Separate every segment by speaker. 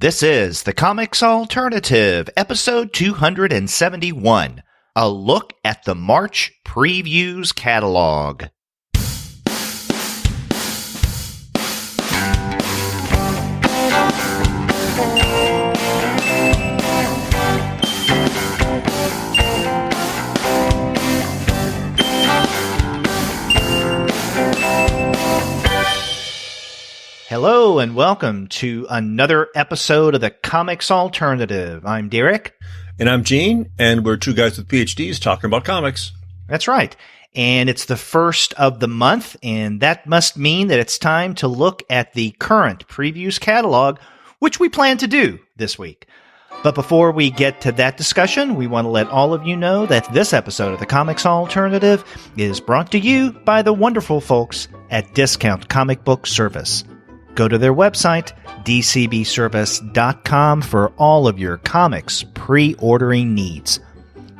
Speaker 1: This is The Comics Alternative, episode 271, a look at the March Previews catalog. Hello and welcome to another episode of the Comics Alternative. I'm Derek.
Speaker 2: And I'm Gene, and we're two guys with PhDs talking about comics.
Speaker 1: That's right. And it's the first of the month, and that must mean that it's time to look at the current Previews catalog, which we plan to do this week. But before we get to that discussion, we want to let all of you know that this episode of the Comics Alternative is brought to you by the wonderful folks at Discount Comic Book Service. Go to their website, dcbservice.com, for all of your comics pre-ordering needs.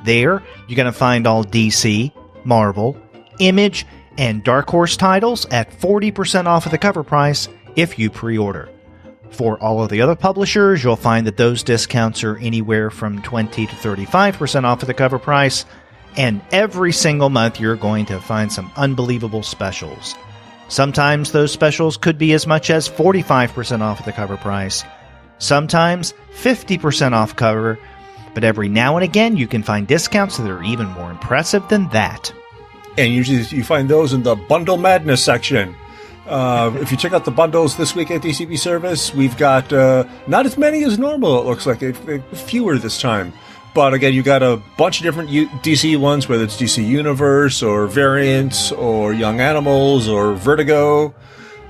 Speaker 1: There, you're going to find all DC, Marvel, Image, and Dark Horse titles at 40% off of the cover price if you pre-order. For all of the other publishers, you'll find that those discounts are anywhere from 20 to 35% off of the cover price, and every single month you're going to find some unbelievable specials. Sometimes those specials could be as much as 45% off of the cover price. Sometimes 50% off cover. But every now and again, you can find discounts that are even more impressive than that.
Speaker 2: And usually you find those in the Bundle Madness section. If you check out the bundles this week at DCB Service, we've got not as many as normal, it looks like. Fewer this time. But again, you got a bunch of different DC ones, whether it's DC Universe or Variants or Young Animals or Vertigo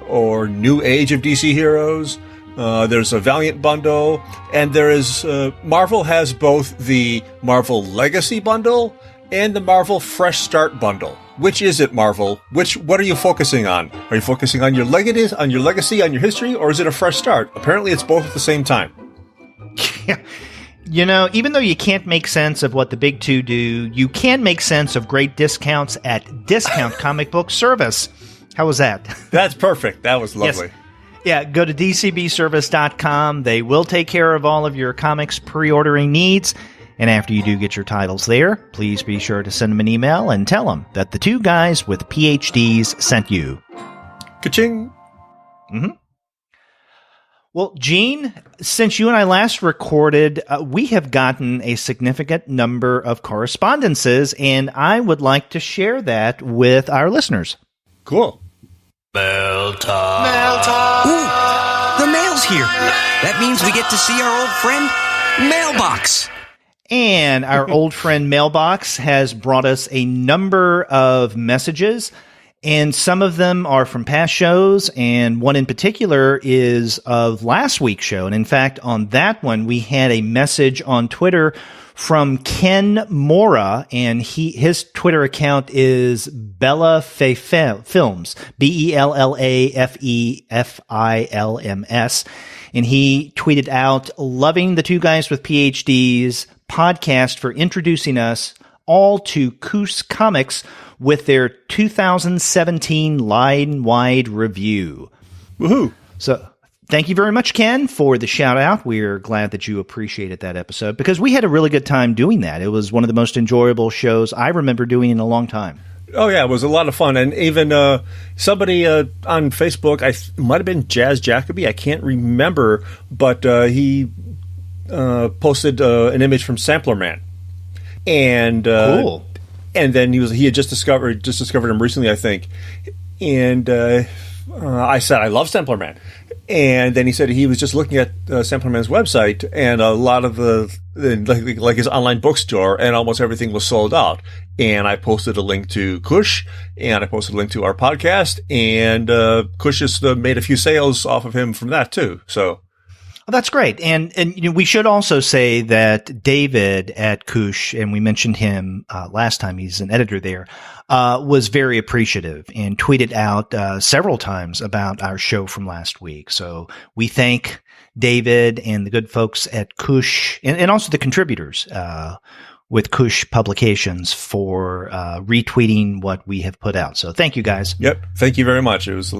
Speaker 2: or New Age of DC Heroes. There's a Valiant bundle, and there is Marvel has both the Marvel Legacy bundle and the Marvel Fresh Start bundle. Which is it, Marvel? What are you focusing on? Are you focusing on your legacy, on your history, or is it a fresh start? Apparently, it's both at the same time.
Speaker 1: Yeah. You know, even though you can't make sense of what the big two do, you can make sense of great discounts at Discount Comic Book Service. How was that?
Speaker 2: That's perfect. That was lovely.
Speaker 1: Yes. Yeah, go to dcbservice.com. They will take care of all of your comics pre-ordering needs. And after you do get your titles there, please be sure to send them an email and tell them that the two guys with PhDs sent you.
Speaker 2: Ka-ching!
Speaker 1: Mm-hmm. Well, Gene, since you and I last recorded, we have gotten a significant number of correspondences, and I would like to share that with our listeners.
Speaker 2: Cool.
Speaker 3: Mail time. Mail time.
Speaker 4: Ooh, the mail's here. That means we get to see our old friend, Mailbox.
Speaker 1: And our old friend Mailbox has brought us a number of messages. And some of them are from past shows, and one in particular is of last week's show. And in fact, on that one, we had a message on Twitter from Ken Mora, and his Twitter account is Bella Films, BELLAFEFILMS. And he tweeted out, "Loving the Two Guys with PhDs podcast for introducing us all to Koos Comics with their 2017 line-wide review."
Speaker 2: Woohoo!
Speaker 1: So thank you very much, Ken, for the shout-out. We're glad that you appreciated that episode because we had a really good time doing that. It was one of the most enjoyable shows I remember doing in a long time.
Speaker 2: Oh, yeah, it was a lot of fun. And even somebody on Facebook, might have been Jazz Jacoby, I can't remember, but he posted an image from Sampler Man. And
Speaker 1: cool.
Speaker 2: And then he had just discovered him recently, I think. And I said, I love Sampler Man. And then he said he was just looking at Sampler Man's website, and a lot of like his online bookstore, and almost everything was sold out. And I posted a link to Kush, and I posted a link to our podcast, and Kush just made a few sales off of him from that too. So.
Speaker 1: Oh, that's great. And you know, we should also say that David at Kush, and we mentioned him last time, he's an editor there, was very appreciative and tweeted out several times about our show from last week. So we thank David and the good folks at Kush and also the contributors with Kush Publications for retweeting what we have put out. So thank you, guys.
Speaker 2: Yep. Thank you very much. It's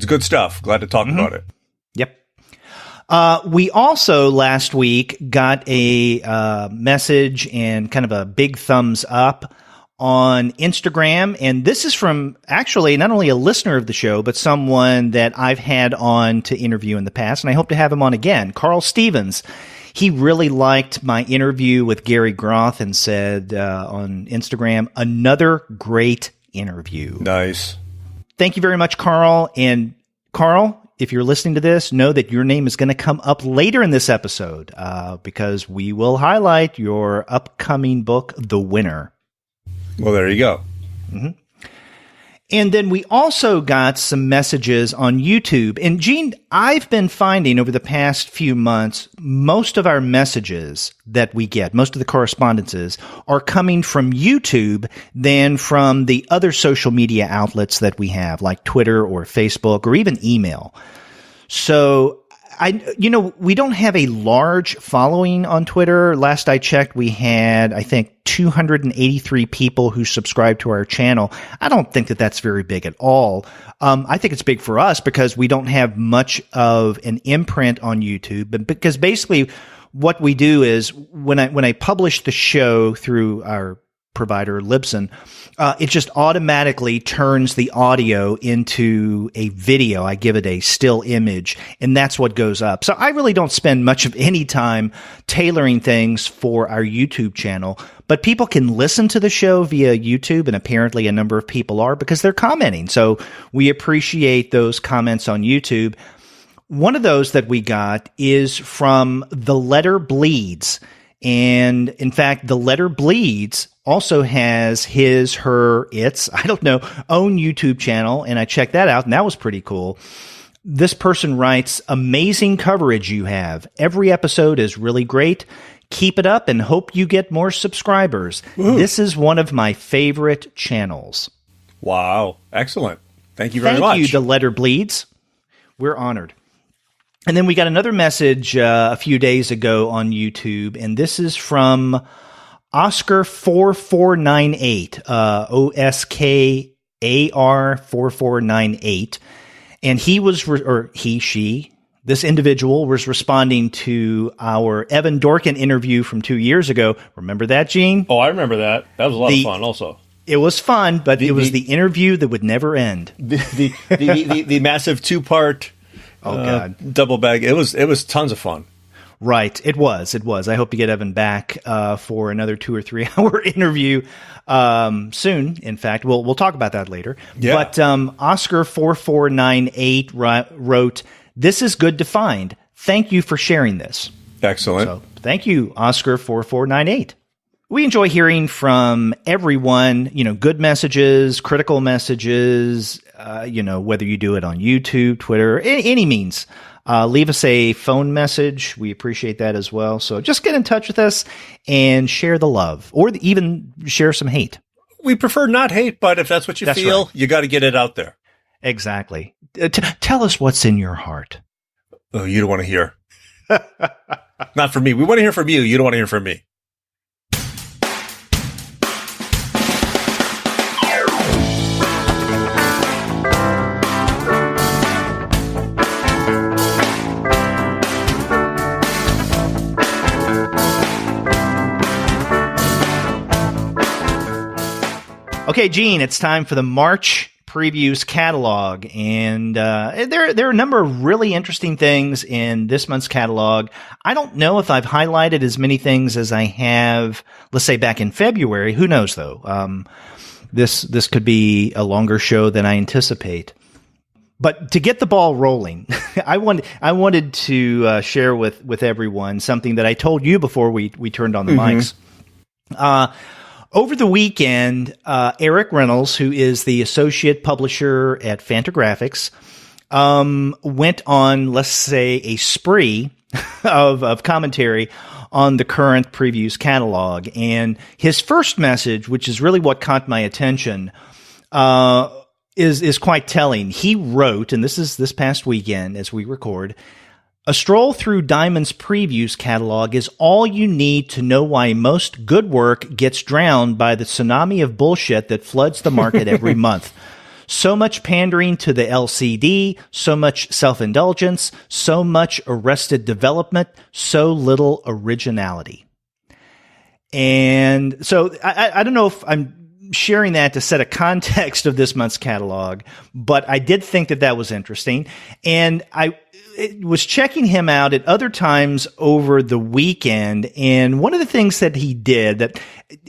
Speaker 2: good stuff. Glad to talk about it.
Speaker 1: Yep. We also last week got a message and kind of a big thumbs up on Instagram. And this is from actually not only a listener of the show, but someone that I've had on to interview in the past. And I hope to have him on again. Carl Stevens. He really liked my interview with Gary Groth and said on Instagram, another great interview.
Speaker 2: Nice.
Speaker 1: Thank you very much, Carl. And Carl, if you're listening to this, know that your name is going to come up later in this episode because we will highlight your upcoming book, The Winner.
Speaker 2: Well, there you go.
Speaker 1: Mm-hmm. And then we also got some messages on YouTube. And Gene, I've been finding over the past few months, most of our messages that we get, most of the correspondences, are coming from YouTube than from the other social media outlets that we have, like Twitter or Facebook or even email. So we don't have a large following on Twitter. Last I checked, we had, I think, 283 people who subscribe to our channel. I don't think that that's very big at all. I think it's big for us because we don't have much of an imprint on YouTube. But because basically what we do is when I publish the show through our provider, Libsyn, it just automatically turns the audio into a video. I give it a still image, and that's what goes up. So I really don't spend much of any time tailoring things for our YouTube channel, but people can listen to the show via YouTube, and apparently a number of people are because they're commenting. So we appreciate those comments on YouTube. One of those that we got is from The Letter Bleeds. And in fact, The Letter Bleeds also has his, her, its, I don't know, own YouTube channel. And I checked that out, and that was pretty cool. This person writes, amazing coverage you have. Every episode is really great. Keep it up and hope you get more subscribers. Woo. This is one of my favorite channels.
Speaker 2: Wow. Excellent. Thank you very much.
Speaker 1: Thank you, The Letter Bleeds. We're honored. And then we got another message a few days ago on YouTube, and this is from Oscar4498, OSKAR4498, and this individual was responding to our Evan Dorkin interview from 2 years ago. Remember that, Gene?
Speaker 2: Oh, I remember that. That was a lot of fun also.
Speaker 1: It was fun, but it was the interview that would never end.
Speaker 2: The massive two-part double bag. It was tons of fun.
Speaker 1: Right. It was. I hope to get Evan back for another 2 or 3 hour interview soon. In fact, we'll talk about that later. Yeah. But Oscar4498 wrote, "This is good to find. Thank you for sharing this."
Speaker 2: Excellent.
Speaker 1: So, thank you, Oscar4498. We enjoy hearing from everyone, good messages, critical messages, whether you do it on YouTube, Twitter, any means. Leave us a phone message. We appreciate that as well. So just get in touch with us and share the love, or even share some hate.
Speaker 2: We prefer not hate, but if that's what you feel, right, you got to get it out there.
Speaker 1: Exactly. Tell us what's in your heart.
Speaker 2: Oh, you don't want to hear. Not from me. We want to hear from you. You don't want to hear from me.
Speaker 1: Okay, Gene, it's time for the March Previews catalog, and there are a number of really interesting things in this month's catalog. I don't know if I've highlighted as many things as I have, let's say, back in February. Who knows, though? This could be a longer show than I anticipate. But to get the ball rolling, I wanted to share with everyone something that I told you before we turned on the mics. Over the weekend, Eric Reynolds, who is the associate publisher at Fantagraphics, went on, let's say, a spree of commentary on the current Previews catalog. And his first message, which is really what caught my attention, is quite telling. He wrote, and this is this past weekend as we record, "A stroll through Diamond's Previews catalog is all you need to know why most good work gets drowned by the tsunami of bullshit that floods the market every month. So much pandering to the LCD, so much self-indulgence, so much arrested development, so little originality. And so I don't know if I'm sharing that to set a context of this month's catalog, but I did think that was interesting. And I was checking him out at other times over the weekend, and one of the things that he did that,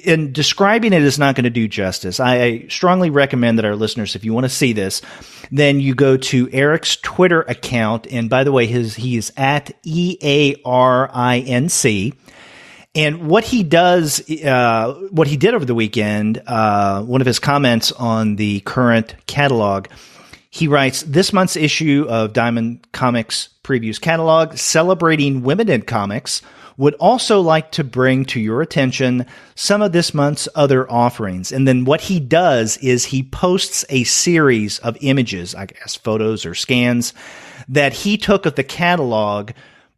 Speaker 1: in describing it, is not going to do justice. I strongly recommend that our listeners, if you want to see this, then you go to Eric's Twitter account, and by the way, he is at EARINC. And what he does, what he did over the weekend, one of his comments on the current catalog, he writes, this month's issue of Diamond Comics Previews Catalog, celebrating women in comics, would also like to bring to your attention some of this month's other offerings. And then what he does is he posts a series of images, I guess photos or scans, that he took of the catalog,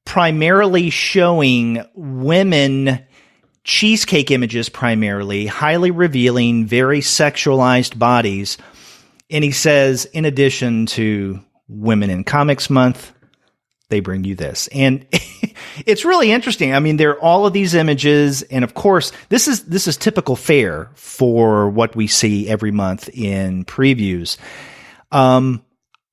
Speaker 1: primarily showing women cheesecake images, primarily highly revealing, very sexualized bodies. And he says, in addition to Women in Comics Month, they bring you this. And it's really interesting. I mean, there are all of these images. And of course, this is typical fare for what we see every month in previews. I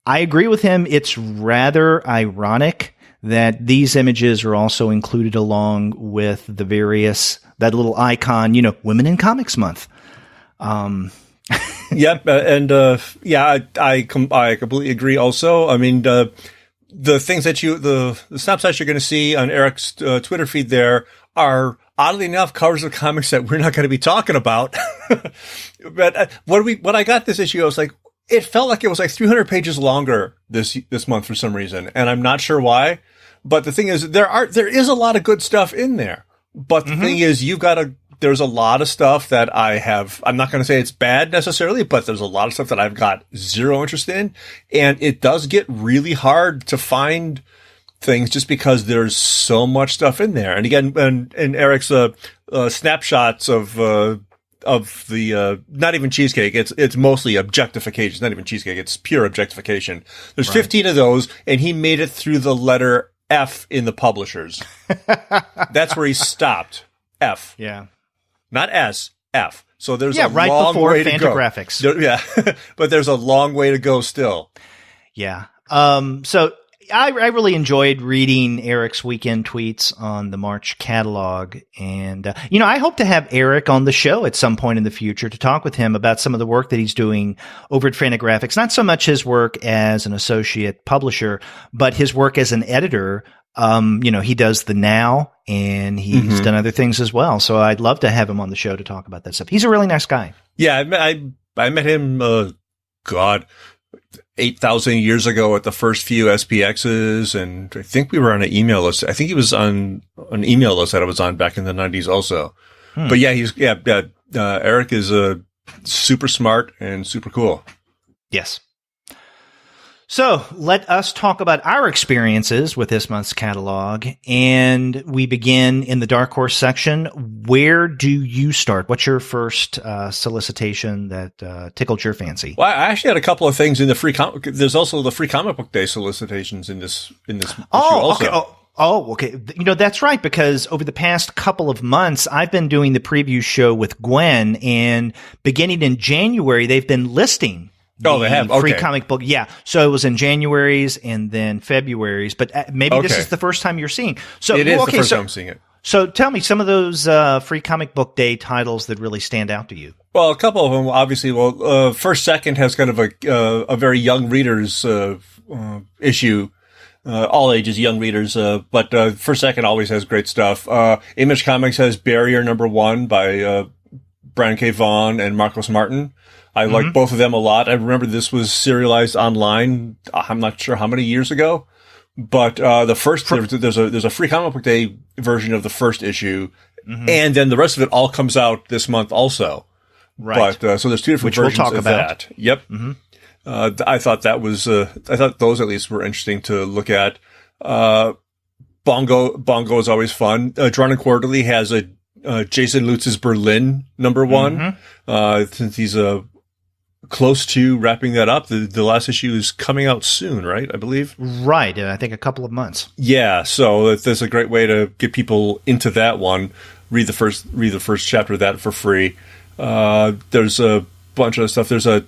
Speaker 1: agree with him. It's rather ironic that these images are also included along with the various, that little icon, Women in Comics Month.
Speaker 2: Yep, I completely agree. Also, I mean, the things that the snapshots you're going to see on Eric's Twitter feed there are, oddly enough, covers of comics that we're not going to be talking about. But when I got this issue, I was like, it felt like it was like 300 pages longer this month for some reason, and I'm not sure why. But the thing is, there is a lot of good stuff in there. But the thing is, there's a lot of stuff that I'm not going to say it's bad necessarily, but there's a lot of stuff that I've got zero interest in. And it does get really hard to find things just because there's so much stuff in there. And again, in Eric's snapshots of the not even cheesecake, it's mostly objectification. It's not even cheesecake, it's pure objectification. There's 15 of those, and he made it through the letter F in the publishers. That's where he stopped. F.
Speaker 1: Yeah.
Speaker 2: Not S, F. So there's a
Speaker 1: right
Speaker 2: long
Speaker 1: before
Speaker 2: way to go.
Speaker 1: Fantagraphics.
Speaker 2: Yeah, but there's a long way to go still.
Speaker 1: Yeah. So I really enjoyed reading Eric's weekend tweets on the March catalog. And, I hope to have Eric on the show at some point in the future to talk with him about some of the work that he's doing over at Fantagraphics. Not so much his work as an associate publisher, but his work as an editor. He does the Now, and he's done other things as well. So I'd love to have him on the show to talk about that stuff. He's a really nice guy. Yeah,
Speaker 2: I met him, 8,000 years ago at the first few SPXs, and I think we were on an email list. I think he was on an email list that I was on back in the 90s also. But yeah, Eric is super smart and super cool.
Speaker 1: Yes. So let us talk about our experiences with this month's catalog, and we begin in the Dark Horse section. Where do you start? What's your first solicitation that tickled your fancy?
Speaker 2: Well, I actually had a couple of things in the free comic. There's also the free comic book day solicitations in this issue also.
Speaker 1: Okay. Okay. That's right, because over the past couple of months, I've been doing the preview show with Gwen, and beginning in January, they've been listing
Speaker 2: they have. Okay.
Speaker 1: Free comic book. Yeah. So it was in January's and then February's, but maybe this is the first time you're seeing. So
Speaker 2: it is the first time I'm seeing it.
Speaker 1: So tell me some of those free comic book day titles that really stand out to you.
Speaker 2: Well, a couple of them, obviously. Well, First Second has kind of a very young readers issue. All ages, young readers, but First Second always has great stuff. Image Comics has Barrier #1 by Brian K. Vaughan and Marcos Martin. I like both of them a lot. I remember this was serialized online. I'm not sure how many years ago, but the first there's a free comic book day version of the first issue, and then the rest of it all comes out this month also.
Speaker 1: Right.
Speaker 2: But so there's two different versions
Speaker 1: we'll talk
Speaker 2: of
Speaker 1: about.
Speaker 2: that. Yep. I thought that was I thought those at least were interesting to look at. Bongo is always fun. Drawn and Quarterly has a Jason Lutz's Berlin #1. Since he's close to wrapping that up. The last issue is coming out soon, right? I believe.
Speaker 1: Right, I think a couple of months.
Speaker 2: Yeah, so there's a great way to get people into that one. Read the first chapter of that for free. There's a bunch of stuff. There's a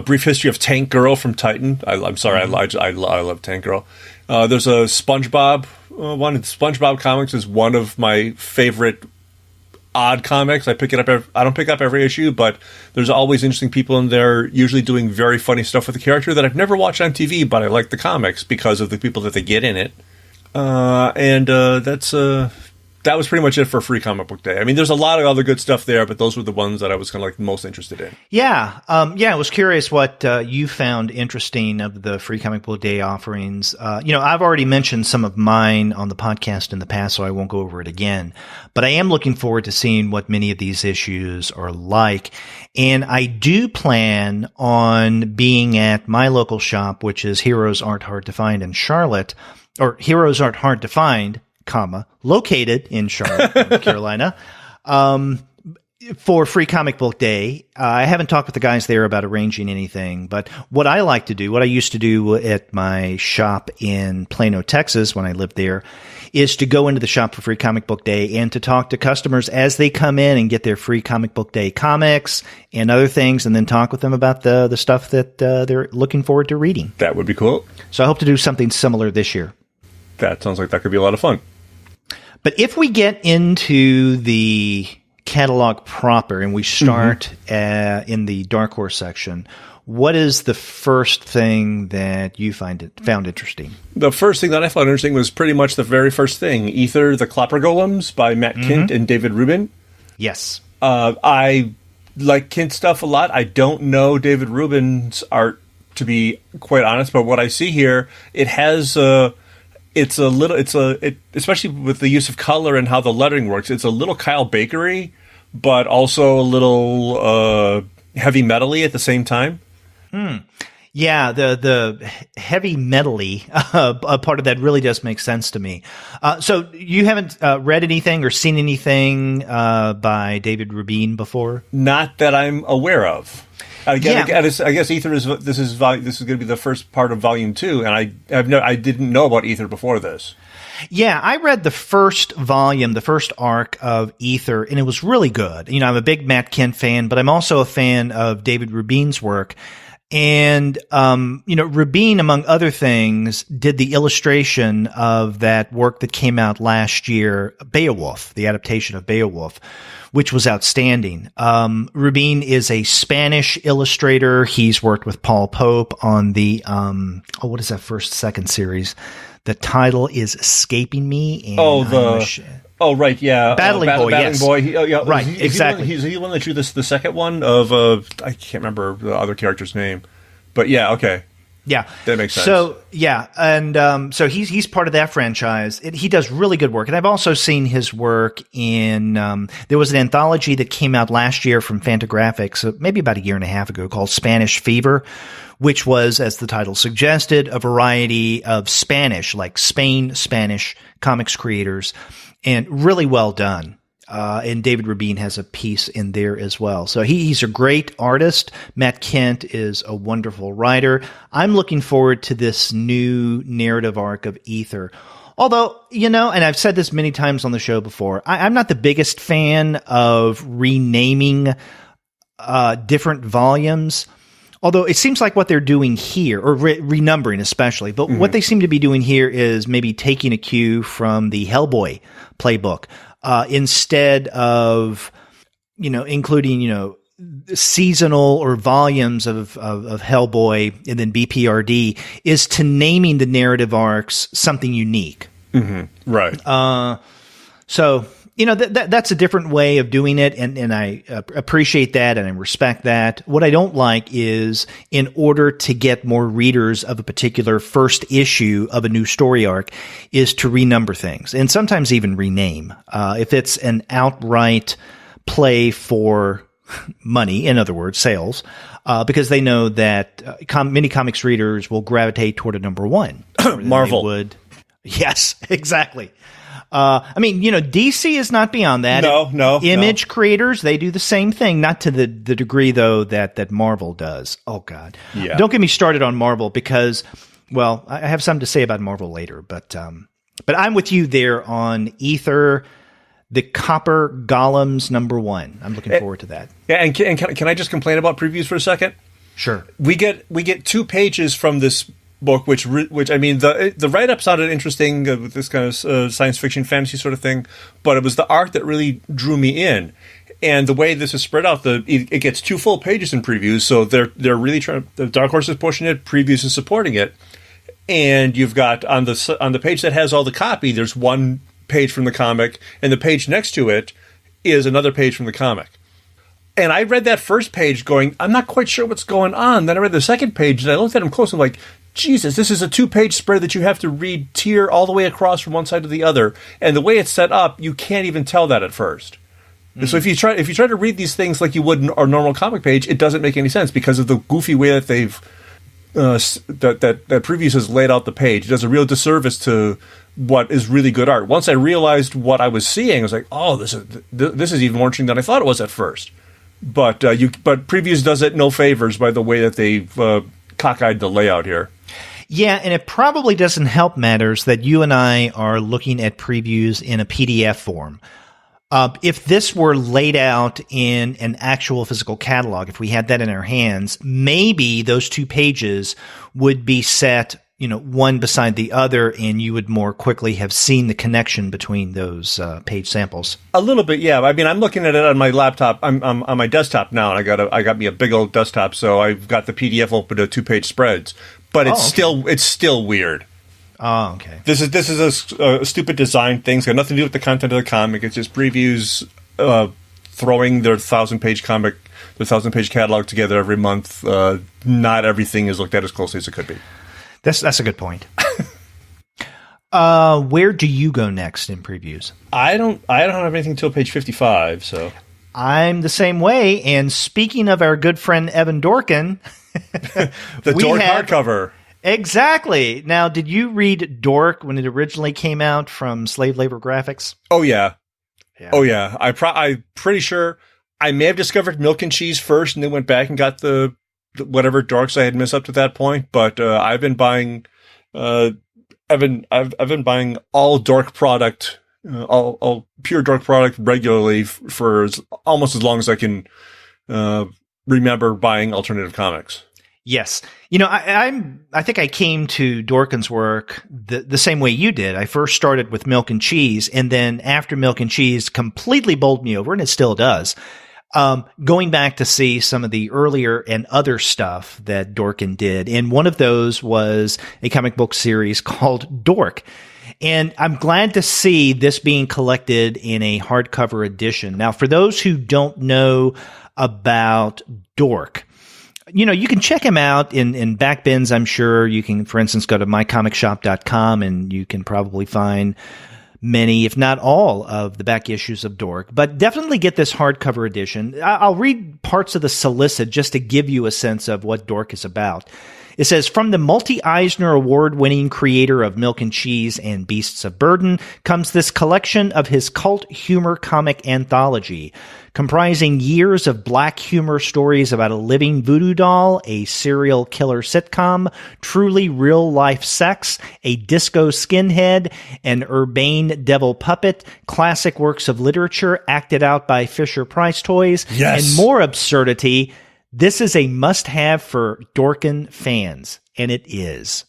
Speaker 2: brief history of Tank Girl from Titan. I'm sorry, I love Tank Girl. There's a SpongeBob one. SpongeBob comics is one of my favorite odd comics. I don't pick up every issue, but there's always interesting people in there, usually doing very funny stuff with the character that I've never watched on TV, but I like the comics because of the people that they get in it. That was pretty much it for Free Comic Book Day. I mean, there's a lot of other good stuff there, but those were the ones that I was kind of like most interested in.
Speaker 1: Yeah. I was curious what you found interesting of the Free Comic Book Day offerings. I've already mentioned some of mine on the podcast in the past, so I won't go over it again. But I am looking forward to seeing what many of these issues are like. And I do plan on being at my local shop, which is Heroes Aren't Hard to Find in Charlotte, or Heroes Aren't Hard to Find, located in Charlotte, North Carolina, for Free Comic Book Day. I haven't talked with the guys there about arranging anything, but what I like to do, what I used to do at my shop in Plano, Texas, when I lived there, is to go into the shop for Free Comic Book Day and to talk to customers as they come in and get their Free Comic Book Day comics and other things, and then talk with them about the stuff that they're looking forward to reading.
Speaker 2: That would be cool.
Speaker 1: So I hope to do something similar this year.
Speaker 2: That sounds like that could be a lot of fun.
Speaker 1: But if we get into the catalog proper and we start in the Dark Horse section, what is the first thing that you found interesting?
Speaker 2: The first thing that I found interesting was pretty much the very first thing, Ether, the Clopper Golems by Matt Kindt and David Rubin.
Speaker 1: Yes.
Speaker 2: I like Kindt stuff a lot. I don't know David Rubin's art, to be quite honest, but what I see here, it has... especially with the use of color and how the lettering works, it's a little Kyle Bakery, but also a little heavy metal-y at the same time.
Speaker 1: Yeah, the heavy metal-y part of that really does make sense to me. So you haven't read anything or seen anything by David Rubin before?
Speaker 2: Not that I'm aware of. I guess Ether is going to be the first part of Volume 2, and I didn't know about Ether before this.
Speaker 1: Yeah, I read the first volume, the first arc of Ether, and it was really good. I'm a big Matt Kindt fan, but I'm also a fan of David Rubin's work. And, Rubin, among other things, did the illustration of that work that came out last year, Beowulf, the adaptation of Beowulf, which was outstanding. Rubin is a Spanish illustrator. He's worked with Paul Pope on the, what is that second series? The title is escaping me. And
Speaker 2: right, yeah.
Speaker 1: Battling Boy, yes.
Speaker 2: Boy.
Speaker 1: Right, exactly.
Speaker 2: He's the one that drew the second one of, I can't remember the other character's name. But yeah, okay.
Speaker 1: Yeah.
Speaker 2: That makes sense.
Speaker 1: So, yeah, and so he's part of that franchise. He does really good work. And I've also seen his work in, there was an anthology that came out last year from Fantagraphics, maybe about a year and a half ago, called Spanish Fever, which was, as the title suggested, a variety of Spanish, like Spanish comics creators, and really well done. And David Rubin has a piece in there as well. So he's a great artist. Matt Kindt is a wonderful writer. I'm looking forward to this new narrative arc of Ether. Although, and I've said this many times on the show before, I'm not the biggest fan of renaming different volumes. Although it seems like what they're doing here, or renumbering especially, but what they seem to be doing here is maybe taking a cue from the Hellboy playbook. Instead of, including, seasonal or volumes of Hellboy and then BPRD, is to naming the narrative arcs something unique.
Speaker 2: Mm-hmm. Right.
Speaker 1: So, that's a different way of doing it, and I appreciate that and I respect that. What I don't like is, in order to get more readers of a particular first issue of a new story arc, is to renumber things and sometimes even rename. If it's an outright play for money, in other words, sales, because they know that many comics readers will gravitate toward a number one.
Speaker 2: Marvel
Speaker 1: would. Yes, exactly. I mean, DC is not beyond that.
Speaker 2: No.
Speaker 1: Image creators, they do the same thing, not to the degree, though, that Marvel does. Oh, God.
Speaker 2: Yeah.
Speaker 1: Don't get me started on Marvel because, well, I have something to say about Marvel later, but I'm with you there on Ether, the Copper Golems #1. I'm looking forward to that.
Speaker 2: Yeah, and can I just complain about previews for a second?
Speaker 1: Sure.
Speaker 2: We get 2 pages from this book, which I mean, the write-up sounded interesting with this kind of science fiction fantasy sort of thing, but it was the art that really drew me in, and the way this is spread out, it gets 2 full pages in previews, so they're really trying. The Dark Horse is pushing it, previews is supporting it, and you've got on the page that has all the copy, there's 1 page from the comic, and the page next to it is another page from the comic. And I read that first page going, I'm not quite sure what's going on. Then I read the second page, and I looked at them close, and I'm like, Jesus, this is a 2-page spread that you have to read tier all the way across from one side to the other. And the way it's set up, you can't even tell that at first. Mm. So if you try to read these things like you would in our normal comic page, it doesn't make any sense because of the goofy way that they've that Previews has laid out the page. It does a real disservice to what is really good art. Once I realized what I was seeing, I was like, oh, this is even more interesting than I thought it was at first. But Previews does it no favors by the way that they've cockeyed the layout here.
Speaker 1: Yeah, and it probably doesn't help matters that you and I are looking at previews in a PDF form. If this were laid out in an actual physical catalog, if we had that in our hands, maybe those 2 pages would be set, one beside the other, and you would more quickly have seen the connection between those page samples. A
Speaker 2: little bit, yeah. I mean, I'm looking at it on my laptop. I'm on my desktop now, and I got me a big old desktop, so I've got the PDF open to 2-page spreads. But it's still weird.
Speaker 1: Oh, okay.
Speaker 2: This is a stupid design thing. It's got nothing to do with the content of the comic. It's just Previews throwing their 1,000-page catalog together every month. Not everything is looked at as closely as it could be.
Speaker 1: That's a good point. Where do you go next in Previews?
Speaker 2: I don't have anything until page 55. So
Speaker 1: I'm the same way. And speaking of our good friend Evan Dorkin,
Speaker 2: the Dork hardcover.
Speaker 1: Exactly. Now, did you read Dork when it originally came out from Slave Labor Graphics?
Speaker 2: Oh yeah. Oh yeah. I'm pretty sure I may have discovered Milk and Cheese first, and then went back and got the whatever Dorks I had missed up to that point. But I've been buying. I've been buying all Dork product, all pure Dork product regularly for almost as long as I can remember buying alternative comics.
Speaker 1: Yes. I think I came to Dorkin's work the same way you did. I first started with Milk and Cheese, and then after Milk and Cheese completely bowled me over, and it still does, going back to see some of the earlier and other stuff that Dorkin did. And one of those was a comic book series called Dork. And I'm glad to see this being collected in a hardcover edition. Now, for those who don't know about Dork, you can check him out in back bins, I'm sure. You can, for instance, go to mycomicshop.com and you can probably find many, if not all, of the back issues of Dork. But definitely get this hardcover edition. I'll read parts of the solicit just to give you a sense of what Dork is about. It says, from the multi-Eisner Award-winning creator of Milk and Cheese and Beasts of Burden comes this collection of his cult humor comic anthology, comprising years of black humor stories about a living voodoo doll, a serial killer sitcom, truly real-life sex, a disco skinhead, an urbane devil puppet, classic works of literature acted out by Fisher-Price toys, and more absurdity. This is a must-have for Dorkin fans, and it is.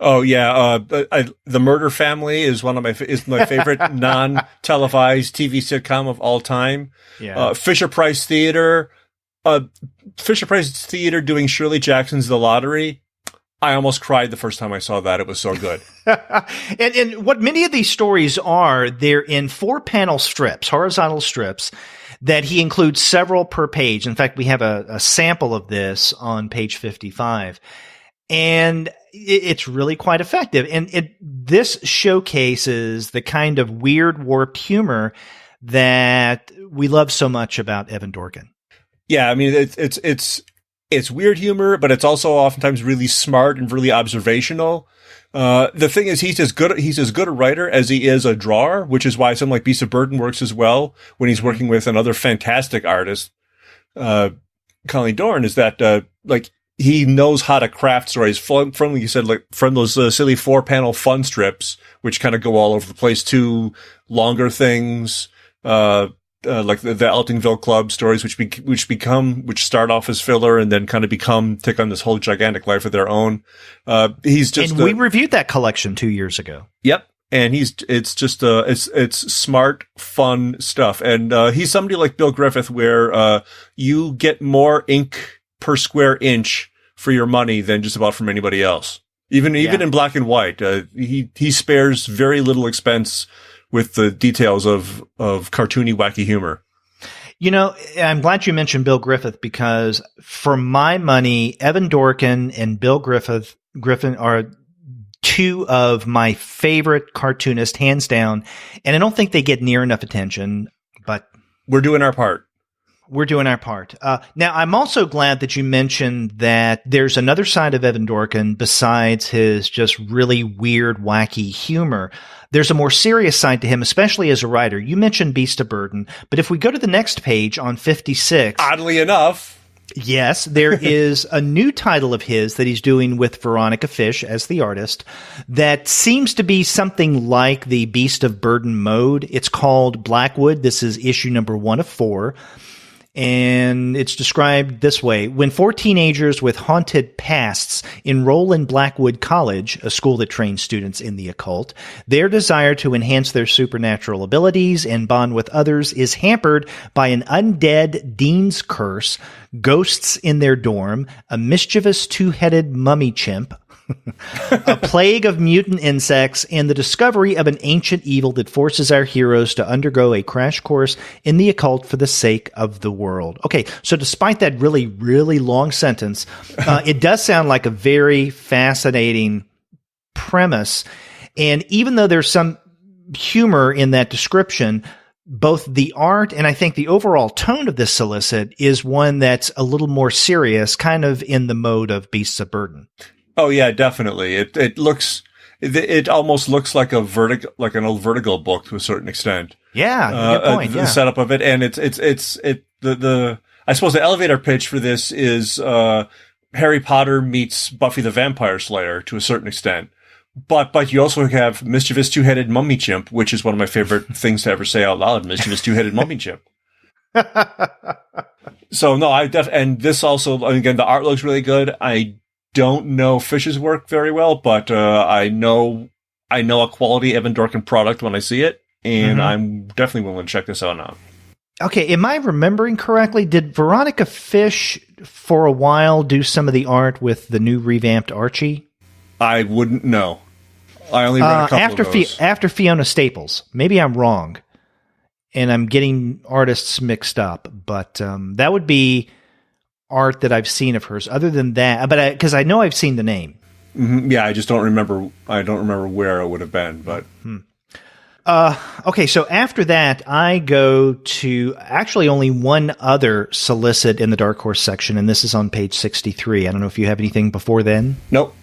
Speaker 2: Oh yeah, The Murder Family is my favorite non-televised TV sitcom of all time.
Speaker 1: Yeah.
Speaker 2: Fisher-Price Theater doing Shirley Jackson's The Lottery. I almost cried the first time I saw that. It was so good.
Speaker 1: and what many of these stories are, they're in 4-panel strips, horizontal strips, that he includes several per page. In fact, we have a sample of this on page 55. And it's really quite effective. And this showcases the kind of weird, warped humor that we love so much about Evan Dorkin.
Speaker 2: Yeah, I mean, it's It's weird humor, but it's also oftentimes really smart and really observational. The thing is, he's as good a writer as he is a drawer, which is why something like Beast of Burden works as well when he's working with another fantastic artist, Colleen Dorn, is that, he knows how to craft stories from like you said, like from those silly 4-panel fun strips, which kind of go all over the place, to longer things, like the Eltingville Club stories, which start off as filler and then kind of take on this whole gigantic life of their own.
Speaker 1: We reviewed that collection 2 years ago.
Speaker 2: Yep. And it's smart, fun stuff. And, he's somebody like Bill Griffith where, you get more ink per square inch for your money than just about from anybody else. Even in black and white, he spares very little expense with the details of cartoony, wacky humor.
Speaker 1: You know, I'm glad you mentioned Bill Griffith because for my money, Evan Dorkin and Bill Griffin are two of my favorite cartoonists, hands down. And I don't think they get near enough attention, but
Speaker 2: we're doing our part.
Speaker 1: We're doing our part. Now, I'm also glad that you mentioned that there's another side of Evan Dorkin besides his just really weird, wacky humor. There's a more serious side to him, especially as a writer. You mentioned Beast of Burden, but if we go to the next page on 56...
Speaker 2: Oddly enough...
Speaker 1: Yes, there is a new title of his that he's doing with Veronica Fish as the artist that seems to be something like the Beast of Burden mode. It's called Blackwood. This is issue number 1 of 4. And it's described this way. When 4 teenagers with haunted pasts enroll in Blackwood College, a school that trains students in the occult, their desire to enhance their supernatural abilities and bond with others is hampered by an undead dean's curse, ghosts in their dorm, a mischievous 2-headed mummy chimp, a plague of mutant insects, and the discovery of an ancient evil that forces our heroes to undergo a crash course in the occult for the sake of the world. Okay, so despite that really, really long sentence, it does sound like a very fascinating premise. And even though there's some humor in that description, both the art and I think the overall tone of this solicit is one that's a little more serious, kind of in the mode of Beasts of Burden.
Speaker 2: Oh yeah, definitely. It almost looks like an old Vertigo book to a certain extent.
Speaker 1: Yeah, good point.
Speaker 2: The setup of it, and I suppose the elevator pitch for this is Harry Potter meets Buffy the Vampire Slayer to a certain extent. But you also have mischievous 2-headed mummy chimp, which is one of my favorite things to ever say out loud. Mischievous 2-headed mummy chimp. So no, and this also, again, the art looks really good. I don't know Fish's work very well, but I know a quality Evan Dorkin product when I see it, and I'm definitely willing to check this out now.
Speaker 1: Okay, am I remembering correctly? Did Veronica Fish for a while do some of the art with the new revamped Archie?
Speaker 2: I wouldn't know. I only read a couple of those.
Speaker 1: After Fiona Staples. Maybe I'm wrong, and I'm getting artists mixed up, but that would be art that I've seen of hers. Other than that, but because I know I've seen the name.
Speaker 2: Mm-hmm. Yeah, I just don't remember. I don't remember where it would have been. But
Speaker 1: okay, so after that, I go to actually only one other solicit in the Dark Horse section, and this is on page 63. I don't know if you have anything before then.
Speaker 2: Nope.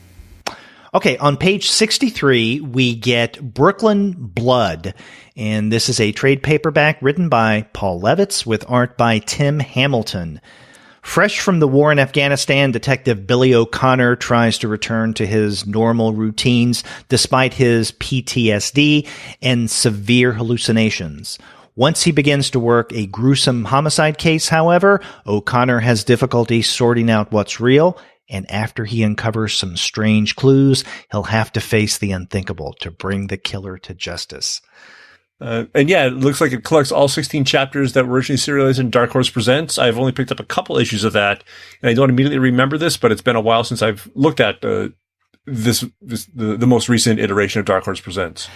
Speaker 1: Okay, on page 63, we get Brooklyn Blood, and this is a trade paperback written by Paul Levitz with art by Tim Hamilton. Fresh from the war in Afghanistan, Detective Billy O'Connor tries to return to his normal routines despite his PTSD and severe hallucinations. Once he begins to work a gruesome homicide case, however, O'Connor has difficulty sorting out what's real, and after he uncovers some strange clues, he'll have to face the unthinkable to bring the killer to justice.
Speaker 2: And yeah, it looks like it collects all 16 chapters that were originally serialized in Dark Horse Presents. I've only picked up a couple issues of that, and I don't immediately remember this, but it's been a while since I've looked at the most recent iteration of Dark Horse Presents.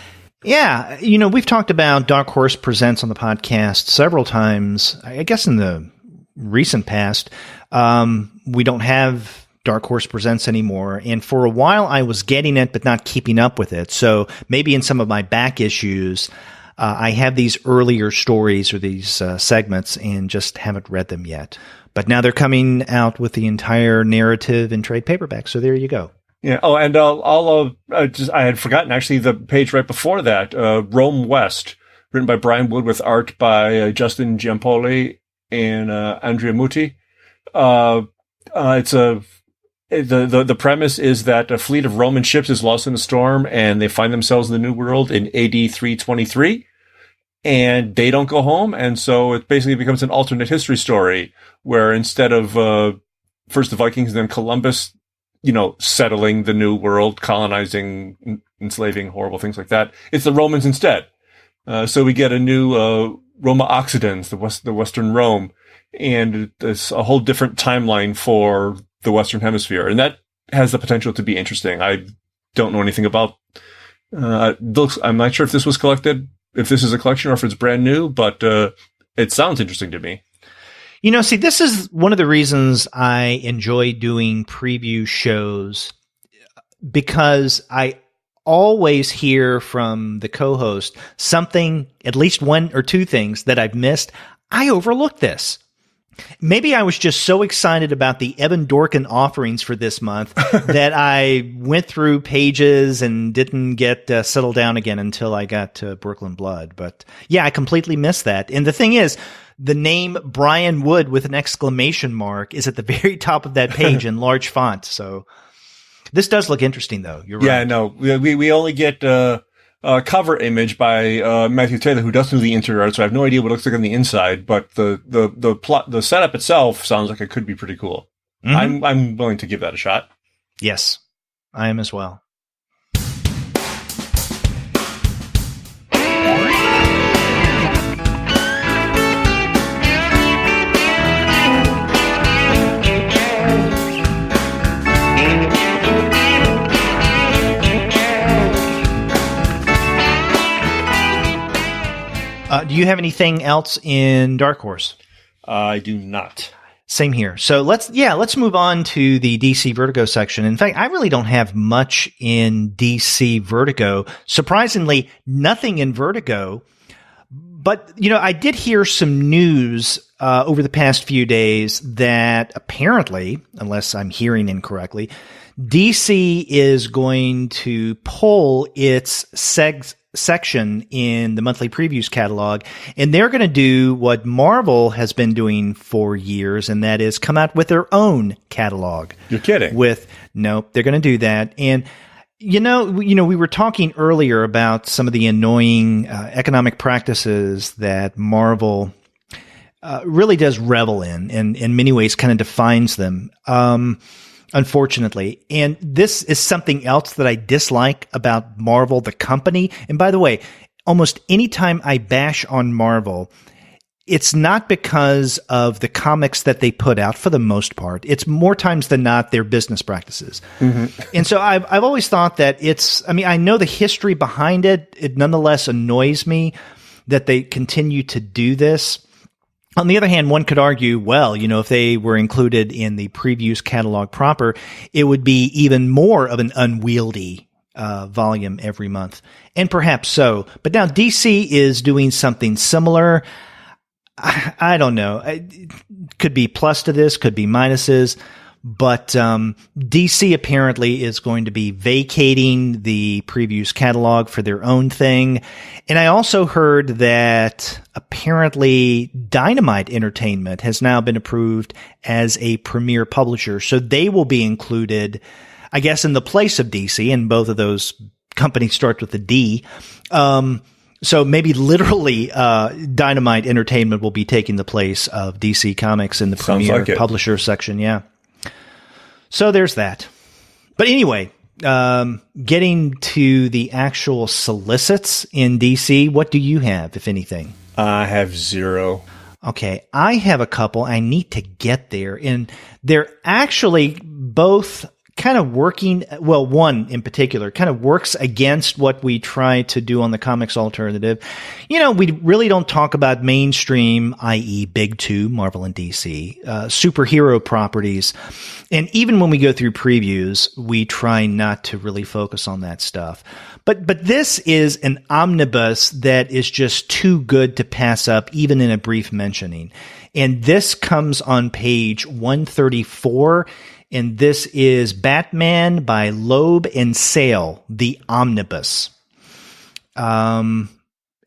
Speaker 1: Yeah, you know, we've talked about Dark Horse Presents on the podcast several times. I guess in the recent past, we don't have Dark Horse Presents anymore, and for a while I was getting it but not keeping up with it. So maybe in some of my back issues, I have these earlier stories or these segments and just haven't read them yet. But now they're coming out with the entire narrative in trade paperback. So there you go.
Speaker 2: Yeah. Oh, and I had forgotten actually the page right before that. Rome West, written by Brian Wood with art by Justin Giampoli and Andrea Muti. The premise is that a fleet of Roman ships is lost in a storm, and they find themselves in the New World in AD 323, and they don't go home, and so it basically becomes an alternate history story where instead of first the Vikings and then Columbus, settling the New World, colonizing, enslaving, horrible things like that, it's the Romans instead. So we get a new Roma Occidens, the Western Rome, and it's a whole different timeline for the Western Hemisphere, and that has the potential to be interesting. I don't know anything about. I'm not sure if this was collected, if this is a collection, or if it's brand new, but it sounds interesting to me.
Speaker 1: See, this is one of the reasons I enjoy doing preview shows, because I always hear from the co-host something, at least one or two things that I've missed. I overlooked this. Maybe I was just so excited about the Evan Dorkin offerings for this month that I went through pages and didn't get settled down again until I got to Brooklyn Blood. But yeah, I completely missed that. And the thing is, the name Brian Wood with an exclamation mark is at the very top of that page in large font. So this does look interesting, though. You're right.
Speaker 2: Yeah, no, we only get cover image by Matthew Taylor, who doesn't do the interior art, so I have no idea what it looks like on the inside. But the plot, the setup itself sounds like it could be pretty cool. Mm-hmm. I'm willing to give that a shot.
Speaker 1: Yes, I am as well. Do you have anything else in Dark Horse?
Speaker 2: I do not.
Speaker 1: Same here. So let's move on to the DC Vertigo section. In fact, I really don't have much in DC Vertigo. Surprisingly, nothing in Vertigo. But, I did hear some news over the past few days that apparently, unless I'm hearing incorrectly, DC is going to pull its section in the monthly previews catalog, and they're going to do what Marvel has been doing for years, and that is come out with their own catalog.
Speaker 2: You're kidding.
Speaker 1: Nope, they're going to do that. And we were talking earlier about some of the annoying economic practices that Marvel really does revel in, and in many ways kind of defines them. Unfortunately. And this is something else that I dislike about Marvel, the company. And by the way, almost any time I bash on Marvel, it's not because of the comics that they put out for the most part. It's more times than not their business practices. Mm-hmm. And so I've always thought that I know the history behind it. It nonetheless annoys me that they continue to do this. On the other hand, one could argue, well, if they were included in the previews catalog proper, it would be even more of an unwieldy volume every month. And perhaps so. But now DC is doing something similar. I don't know. It could be plus to this, could be minuses. But DC apparently is going to be vacating the previews catalog for their own thing. And I also heard that apparently Dynamite Entertainment has now been approved as a premier publisher. So they will be included, I guess, in the place of DC, and both of those companies start with a D. So maybe literally Dynamite Entertainment will be taking the place of DC Comics in the premier publisher section. Yeah. So there's that. But anyway, getting to the actual solicits in DC, what do you have, if anything?
Speaker 2: I have 0.
Speaker 1: Okay, I have a couple. I need to get there. And they're actually both kind of working, well, one in particular kind of works against what we try to do on the Comics Alternative. You know, we really don't talk about mainstream, i.e. Big Two, Marvel and DC, superhero properties. And even when we go through previews, we try not to really focus on that stuff. But this is an omnibus that is just too good to pass up, even in a brief mentioning. And this comes on page 134, and this is Batman by Loeb and Sale, the Omnibus. And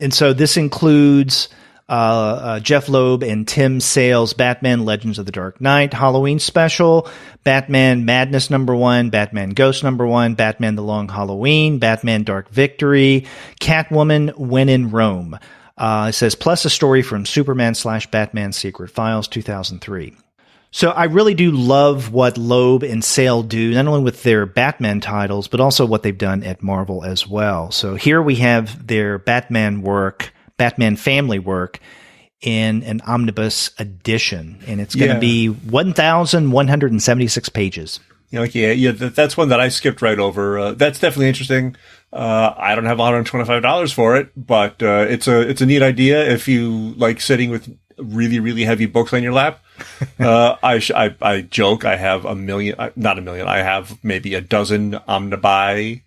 Speaker 1: so this includes Jeph Loeb and Tim Sale's Batman Legends of the Dark Knight Halloween Special, Batman Madness #1, Batman Ghost #1, Batman The Long Halloween, Batman Dark Victory, Catwoman When in Rome. It says, plus a story from Superman/Batman Secret Files 2003. So I really do love what Loeb and Sale do, not only with their Batman titles, but also what they've done at Marvel as well. So here we have their Batman work, Batman family work, in an omnibus edition, and it's going to be 1,176 pages.
Speaker 2: That's one that I skipped right over. That's definitely interesting. I don't have $125 for it, but it's a neat idea if you like sitting with really, really heavy books on your lap. I joke I have not a million. I have maybe a dozen omnibi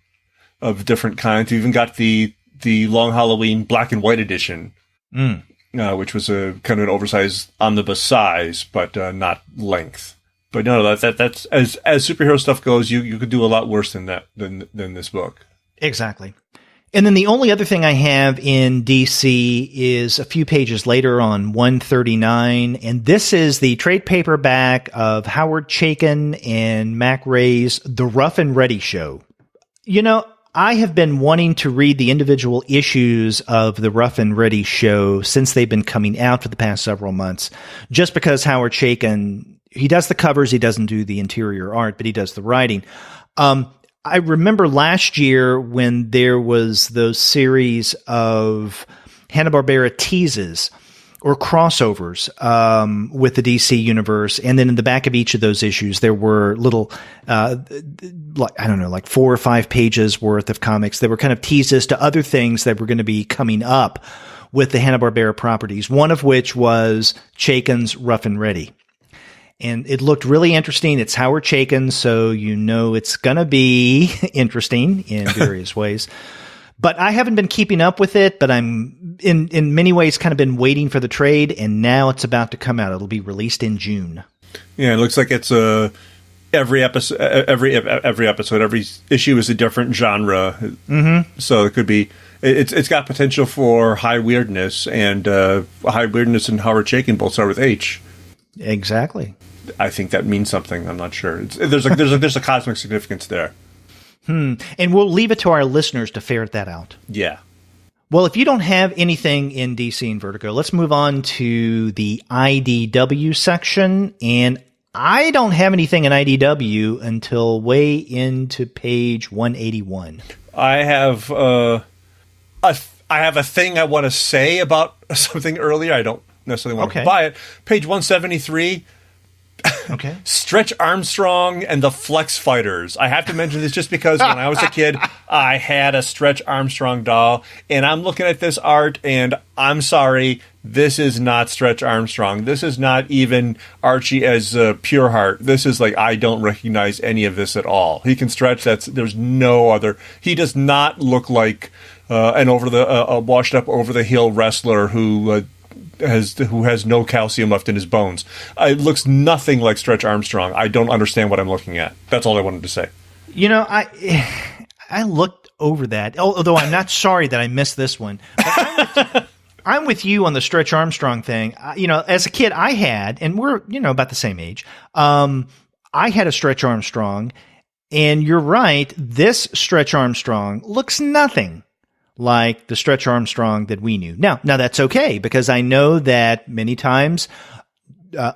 Speaker 2: of different kinds. We even got the Long Halloween black and white edition, which was a kind of an oversized omnibus size, but not length. But no, that's as superhero stuff goes, you could do a lot worse than that than this book.
Speaker 1: Exactly. And then the only other thing I have in DC is a few pages later on 139, and this is the trade paperback of Howard Chaykin and Mac Ray's The Ruff and Reddy Show. You know, I have been wanting to read the individual issues of the Ruff and Reddy Show since they've been coming out for the past several months, just because Howard Chaykin, he does the covers, he doesn't do the interior art, but he does the writing. I remember last year when there was those series of Hanna-Barbera teases or crossovers with the DC universe, and then in the back of each of those issues there were little, like 4 or 5 pages worth of comics that were kind of teases to other things that were going to be coming up with the Hanna-Barbera properties, one of which was Chaykin's Ruff and Reddy. And it looked really interesting. It's Howard Chaykin, so you know it's going to be interesting in various ways. But I haven't been keeping up with it, but I'm in many ways kind of been waiting for the trade, and now it's about to come out. It'll be released in June. Yeah,
Speaker 2: it looks like it's every episode, every issue is a different genre. Mm-hmm. So it could be it's got potential for high weirdness, and high weirdness and Howard Chaykin both start with H.
Speaker 1: Exactly.
Speaker 2: I think that means something. I'm not sure. There's a cosmic significance there.
Speaker 1: And we'll leave it to our listeners to ferret that out.
Speaker 2: Yeah.
Speaker 1: Well, if you don't have anything in DC and Vertigo, let's move on to the IDW section. And I don't have anything in IDW until way into page 181.
Speaker 2: I have a thing I want to say about something earlier. I don't necessarily want to buy it. Page 173.
Speaker 1: Okay.
Speaker 2: Stretch Armstrong and the Flex Fighters. I have to mention this just because when I was a kid, I had a Stretch Armstrong doll, and I'm looking at this art, and I'm sorry, this is not Stretch Armstrong. This is not even Archie as Pure Heart. This is like, I don't recognize any of this at all. He can stretch. There's no other. He does not look like an washed up over the hill wrestler who has no calcium left in his bones. It looks nothing like Stretch Armstrong. I don't understand what I'm looking at. That's all I wanted to say.
Speaker 1: You know, I looked over that, although I'm not sorry that I missed this one. But I'm with you on the Stretch Armstrong thing. You know, as a kid, I had, and we're, about the same age, I had a Stretch Armstrong, and you're right, this Stretch Armstrong looks nothing like the Stretch Armstrong that we knew. Now that's okay, because I know that many times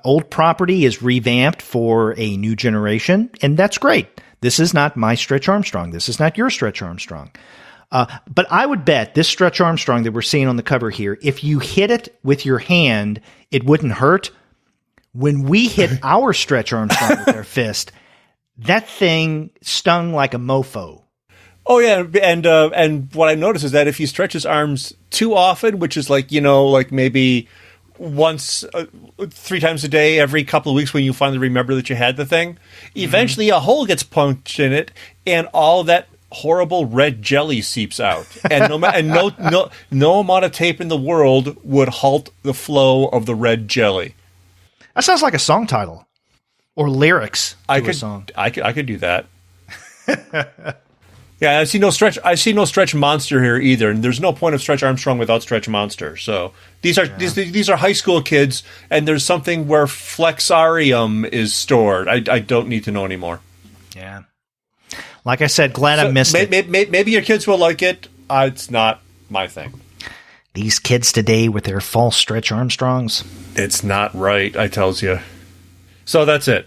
Speaker 1: old property is revamped for a new generation, and that's great. This is not my Stretch Armstrong. This is not your Stretch Armstrong. But I would bet this Stretch Armstrong that we're seeing on the cover here, if you hit it with your hand, it wouldn't hurt. When we hit our Stretch Armstrong with our fist, that thing stung like a mofo.
Speaker 2: Oh yeah, and what I noticed is that if you stretch his arms too often, which is like maybe once, 3 times a day, every couple of weeks, when you finally remember that you had the thing, eventually a hole gets punched in it, and all that horrible red jelly seeps out, and no amount of tape in the world would halt the flow of the red jelly.
Speaker 1: That sounds like a song title or lyrics to a song.
Speaker 2: I could do that. Yeah, I see no Stretch Monster here either, and there's no point of Stretch Armstrong without Stretch Monster. So these are high school kids, and there's something where Flexarium is stored. I don't need to know anymore.
Speaker 1: Yeah, like I said, glad I missed it.
Speaker 2: Maybe your kids will like it. It's not my thing.
Speaker 1: These kids today with their false Stretch Armstrongs.
Speaker 2: It's not right, I tells you. So that's it.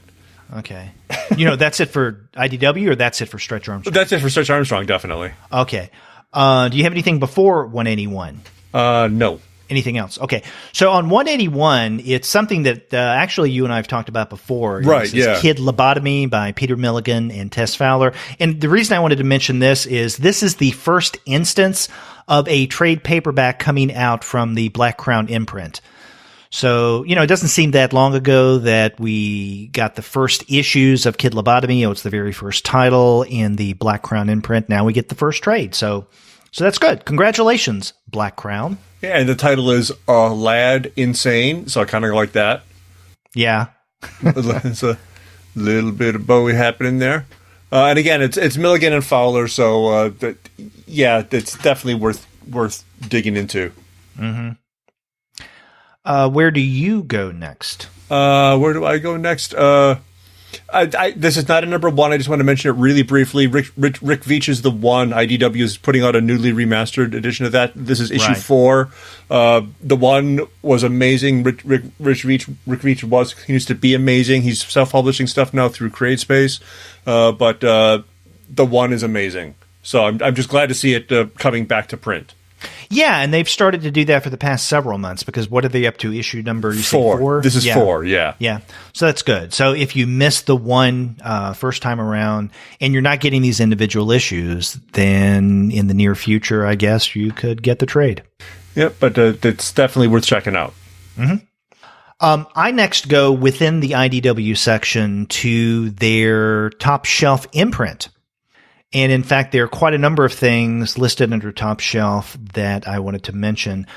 Speaker 1: Okay. That's it for IDW, or that's it for Stretch Armstrong?
Speaker 2: That's it for Stretch Armstrong, definitely.
Speaker 1: Okay. Do you have anything before 181?
Speaker 2: No.
Speaker 1: Anything else? Okay. So on 181, it's something that actually you and I have talked about before.
Speaker 2: Right, yeah.
Speaker 1: Kid Lobotomy by Peter Milligan and Tess Fowler. And the reason I wanted to mention this is the first instance of a trade paperback coming out from the Black Crown imprint. So, it doesn't seem that long ago that we got the first issues of Kid Lobotomy. It's the very first title in the Black Crown imprint. Now we get the first trade. So that's good. Congratulations, Black Crown.
Speaker 2: Yeah, and the title is Lad Insane, so I kind of like that.
Speaker 1: Yeah.
Speaker 2: There's a little bit of Bowie happening there. And again, it's Milligan and Fowler, so it's definitely worth digging into.
Speaker 1: Mm-hmm. Where do you go next?
Speaker 2: Where do I go next? This is not a number one. I just want to mention it really briefly. Rick Veitch is the one. IDW is putting out a newly remastered edition of that. This is issue 4. The one was amazing. Rick Veitch continues to be amazing. He's self-publishing stuff now through CreateSpace, but the one is amazing. So I'm just glad to see it coming back to print.
Speaker 1: Yeah, and they've started to do that for the past several months, because what are they up to? Issue number
Speaker 2: 4. This is 4, yeah.
Speaker 1: Yeah, so that's good. So if you missed the one first time around and you're not getting these individual issues, then in the near future, I guess, you could get the trade.
Speaker 2: Yep, but it's definitely worth checking out.
Speaker 1: Mm-hmm. I next go within the IDW section to their top shelf imprint. And in fact, there are quite a number of things listed under Top Shelf that I wanted to mention.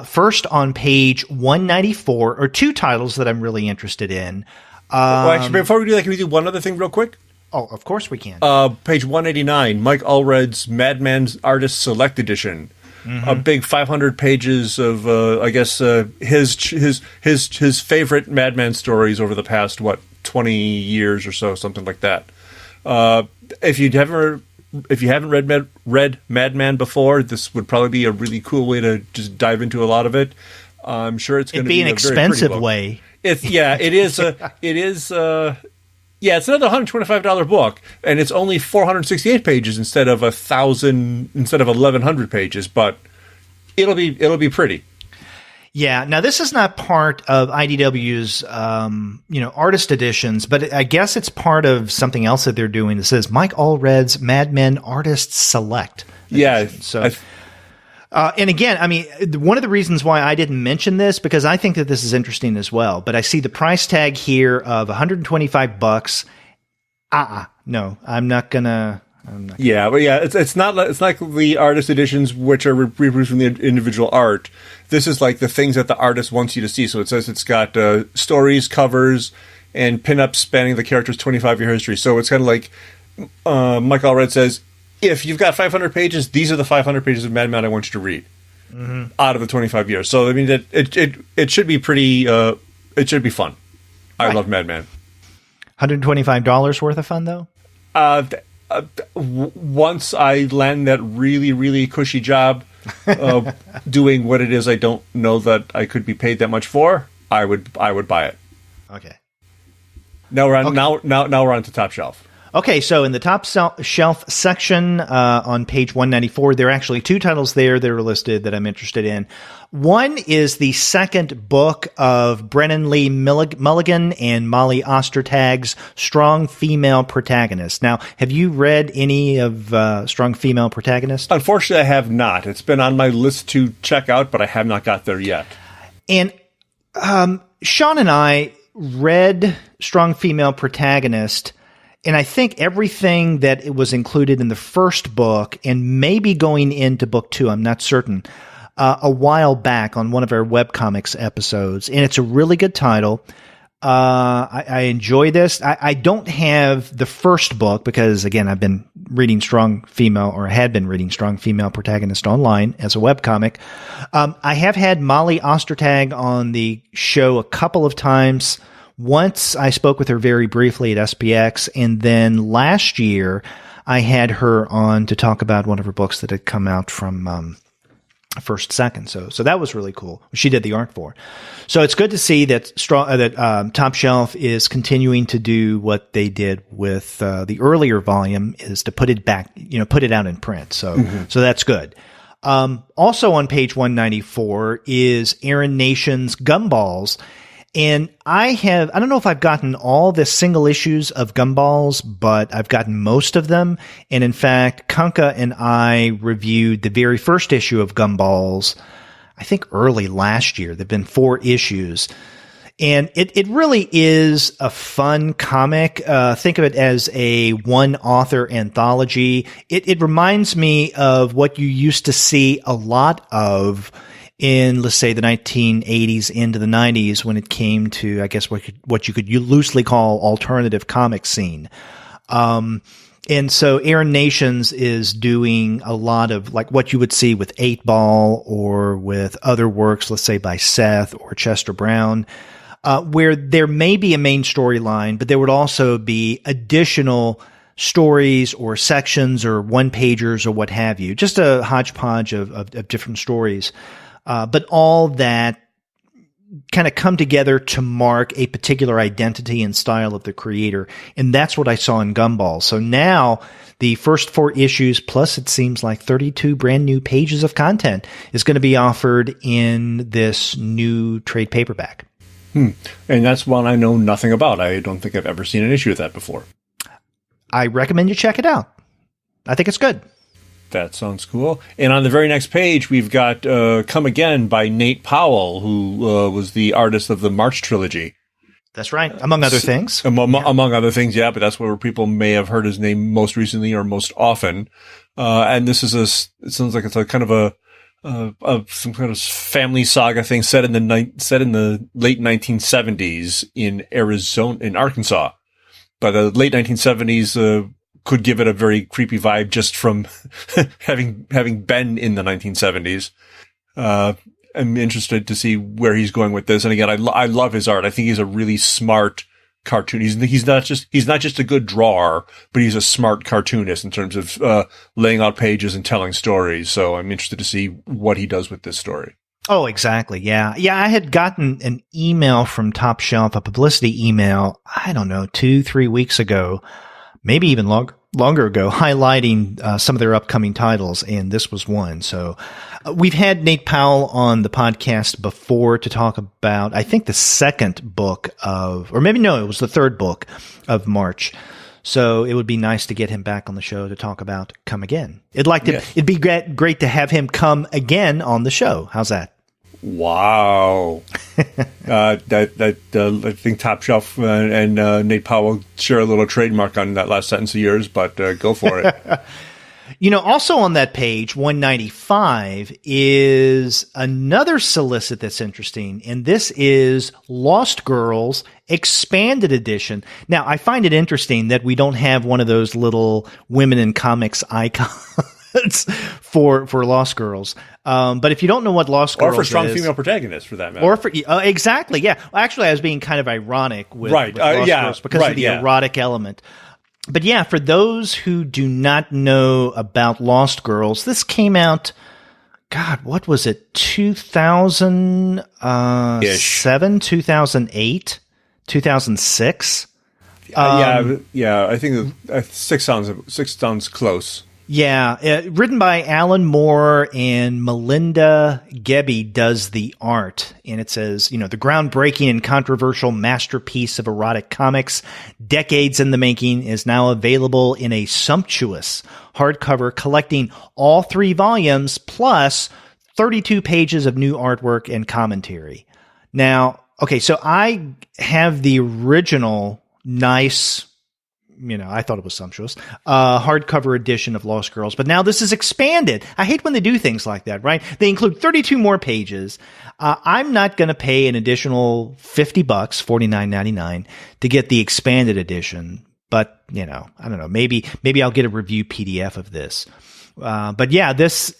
Speaker 1: First, on page 194, are 2 titles that I'm really interested in.
Speaker 2: Actually, before we do that, can we do one other thing real quick?
Speaker 1: Oh, of course we can.
Speaker 2: Page 189, Mike Allred's Madman's Artist Select Edition. Mm-hmm. A big 500 pages of, his favorite Madman stories over the past 20 years or so, something like that. If you haven't read Madman before, this would probably be a really cool way to just dive into a lot of it. I'm sure it's going to be
Speaker 1: an expensive way.
Speaker 2: It's another $125 book, and it's only 468 pages instead of 1,100 pages, but it'll be pretty.
Speaker 1: Yeah. Now, this is not part of IDW's, artist editions, but I guess it's part of something else that they're doing that says Mike Allred's Mad Men Artist Select edition.
Speaker 2: Yeah.
Speaker 1: So, and again, I mean, one of the reasons why I didn't mention this, because I think that this is interesting as well, but I see the price tag here of $125. No, I'm not gonna.
Speaker 2: Yeah, but it's not like the artist editions, which are reproduced from the individual art. This is like the things that the artist wants you to see. So it says it's got stories, covers, and pinups spanning the character's 25-year history. So it's kind of like Mike Allred says, if you've got 500 pages, these are the 500 pages of Mad Men I want you to read out of the 25 years. So I mean, it should be pretty. It should be fun. I love Mad Men.
Speaker 1: $125 worth of fun, though.
Speaker 2: Once I land that really, really cushy job doing what it is I don't know that I could be paid that much for, I would buy it.
Speaker 1: Okay.
Speaker 2: Now we're on to Top Shelf.
Speaker 1: Okay, so in the top shelf section on page 194, there are actually two titles there that are listed that I'm interested in. One is the second book of Brennan Lee Mulligan and Molly Ostertag's Strong Female Protagonist. Now, have you read any of Strong Female Protagonist?
Speaker 2: Unfortunately, I have not. It's been on my list to check out, but I have not got there yet.
Speaker 1: And Sean and I read Strong Female Protagonist, and I think everything that it was included in the first book, and maybe going into book 2, I'm not certain, a while back on one of our webcomics episodes. And it's a really good title. I enjoy this. I don't have the first book because, again, I've been reading had been reading Strong Female Protagonist online as a webcomic. I have had Molly Ostertag on the show a couple of times. Once I spoke with her very briefly at SPX, and then last year I had her on to talk about one of her books that had come out from First Second. So that was really cool. She did the art for. So it's good to see that Top Shelf is continuing to do what they did with the earlier volume, is to put it back, put it out in print. So that's good. Also on page 194 is Aaron Nation's Gumballs. And I don't know if I've gotten all the single issues of Gumballs, but I've gotten most of them. And in fact, Kanka and I reviewed the very first issue of Gumballs, I think early last year. There've been 4 issues. And it really is a fun comic. Think of it as a one author anthology. It reminds me of what you used to see a lot of in, let's say, the 1980s into the 90s, when it came to, I guess, what you could loosely call alternative comic scene. And so Aaron Nations is doing a lot of like what you would see with 8-Ball or with other works, let's say by Seth or Chester Brown, where there may be a main storyline, but there would also be additional stories or sections or one-pagers or what have you. Just a hodgepodge of different stories. But all that kind of come together to mark a particular identity and style of the creator. And that's what I saw in Gumballs. So now the first 4 issues, plus it seems like 32 brand new pages of content, is going to be offered in this new trade paperback.
Speaker 2: And that's one I know nothing about. I don't think I've ever seen an issue of that before.
Speaker 1: I recommend you check it out. I think it's good.
Speaker 2: That sounds cool. And on the very next page, we've got Come Again by Nate Powell, who was the artist of the March trilogy.
Speaker 1: That's right. Among other things.
Speaker 2: Among other things, yeah, but that's where people may have heard his name most recently or most often. And this is it sounds like it's a kind of some kind of family saga thing set in the late 1970s in Arkansas. By the late 1970s, could give it a very creepy vibe just from having been in the 1970s. I'm interested to see where he's going with this. And again, I love his art. I think he's a really smart cartoon. He's not just a good drawer, but he's a smart cartoonist in terms of laying out pages and telling stories. So I'm interested to see what he does with this story.
Speaker 1: Oh, exactly. Yeah. I had gotten an email from Top Shelf, a publicity email, I don't know, 2-3 weeks ago, maybe even longer ago, highlighting some of their upcoming titles, and this was one. So we've had Nate Powell on the podcast before to talk about, I think, the second book of, or maybe no, it was the third book of March. So it would be nice to get him back on the show to talk about Come Again. It'd be great to have him come again on the show. How's that?
Speaker 2: Wow. I think Top Shelf and Nate Powell share a little trademark on that last sentence of yours, but go for it.
Speaker 1: Also on that page, 195, is another solicit that's interesting, and this is Lost Girls Expanded Edition. Now, I find it interesting that we don't have one of those little women in comics icons for Lost Girls. But if you don't know what Lost Girls is...
Speaker 2: Or for Strong Female Protagonist, for that matter.
Speaker 1: Or for... exactly, yeah. Well, actually, I was being kind of ironic with Lost Girls because of the erotic element. But yeah, for those who do not know about Lost Girls, this came out... God, what was it? 2007, 2008, 2006?
Speaker 2: I think 6 sounds close.
Speaker 1: Yeah, written by Alan Moore and Melinda Gebbie does the art. And it says, the groundbreaking and controversial masterpiece of erotic comics, decades in the making, is now available in a sumptuous hardcover collecting all 3 volumes plus 32 pages of new artwork and commentary. Now, okay, so I have the original nice, I thought it was sumptuous, hardcover edition of Lost Girls, but now this is expanded. I hate when they do things like that, right? They include 32 more pages. I'm not going to pay an additional $50, $49.99 to get the expanded edition, but, I don't know, maybe I'll get a review PDF of this. But yeah, this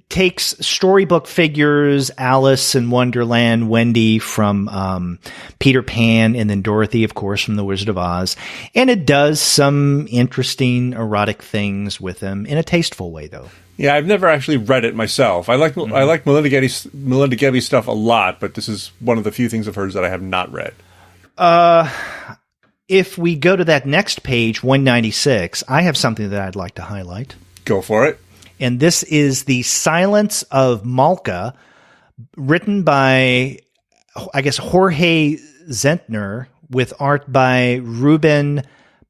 Speaker 1: takes storybook figures, Alice in Wonderland, Wendy from Peter Pan, and then Dorothy, of course, from The Wizard of Oz. And it does some interesting erotic things with them in a tasteful way, though.
Speaker 2: Yeah, I've never actually read it myself. I like Melinda Gebbie's stuff a lot, but this is one of the few things of hers that I have not read.
Speaker 1: If we go to that next page, 196, I have something that I'd like to highlight.
Speaker 2: Go for it.
Speaker 1: And this is The Silence of Malka, written by, I guess, Jorge Zentner, with art by Ruben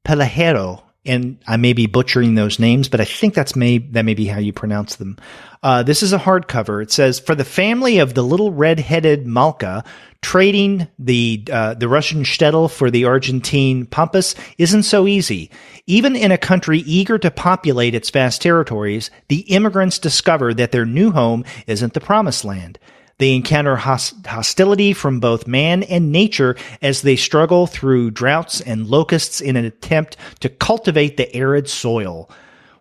Speaker 1: Pelejero. And I may be butchering those names, but I think that may be how you pronounce them. This is a hardcover. It says, for the family of the little red-headed Malka, trading the Russian shtetl for the Argentine pampas isn't so easy. Even in a country eager to populate its vast territories, the immigrants discover that their new home isn't the promised land. They encounter hostility from both man and nature as they struggle through droughts and locusts in an attempt to cultivate the arid soil.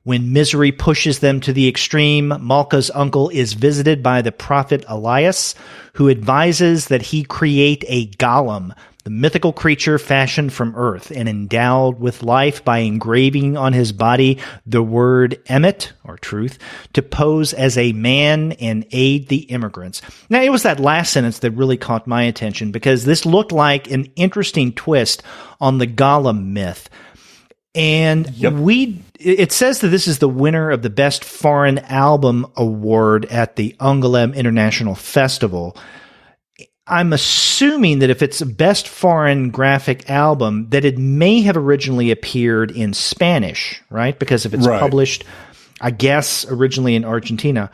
Speaker 1: When misery pushes them to the extreme, Malka's uncle is visited by the prophet Elias, who advises that he create a golem, the mythical creature fashioned from earth and endowed with life by engraving on his body the word emet, or truth, to pose as a man and aid the immigrants. Now, it was that last sentence that really caught my attention, because this looked like an interesting twist on the golem myth. And it says that this is the winner of the Best Foreign Album Award at the Angoulême International Festival. I'm assuming that if it's a Best Foreign Graphic Album, that it may have originally appeared in Spanish, right? Because if it's published, I guess, originally in Argentina.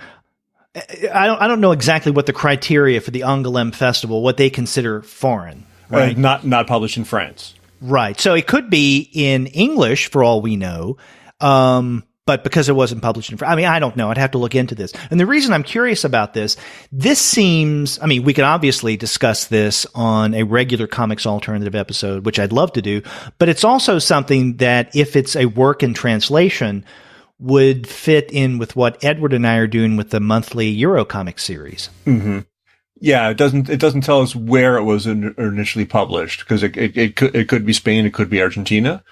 Speaker 1: I don't know exactly what the criteria for the Angoulême Festival, what they consider foreign, right?
Speaker 2: Not published in France.
Speaker 1: Right. So it could be in English for all we know. But because it wasn't published in France, I don't know. I'd have to look into this. And the reason I'm curious about this seems, we could obviously discuss this on a regular Comics Alternative episode, which I'd love to do, but it's also something that if it's a work in translation would fit in with what Edward and I are doing with the monthly Eurocomic series.
Speaker 2: Mm-hmm. Yeah, it doesn't tell us where it was initially published, because it could be Spain, it could be Argentina.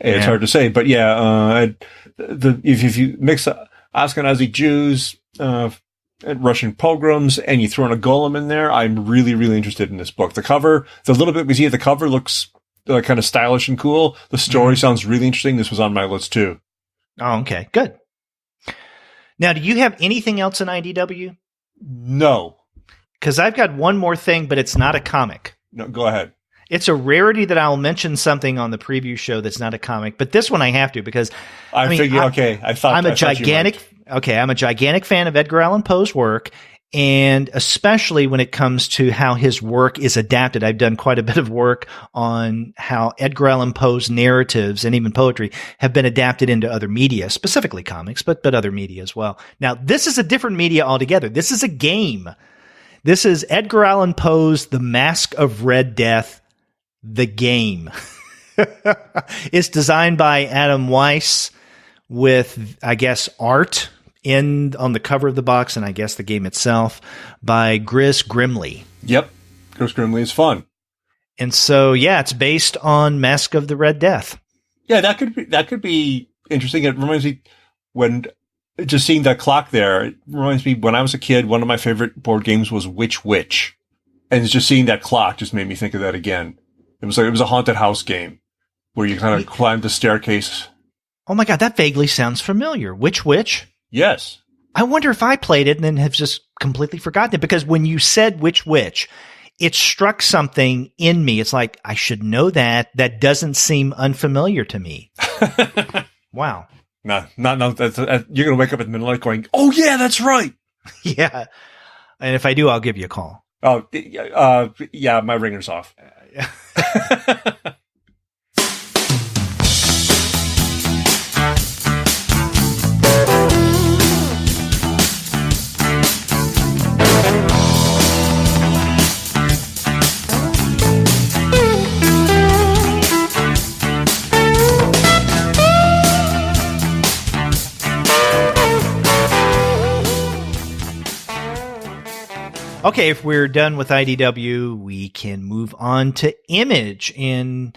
Speaker 2: It's hard to say, but if you mix Ashkenazi Jews, Russian pogroms, and you throw in a golem in there, I'm really, really interested in this book. The cover, the little bit we see of the cover looks kind of stylish and cool. The story sounds really interesting. This was on my list too.
Speaker 1: Oh, okay, good. Now, do you have anything else in IDW?
Speaker 2: No.
Speaker 1: Because I've got one more thing, but it's not a comic.
Speaker 2: No, go ahead.
Speaker 1: It's a rarity that I'll mention something on the preview show that's not a comic, but this one I have to, because I'm a gigantic fan of Edgar Allan Poe's work, and especially when it comes to how his work is adapted. I've done quite a bit of work on how Edgar Allan Poe's narratives and even poetry have been adapted into other media, specifically comics, but other media as well. Now, this is a different media altogether. This is a game. This is Edgar Allan Poe's The Mask of Red Death, the game. It's designed by Adam Weiss with, I guess, art on the cover of the box, and I guess the game itself by Gris Grimley.
Speaker 2: Yep. Gris Grimley is fun.
Speaker 1: And so, it's based on Mask of the Red Death.
Speaker 2: Yeah, that could be interesting. It reminds me, when just seeing that clock there, it reminds me when I was a kid, one of my favorite board games was Witch. And just seeing that clock just made me think of that again. It was a haunted house game where you kind of climb the staircase.
Speaker 1: Oh my God, that vaguely sounds familiar. Which?
Speaker 2: Yes.
Speaker 1: I wonder if I played it and then have just completely forgotten it, because when you said which, it struck something in me. It's like, I should know that. That doesn't seem unfamiliar to me. Wow.
Speaker 2: No. You're going to wake up in the middle of the night going, oh yeah, that's right.
Speaker 1: Yeah. And if I do, I'll give you a call.
Speaker 2: Oh, yeah, my ringer's off.
Speaker 1: Okay, if we're done with IDW, we can move on to Image. And,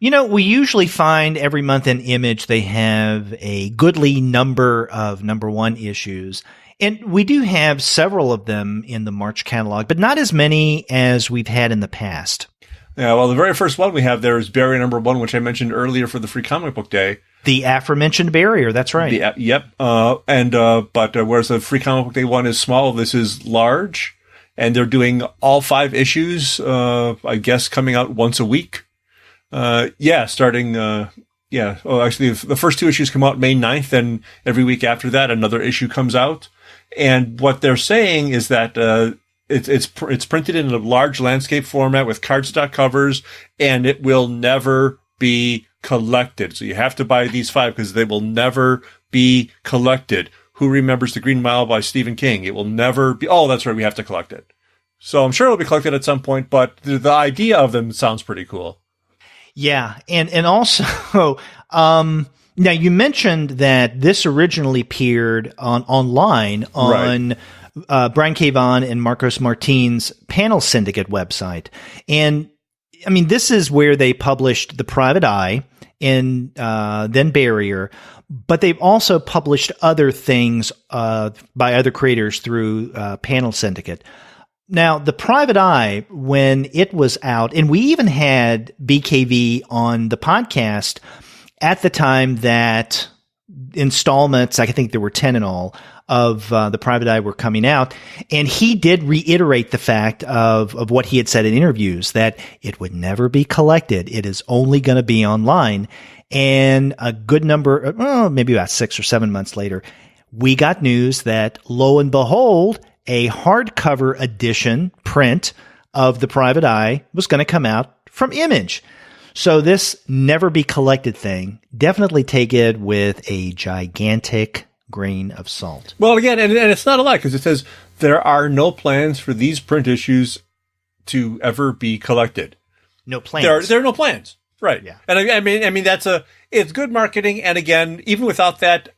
Speaker 1: we usually find every month in Image they have a goodly number of number one issues. And we do have several of them in the March catalog, but not as many as we've had in the past.
Speaker 2: Yeah, well, the very first one we have there is Barrier number 1, which I mentioned earlier for the Free Comic Book Day.
Speaker 1: The aforementioned Barrier, that's right.
Speaker 2: Yep. But whereas the Free Comic Book Day one is small, this is large. And they're doing all 5 issues, I guess, coming out once a week. Starting, actually, the first 2 issues come out May 9th, and every week after that, another issue comes out. And what they're saying is that it's printed in a large landscape format with cardstock covers, and it will never be collected. So you have to buy these 5 because they will never be collected. Who remembers The Green Mile by Stephen King? It will never be. Oh, that's right. We have to collect it. So I'm sure it'll be collected at some point, but the idea of them sounds pretty cool. Yeah.
Speaker 1: And also, now you mentioned that this originally appeared online on Brian K. Vaughan and Marcos Martin's Panel Syndicate website. And I mean, this is where they published The Private Eye and then Barrier. But they've also published other things by other creators through Panel Syndicate. Now, The Private Eye, when it was out, and we even had BKV on the podcast at the time that installments, I think there were 10 in all, of The Private Eye were coming out. And he did reiterate the fact of what he had said in interviews, that it would never be collected. It is only going to be online. And a good number, maybe about 6 or 7 months later, we got news that, lo and behold, a hardcover edition print of The Private Eye was going to come out from Image. So this never be collected thing, definitely take it with a gigantic grain of salt.
Speaker 2: Well, again, and it's not a lie, because it says there are no plans for these print issues to ever be collected.
Speaker 1: No plans.
Speaker 2: There are no plans. Right.
Speaker 1: Yeah.
Speaker 2: And I mean, it's good marketing. And again, even without that,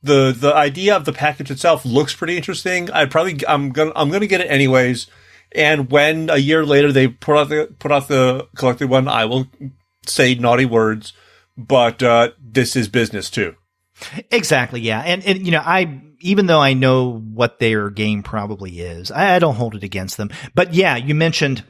Speaker 2: the idea of the package itself looks pretty interesting. I'm gonna get it anyways. And when a year later they put out the collected one, I will say naughty words, but this is business too.
Speaker 1: Exactly. Yeah. And even though I know what their game probably is, I don't hold it against them. But yeah, you mentioned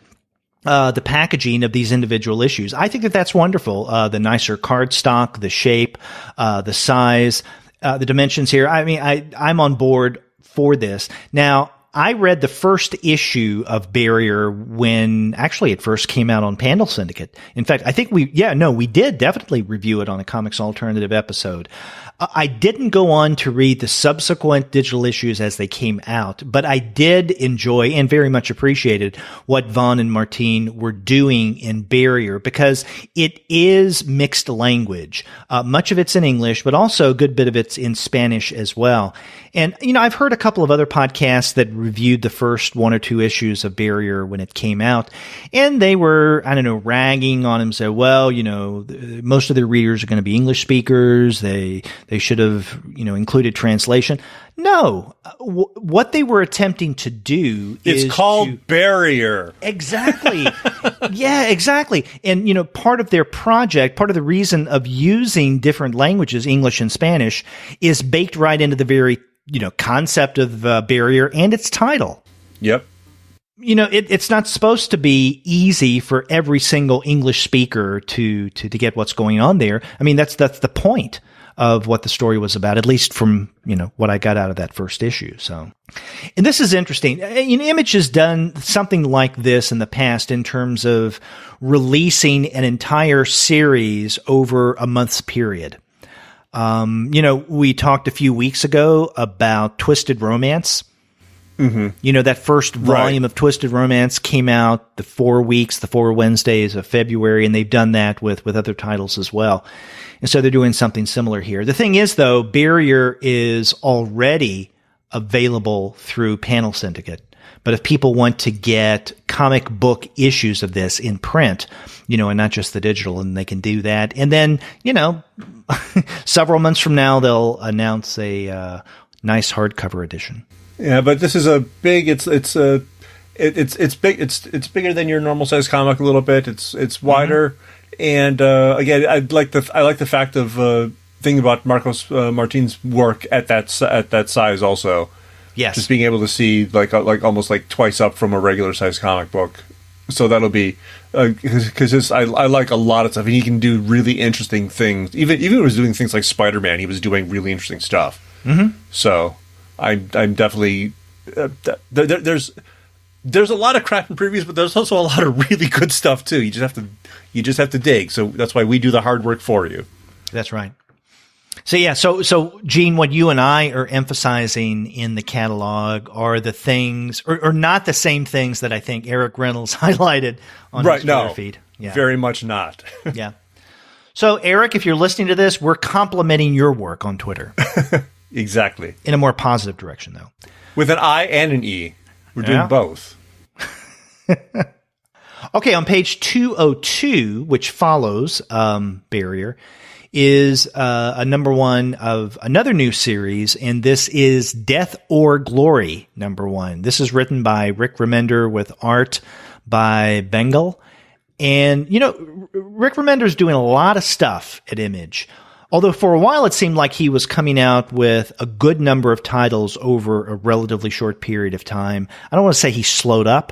Speaker 1: the packaging of these individual issues. I think that's wonderful. The nicer cardstock, the shape, the size, the dimensions here. I mean, I'm on board for this. Now, I read the first issue of Barrier when actually it first came out on Panel Syndicate. In fact, I think we did definitely review it on a Comics Alternative episode. I didn't go on to read the subsequent digital issues as they came out, but I did enjoy and very much appreciated what Vaughn and Martin were doing in Barrier, because it is mixed language. Much of it's in English, but also a good bit of it's in Spanish as well. And, I've heard a couple of other podcasts that reviewed the first 1 or 2 issues of Barrier when it came out, and they were, ragging on him, say, well, most of their readers are going to be English speakers. They should have, included translation. No, what they were attempting to do
Speaker 2: is called Barrier.
Speaker 1: Exactly. Yeah, exactly. And, part of their project, part of the reason of using different languages, English and Spanish, is baked right into the very, concept of Barrier and its title.
Speaker 2: Yep.
Speaker 1: it's not supposed to be easy for every single English speaker to get what's going on there. I mean, that's the point of what the story was about, at least from, what I got out of that first issue. So, and this is interesting. Image has done something like this in the past in terms of releasing an entire series over a month's period. We talked a few weeks ago about Twisted Romance. Mm-hmm. That first volume of Twisted Romance came out the 4 Wednesdays of February, and they've done that with other titles as well. And so they're doing something similar here. The thing is, though, Barrier is already available through Panel Syndicate. But if people want to get comic book issues of this in print, and not just the digital, and they can do that. And then, several months from now, they'll announce a nice hardcover edition.
Speaker 2: Yeah, but this is a big. It's big. It's bigger than your normal size comic a little bit. It's wider, and again, I like the fact of thinking about Marcos Martin's work at that size also.
Speaker 1: Yes,
Speaker 2: just being able to see like almost like twice up from a regular size comic book. So that'll be because I like a lot of stuff, and he can do really interesting things. Even when he was doing things like Spider-Man, he was doing really interesting stuff. Mm-hmm. So. I'm definitely there's a lot of crap in previews, but there's also a lot of really good stuff too. You just have to dig. So that's why we do the hard work for you.
Speaker 1: That's right. So yeah, so Gene, what you and I are emphasizing in the catalog are the things, or not the same things that I think Eric Reynolds highlighted on his Twitter feed. Yeah,
Speaker 2: very much not.
Speaker 1: Yeah. So Eric, if you're listening to this, we're complimenting your work on Twitter.
Speaker 2: Exactly.
Speaker 1: In a more positive direction, though.
Speaker 2: With an I and an E. We're doing both.
Speaker 1: Okay, on page 202, which follows Barrier, is a number one of another new series, and this is Death or Glory, number one. This is written by Rick Remender with art by Bengal. And, Rick Remender's doing a lot of stuff at Image. Although for a while it seemed like he was coming out with a good number of titles over a relatively short period of time. I don't want to say he slowed up,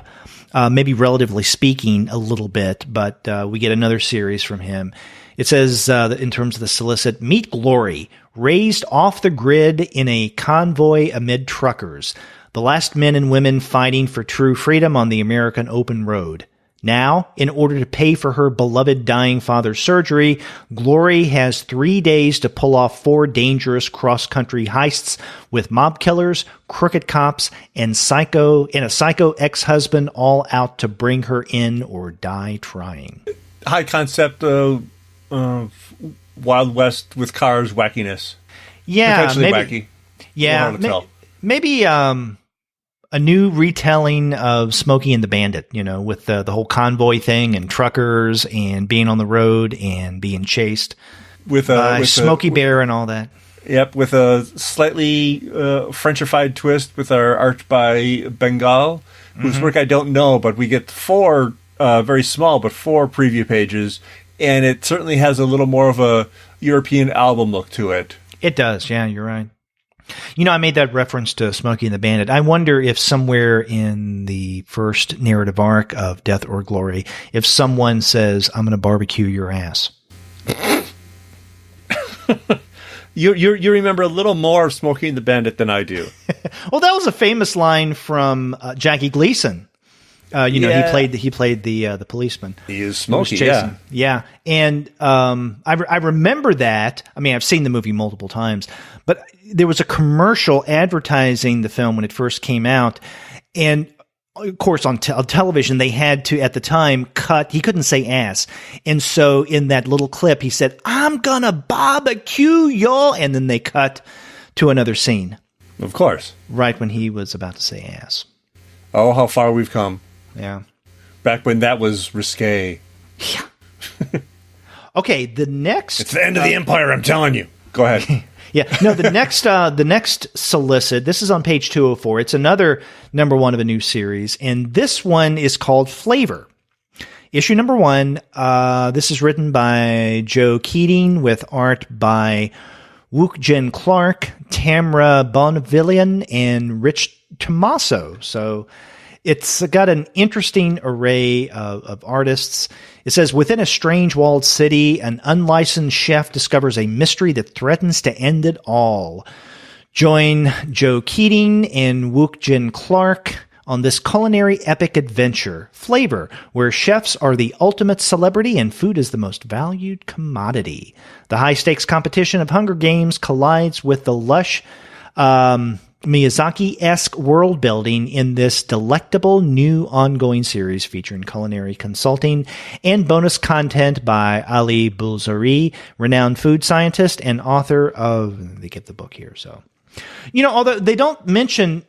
Speaker 1: maybe relatively speaking a little bit, but we get another series from him. It says, in terms of the solicit, meet Glory, raised off the grid in a convoy amid truckers, the last men and women fighting for true freedom on the American open road. Now, in order to pay for her beloved dying father's surgery, Glory has 3 days to pull off 4 dangerous cross-country heists with mob killers, crooked cops, and a psycho ex-husband all out to bring her in or die trying.
Speaker 2: High concept, Wild West with cars wackiness.
Speaker 1: Yeah,
Speaker 2: potentially
Speaker 1: maybe,
Speaker 2: wacky.
Speaker 1: Yeah, maybe a new retelling of Smokey and the Bandit, with the whole convoy thing and truckers and being on the road and being chased with Smokey Bear and all that.
Speaker 2: Yep, with a slightly Frenchified twist with our art by Bengal, whose work I don't know, but we get 4 very small but 4 preview pages, and it certainly has a little more of a European album look to it.
Speaker 1: It does, yeah, you're right. I made that reference to Smokey and the Bandit. I wonder if somewhere in the first narrative arc of Death or Glory, if someone says, I'm going to barbecue your ass.
Speaker 2: You remember a little more of Smokey and the Bandit than I do.
Speaker 1: Well, that was a famous line from Jackie Gleason. He played the policeman.
Speaker 2: He is Smokey, yeah.
Speaker 1: Yeah, and I remember that. I mean, I've seen the movie multiple times, but there was a commercial advertising the film when it first came out, and of course on television they had to, at the time, cut. He couldn't say ass, and so in that little clip he said, "I'm gonna barbecue y'all," and then they cut to another scene.
Speaker 2: Of course,
Speaker 1: right when he was about to say ass.
Speaker 2: Oh, how far we've come.
Speaker 1: Yeah.
Speaker 2: Back when that was risque.
Speaker 1: Yeah. Okay, the next...
Speaker 2: It's the end of the empire, I'm telling you. Go ahead.
Speaker 1: Yeah. No, the next solicit, this is on page 204. It's another number one of a new series, and this one is called Flavor. Issue number 1, this is written by Joe Keating with art by Wook Jen Clark, Tamra Bonvillian, and Rich Tommaso. So It's got an interesting array of artists. It says, within a strange walled city, an unlicensed chef discovers a mystery that threatens to end it all. Join Joe Keating and Wook Jin Clark on this culinary epic adventure, Flavor, where chefs are the ultimate celebrity and food is the most valued commodity. The high-stakes competition of Hunger Games collides with the lush Miyazaki-esque world building in this delectable new ongoing series featuring culinary consulting and bonus content by Ali Bulzari, renowned food scientist and author of, they give the book here, so. Although they don't mention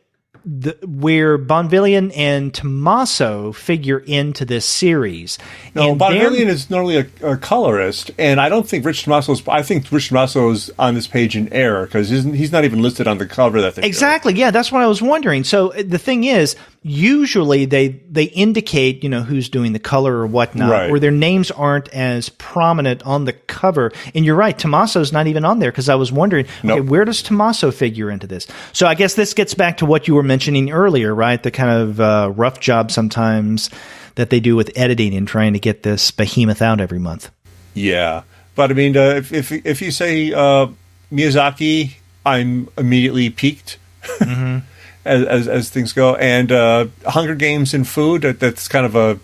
Speaker 1: where Bonvillian and Tommaso figure into this series.
Speaker 2: No, Bonvillian is normally a colorist, and I don't think Rich Tommaso's. I think Rich Tommaso's on this page in error because he's not even listed on the cover that they
Speaker 1: exactly.
Speaker 2: showed.
Speaker 1: Yeah, that's what I was wondering. So the thing is, usually they indicate who's doing the color or whatnot,
Speaker 2: right,
Speaker 1: or their names aren't as prominent on the cover. And you're right, Tommaso's not even on there because I was wondering, okay, where does Tommaso figure into this? So I guess this gets back to what you were mentioning earlier, right? The kind of rough job sometimes that they do with editing and trying to get this behemoth out every month.
Speaker 2: Yeah, but I mean, if you say Miyazaki, I'm immediately piqued. Mm-hmm. As things go, and Hunger Games and food, that's kind of a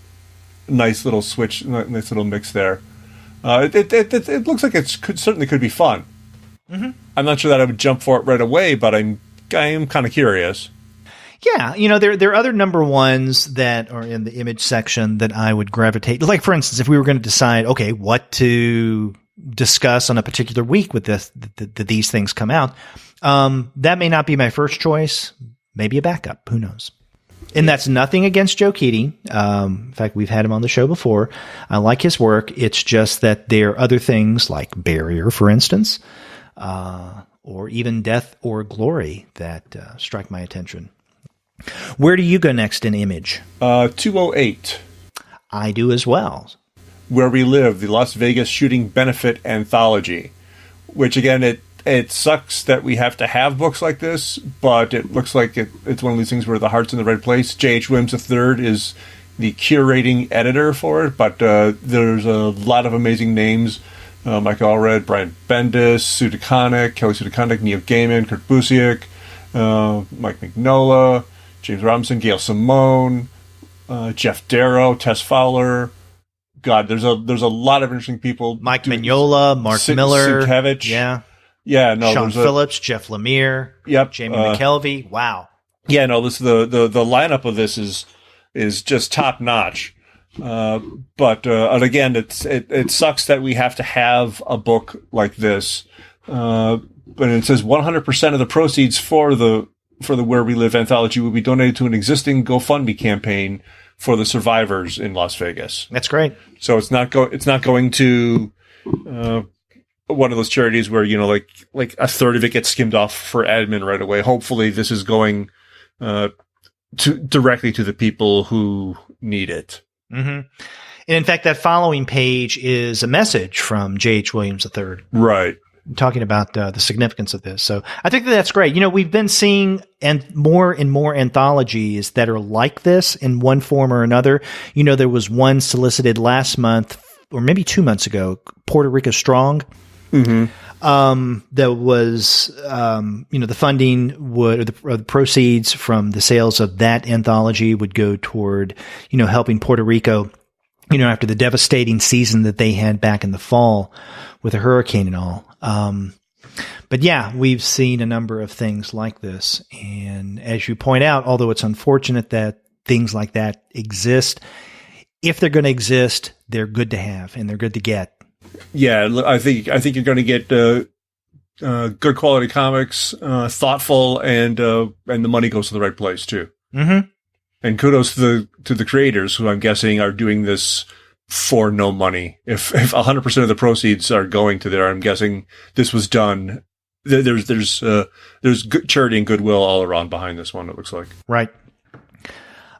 Speaker 2: nice little switch, nice little mix there. It looks like certainly could be fun. Mm-hmm. I'm not sure that I would jump for it right away, but I am kind of curious.
Speaker 1: Yeah, there are other number ones that are in the image section that I would gravitate. Like, for instance, if we were going to decide, okay, what to discuss on a particular week with these things come out, that may not be my first choice. Maybe a backup. Who knows? And that's nothing against Joe Keating. In fact, we've had him on the show before. I like his work. It's just that there are other things like Barrier, for instance, or even Death or Glory that strike my attention. Where do you go next in image?
Speaker 2: 208.
Speaker 1: I do as well.
Speaker 2: Where We Live, the Las Vegas Shooting Benefit Anthology, which again, it sucks that we have to have books like this, but it looks like it's one of these things where the heart's in the right place. J.H. Williams III is the curating editor for it, but there's a lot of amazing names. Mike Allred, Brian Bendis, Sue DeConnick, Kelly Sue DeConnick, Neil Gaiman, Kurt Busiek, Mike Mignola, James Robinson, Gail Simone, Jeff Darrow, Tess Fowler. God, there's a lot of interesting people.
Speaker 1: Mike Mignola, Mark Miller.
Speaker 2: Sienkiewicz.
Speaker 1: Yeah.
Speaker 2: Yeah, no.
Speaker 1: Sean Phillips, Jeff Lemire.
Speaker 2: Yep.
Speaker 1: Jamie McKelvey. Wow.
Speaker 2: Yeah, no. The lineup of this is just top notch. But and again, it sucks that we have to have a book like this. But it says 100% of the proceeds for the Where We Live anthology will be donated to an existing GoFundMe campaign for the survivors in Las Vegas.
Speaker 1: That's great.
Speaker 2: So it's not going to one of those charities where like a third of it gets skimmed off for admin right away. Hopefully, this is going directly to the people who need it.
Speaker 1: Mm-hmm. And in fact, that following page is a message from J.H. Williams III.
Speaker 2: Right.
Speaker 1: Talking about the significance of this. So I think that's great. We've been seeing and more anthologies that are like this in one form or another. There was one solicited last month or maybe 2 months ago, Puerto Rico Strong. Mm-hmm. That was, the funding or the proceeds from the sales of that anthology would go toward, helping Puerto Rico, after the devastating season that they had back in the fall with a hurricane and all. But yeah, we've seen a number of things like this. And as you point out, although it's unfortunate that things like that exist, if they're going to exist, they're good to have and they're good to get. Yeah,
Speaker 2: I think you're going to get good quality comics, thoughtful, and the money goes to the right place too.
Speaker 1: Mm-hmm.
Speaker 2: And kudos to the creators, who I'm guessing are doing this for no money. If 100% of the proceeds are going to there, I'm guessing this was done. There's good charity and goodwill all around behind this one. It looks like.
Speaker 1: Right.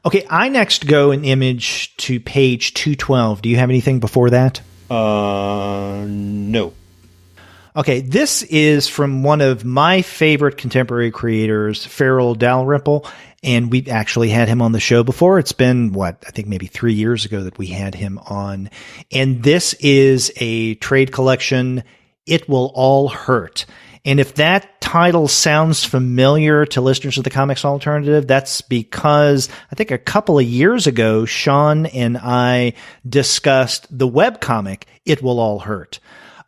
Speaker 1: Okay, I next go in image to page 212. Do you have anything before that?
Speaker 2: No.
Speaker 1: Okay, this is from one of my favorite contemporary creators, Farrell Dalrymple, and we've actually had him on the show before. It's been, I think maybe 3 years ago that we had him on. And this is a trade collection, It Will All Hurt. And if that title sounds familiar to listeners of the Comics Alternative, that's because I think a couple of years ago, Sean and I discussed the webcomic, It Will All Hurt.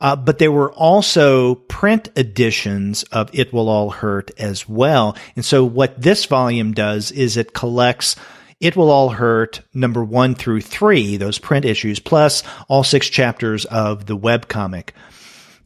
Speaker 1: But there were also print editions of It Will All Hurt as well. And so what this volume does is it collects It Will All Hurt number 1 through 3, those print issues, plus all 6 chapters of the webcomic.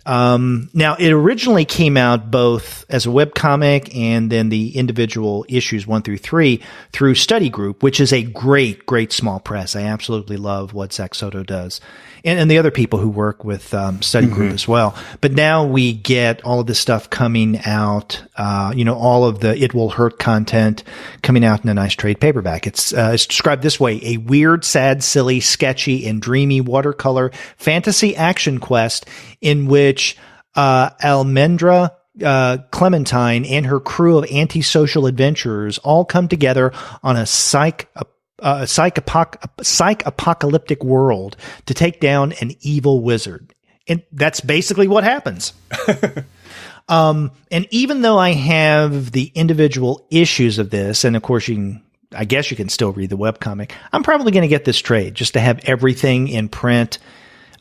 Speaker 1: Now, it originally came out both as a webcomic and then the individual issues 1 through 3 through Study Group, which is a great, great small press. I absolutely love what Zach Soto does. And the other people who work with Study Group as well. But now we get all of this stuff coming out, all of the It Will Hurt content coming out in a nice trade paperback. It's described this way: a weird, sad, silly, sketchy, and dreamy watercolor fantasy action quest in which Almendra Clementine and her crew of antisocial adventurers all come together on a psych-apocalyptic world to take down an evil wizard. And that's basically what happens. And even though I have the individual issues of this, and of course I guess you can still read the webcomic, I'm probably going to get this trade just to have everything in print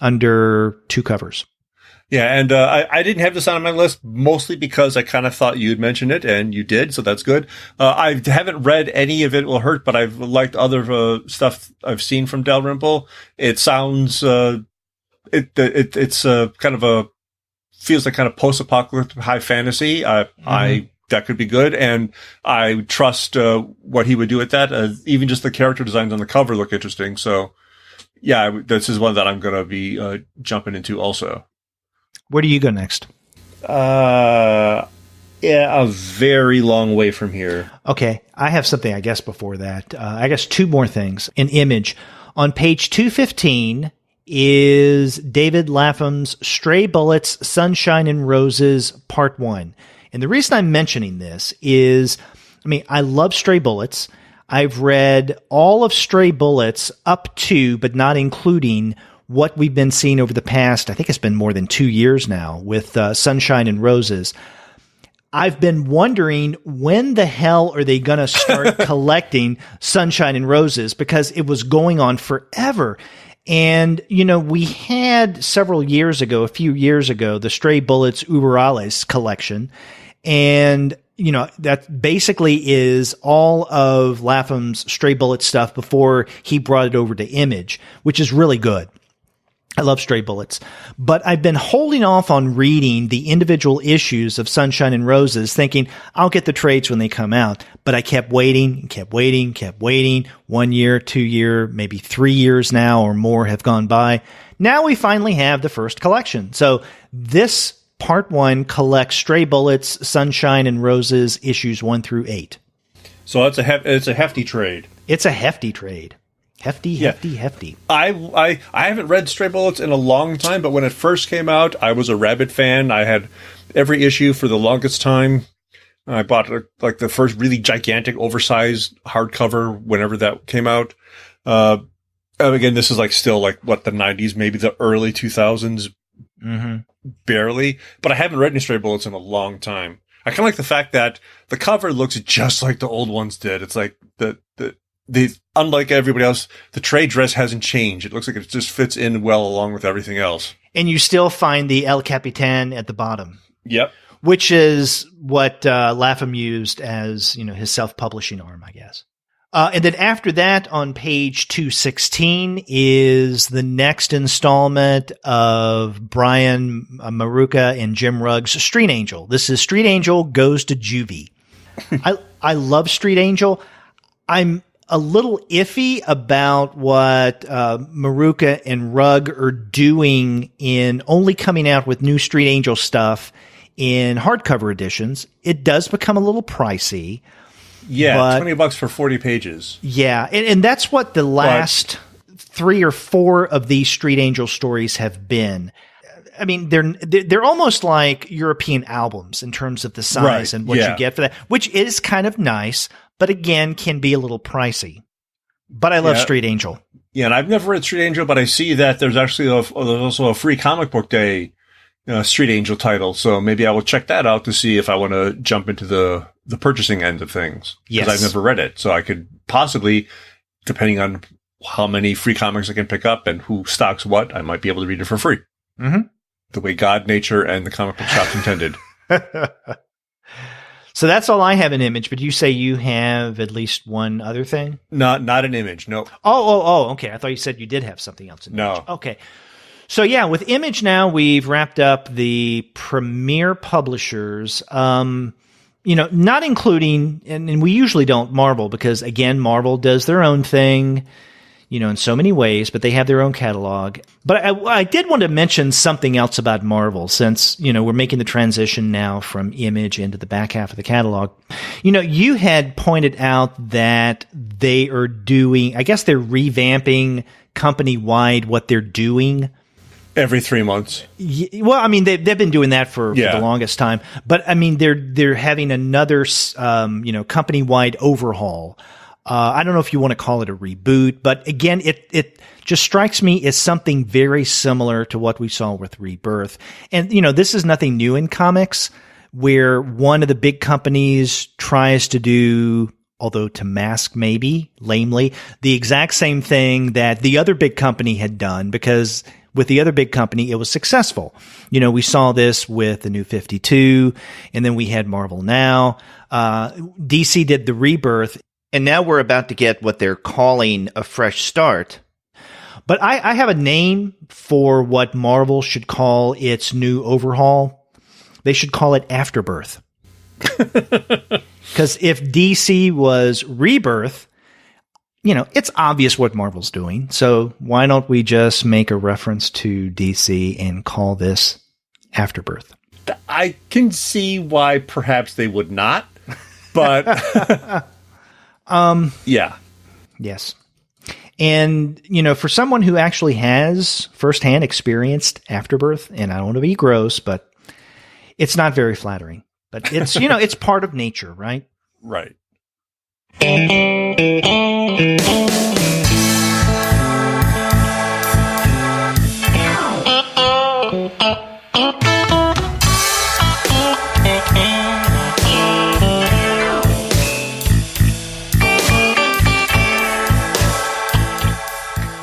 Speaker 1: under 2 covers.
Speaker 2: Yeah, and I didn't have this on my list mostly because I kind of thought you'd mention it, and you did, so that's good. I haven't read any of It Will Hurt, but I've liked other stuff I've seen from Dalrymple. It sounds it's kind of feels like kind of post-apocalyptic high fantasy. That could be good, and I trust what he would do with that. Even just the character designs on the cover look interesting. So, yeah, this is one that I'm going to be jumping into also.
Speaker 1: Where do you go next?
Speaker 2: Yeah, a very long way from here.
Speaker 1: Okay, I have something, I guess, before that. I guess 2 more things. An image. On page 215 is David Lapham's Stray Bullets, Sunshine and Roses, Part 1. And the reason I'm mentioning this is, I love Stray Bullets. I've read all of Stray Bullets up to, but not including, what we've been seeing over the past, I think it's been more than 2 years now, with Sunshine and Roses. I've been wondering, when the hell are they going to start collecting Sunshine and Roses? Because it was going on forever. And, we had a few years ago, the Stray Bullets Uberales collection. And, that basically is all of Lapham's Stray Bullet stuff before he brought it over to Image, which is really good. I love Stray Bullets, but I've been holding off on reading the individual issues of Sunshine and Roses, thinking I'll get the trades when they come out. But I kept waiting. 1 year, 2 year, maybe 3 years now or more have gone by. Now we finally have the first collection. So this Part 1 collects Stray Bullets, Sunshine and Roses issues 1 through 8.
Speaker 2: So it's a hefty trade.
Speaker 1: It's a hefty trade. Hefty.
Speaker 2: I haven't read Stray Bullets in a long time, but when it first came out, I was a rabid fan. I had every issue for the longest time. I bought the first really gigantic, oversized hardcover whenever that came out. Again, this is still the 90s, maybe the early 2000s, barely. But I haven't read any Stray Bullets in a long time. I kind of like the fact that the cover looks just like the old ones did. It's like unlike everybody else, the trade dress hasn't changed. It looks like it just fits in well along with everything else. And
Speaker 1: you still find the El Capitan at the bottom.
Speaker 2: Yep.
Speaker 1: Which is what Lapham used as, his self-publishing arm, I guess. And then after that, on page 216 is the next installment of Brian Maruka and Jim Rugg's Street Angel. This is Street Angel Goes to Juvie. I love Street Angel. I'm a little iffy about what Maruka and Rugg are doing in only coming out with new Street Angel stuff in hardcover editions. It does become a little pricey.
Speaker 2: Yeah, $20 for 40 pages.
Speaker 1: Yeah, and that's what the last 3 or 4 of these Street Angel stories have been. I mean, they're almost like European albums in terms of the size and what you get for that, which is kind of nice, but again, can be a little pricey. But I love Street Angel.
Speaker 2: Yeah, and I've never read Street Angel, but I see that there's actually there's also a free comic book day Street Angel title, so maybe I will check that out to see if I want to jump into the purchasing end of things. Because I've never read it, so I could possibly, depending on how many free comics I can pick up and who stocks what, I might be able to read it for free.
Speaker 1: Mm-hmm.
Speaker 2: The way God, nature, and the comic book shops intended.
Speaker 1: So that's all I have in Image, but you say you have at least one other thing?
Speaker 2: Not an Image, nope.
Speaker 1: Oh, okay. I thought you said you did have something else in Image.
Speaker 2: No.
Speaker 1: Okay. So yeah, with Image now, we've wrapped up the premier publishers, not including, and we usually don't Marvel because, again, Marvel does their own thing, in so many ways, but they have their own catalog. But I did want to mention something else about Marvel since, we're making the transition now from Image into the back half of the catalog. You had pointed out that they are doing, I guess they're revamping company-wide what they're doing.
Speaker 2: Every 3 months.
Speaker 1: Well, I mean, they've been doing that for the longest time. But, I mean, they're having another, company-wide overhaul. I don't know if you want to call it a reboot, but again, it just strikes me as something very similar to what we saw with Rebirth. And, this is nothing new in comics where one of the big companies tries to do, although to mask maybe lamely, the exact same thing that the other big company had done because with the other big company, it was successful. We saw this with the New 52 and then we had Marvel Now. DC did the Rebirth. And now we're about to get what they're calling a fresh start. But I have a name for what Marvel should call its new overhaul. They should call it Afterbirth. Because if DC was Rebirth, it's obvious what Marvel's doing. So why don't we just make a reference to DC and call this Afterbirth?
Speaker 2: I can see why perhaps they would not, but... yeah.
Speaker 1: Yes. And, for someone who actually has firsthand experienced Afterbirth, and I don't want to be gross, but it's not very flattering. But it's, it's part of nature, right?
Speaker 2: Right.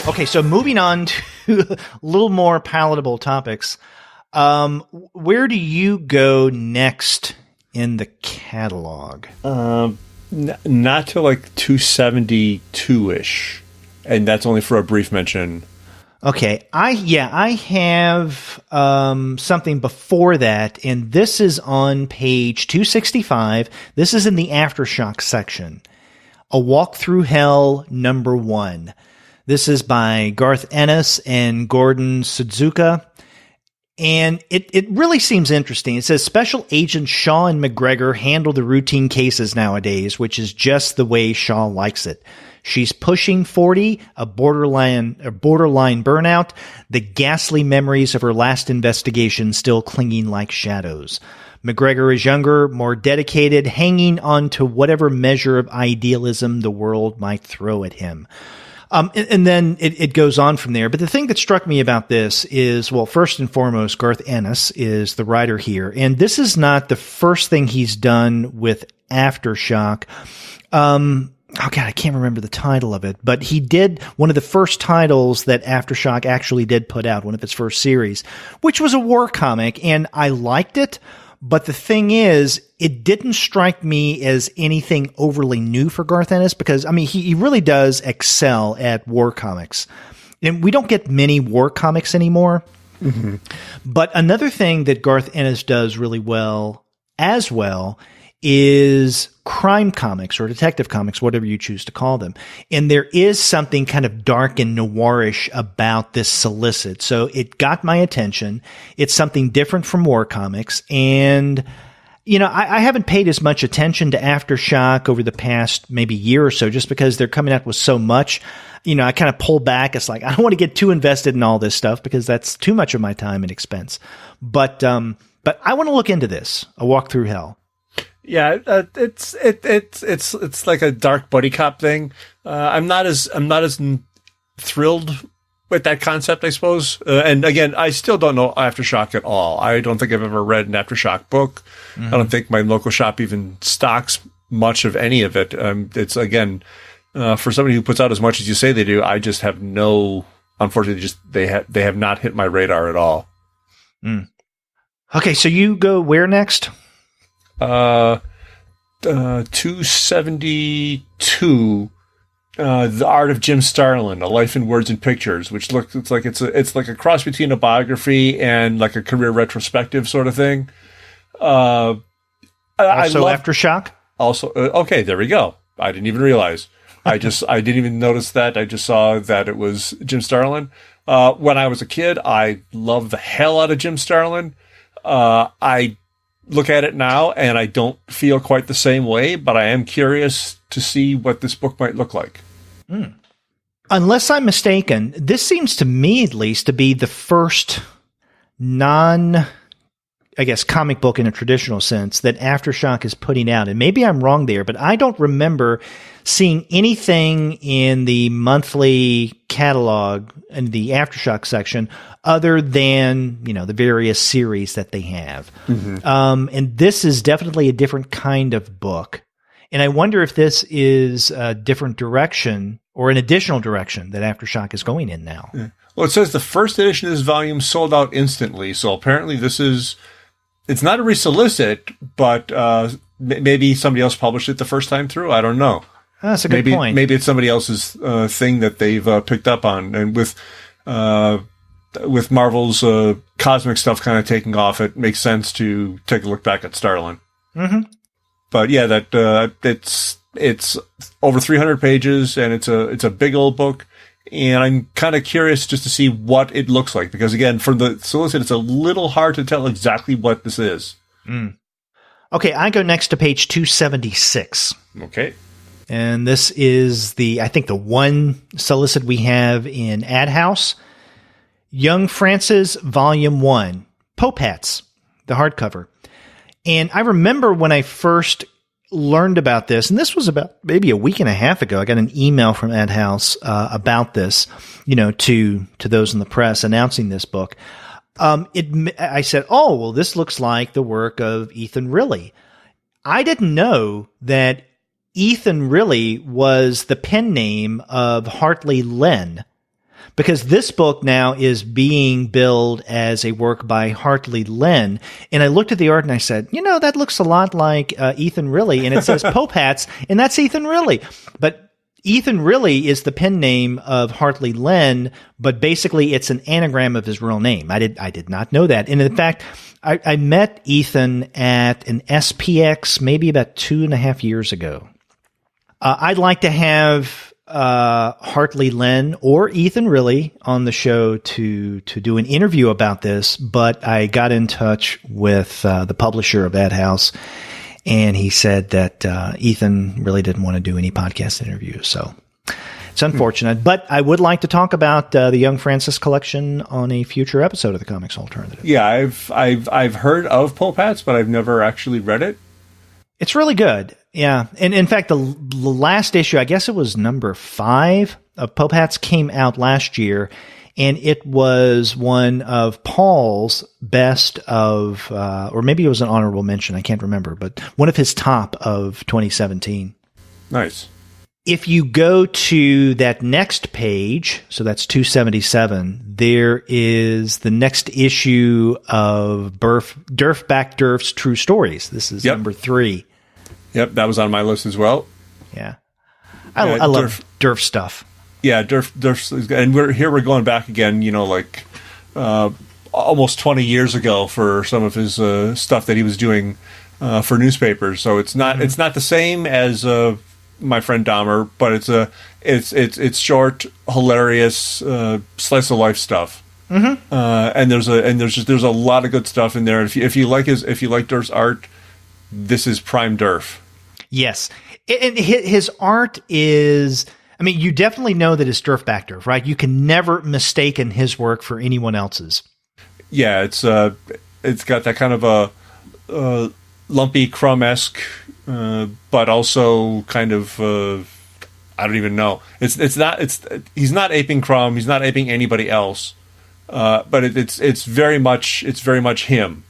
Speaker 1: Okay, so moving on to a little more palatable topics. Where do you go next in the catalog?
Speaker 2: Not till like 272-ish, and that's only for a brief mention.
Speaker 1: Okay, I have something before that, and this is on page 265. This is in the Aftershock section. A Walk Through Hell #1. This is by Garth Ennis and Gordon Suzuka. And it really seems interesting. It says Special Agents Shaw and McGregor handle the routine cases nowadays, which is just the way Shaw likes it. She's pushing 40, a borderline burnout, the ghastly memories of her last investigation still clinging like shadows. McGregor is younger, more dedicated, hanging on to whatever measure of idealism the world might throw at him. And then it goes on from there. But the thing that struck me about this is, well, first and foremost, Garth Ennis is the writer here. And this is not the first thing he's done with Aftershock. Oh, God, I can't remember the title of it. But he did one of the first titles that Aftershock actually did put out, one of its first series, which was a war comic. And I liked it. But the thing is, it didn't strike me as anything overly new for Garth Ennis because, I mean, he really does excel at war comics. And we don't get many war comics anymore. Mm-hmm. But another thing that Garth Ennis does really well as well is crime comics or detective comics, whatever you choose to call them. And there is something kind of dark and noirish about this solicit. So it got my attention. It's something different from war comics. And I haven't paid as much attention to Aftershock over the past maybe year or so, just because they're coming out with so much. I kind of pull back. It's like, I don't want to get too invested in all this stuff because that's too much of my time and expense. But I want to look into this. A Walk Through Hell.
Speaker 2: Yeah, it's like a dark buddy cop thing. I'm not as thrilled with that concept, I suppose. And again, I still don't know Aftershock at all. I don't think I've ever read an Aftershock book. Mm-hmm. I don't think my local shop even stocks much of any of it. It's, again, for somebody who puts out as much as you say they do, I just have unfortunately, they have not hit my radar at all.
Speaker 1: Mm. Okay, so you go where next?
Speaker 2: 272. The Art of Jim Starlin, A Life in Words and Pictures, which it's like a cross between a biography and like a career retrospective sort of thing.
Speaker 1: Also Aftershock?
Speaker 2: Also, okay, there we go. I didn't even realize. I didn't even notice that. I just saw that it was Jim Starlin. When I was a kid, I loved the hell out of Jim Starlin. I look at it now and I don't feel quite the same way, but I am curious to see what this book might look like.
Speaker 1: Mm. Unless I'm mistaken, this seems to me at least to be the first comic book in a traditional sense that Aftershock is putting out. And maybe I'm wrong there, but I don't remember seeing anything in the monthly catalog in the Aftershock section other than, the various series that they have. Mm-hmm. And this is definitely a different kind of book. And I wonder if this is a different direction or an additional direction that Aftershock is going in now.
Speaker 2: Yeah. Well, it says the first edition of this volume sold out instantly. So apparently it's not a resolicit, but maybe somebody else published it the first time through. I don't know.
Speaker 1: That's a good point.
Speaker 2: Maybe it's somebody else's thing that they've picked up on. And with Marvel's cosmic stuff kind of taking off, it makes sense to take a look back at Starlin. Mm-hmm. But yeah, it's over 300 pages, and it's a big old book. And I'm kind of curious just to see what it looks like, because again, from the solicit, it's a little hard to tell exactly what this is.
Speaker 1: Mm. Okay, I go next to page 276.
Speaker 2: Okay.
Speaker 1: And this is the one solicit we have in Adhouse. Young Francis, Volume 1. Pope Hats, the hardcover. And I remember when I first learned about this, and this was about maybe a week and a half ago, I got an email from Adhouse about this, to those in the press announcing this book. I said, oh, well, this looks like the work of Ethan Riley. I didn't know that Ethan Riley was the pen name of Hartley Len, because this book now is being billed as a work by Hartley Len. And I looked at the art and I said, that looks a lot like Ethan Riley. And it says Pope Hats, and that's Ethan Riley. But Ethan Riley is the pen name of Hartley Len, but basically it's an anagram of his real name. I did not know that. And in fact, I met Ethan at an SPX maybe about 2.5 years ago. I'd like to have Hartley Len or Ethan Riley on the show to do an interview about this, but I got in touch with the publisher of Adhouse, and he said that Ethan really didn't want to do any podcast interviews, so it's unfortunate. But I would like to talk about the Young Francis collection on a future episode of the Comics Alternative.
Speaker 2: Yeah, I've heard of Pope Hats, but I've never actually read it.
Speaker 1: It's really good. Yeah. And in fact, the last issue, I guess it was number 5 of Pope Hats, came out last year. And it was one of Paul's best of, or maybe it was an honorable mention. I can't remember, but one of his top of 2017.
Speaker 2: Nice.
Speaker 1: If you go to that next page, so that's 277, there is the next issue of Durf Back Durf's True Stories. This is number 3.
Speaker 2: Yep, that was on my list as well.
Speaker 1: Yeah. I love Durf stuff.
Speaker 2: Yeah, Durf's, and we're going back again, almost 20 yeyears ago for some of his stuff that he was doing for newspapers. So it's not the same as my friend Dahmer, but it's short, hilarious, slice of life stuff. Mm-hmm. And there's a lot of good stuff in there. If you like Durf's art, this is prime Durf.
Speaker 1: Yes. And his art is, I mean, you definitely know that it's Durf back Durf, right? You can never mistaken his work for anyone else's.
Speaker 2: Yeah, it's got that kind of a lumpy Crumb-esque, but also kind of I don't even know. He's not aping Crumb. He's not aping anybody else. But it's very much him.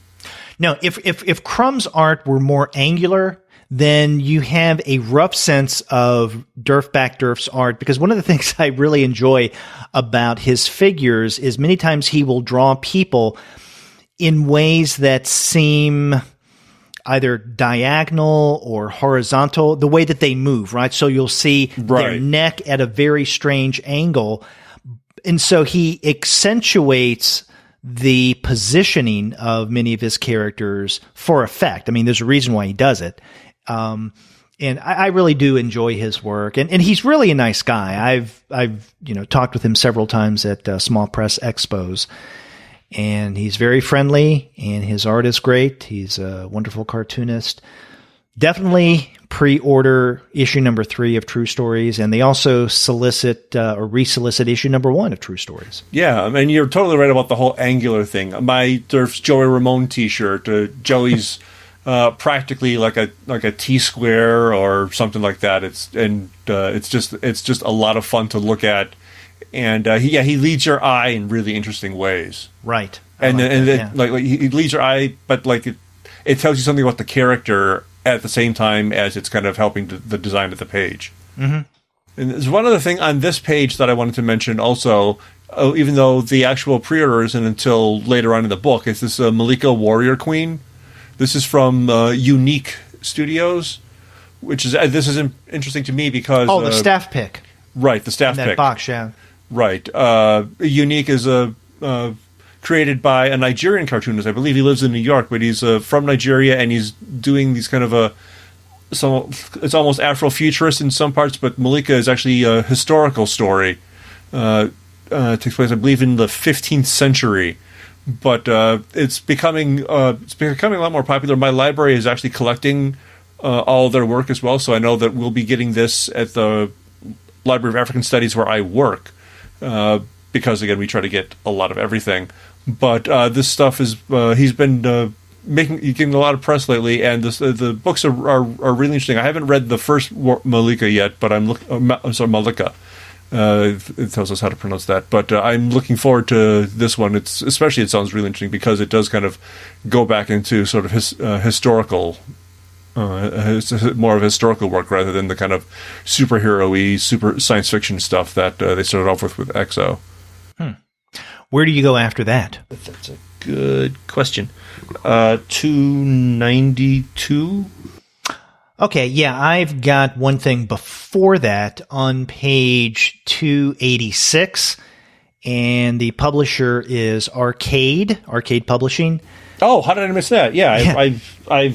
Speaker 1: No, if Crumb's art were more angular, then you have a rough sense of Durf back Durf's art, because one of the things I really enjoy about his figures is many times he will draw people in ways that seem either diagonal or horizontal, the way that they move, right? So you'll see their neck at a very strange angle. And so he accentuates the positioning of many of his characters for effect. I mean, there's a reason why he does it. And I really do enjoy his work, and he's really a nice guy. I've talked with him several times at small press expos, and he's very friendly, and his art is great. He's a wonderful cartoonist. Definitely pre-order issue number 3 of True Stories, and they also solicit or resolicit issue number 1 of True Stories.
Speaker 2: Yeah, I mean, you're totally right about the whole angular thing. My Durf's Joey Ramone T-shirt, Joey's practically like a T-square or something like that. It's just a lot of fun to look at, and he leads your eye in really interesting ways.
Speaker 1: Right,
Speaker 2: and he leads your eye, but like it tells you something about the character at the same time as it's kind of helping the design of the page. Mm-hmm. And there's one other thing on this page that I wanted to mention also, even though the actual pre-order isn't until later on in the book. It's this Malika Warrior Queen. This is from Unique Studios, this is interesting to me because...
Speaker 1: the staff pick.
Speaker 2: Right, the staff pick.
Speaker 1: In that box, yeah.
Speaker 2: Right. Unique is created by a Nigerian cartoonist. I believe he lives in New York, but he's from Nigeria, and he's doing these kind of it's almost Afrofuturist in some parts, but Malika is actually a historical story. Takes place, I believe, in the 15th century. But it's becoming a lot more popular. My library is actually collecting all of their work as well, so I know that we'll be getting this at the Library of African Studies where I work, because again we try to get a lot of everything. But this stuff is he's been getting a lot of press lately, and the books are really interesting. I haven't read the first Malika yet, but Malika. It tells us how to pronounce that, but I'm looking forward to this one. It sounds really interesting because it does kind of go back into sort of historical, more of historical work rather than the kind of superhero-y, super science fiction stuff that they started off with EXO.
Speaker 1: Where do you go after that?
Speaker 2: That's a good question. 292.
Speaker 1: Okay, yeah, I've got one thing before that on page 286, and the publisher is Arcade Publishing.
Speaker 2: Oh, how did I miss that? Yeah. I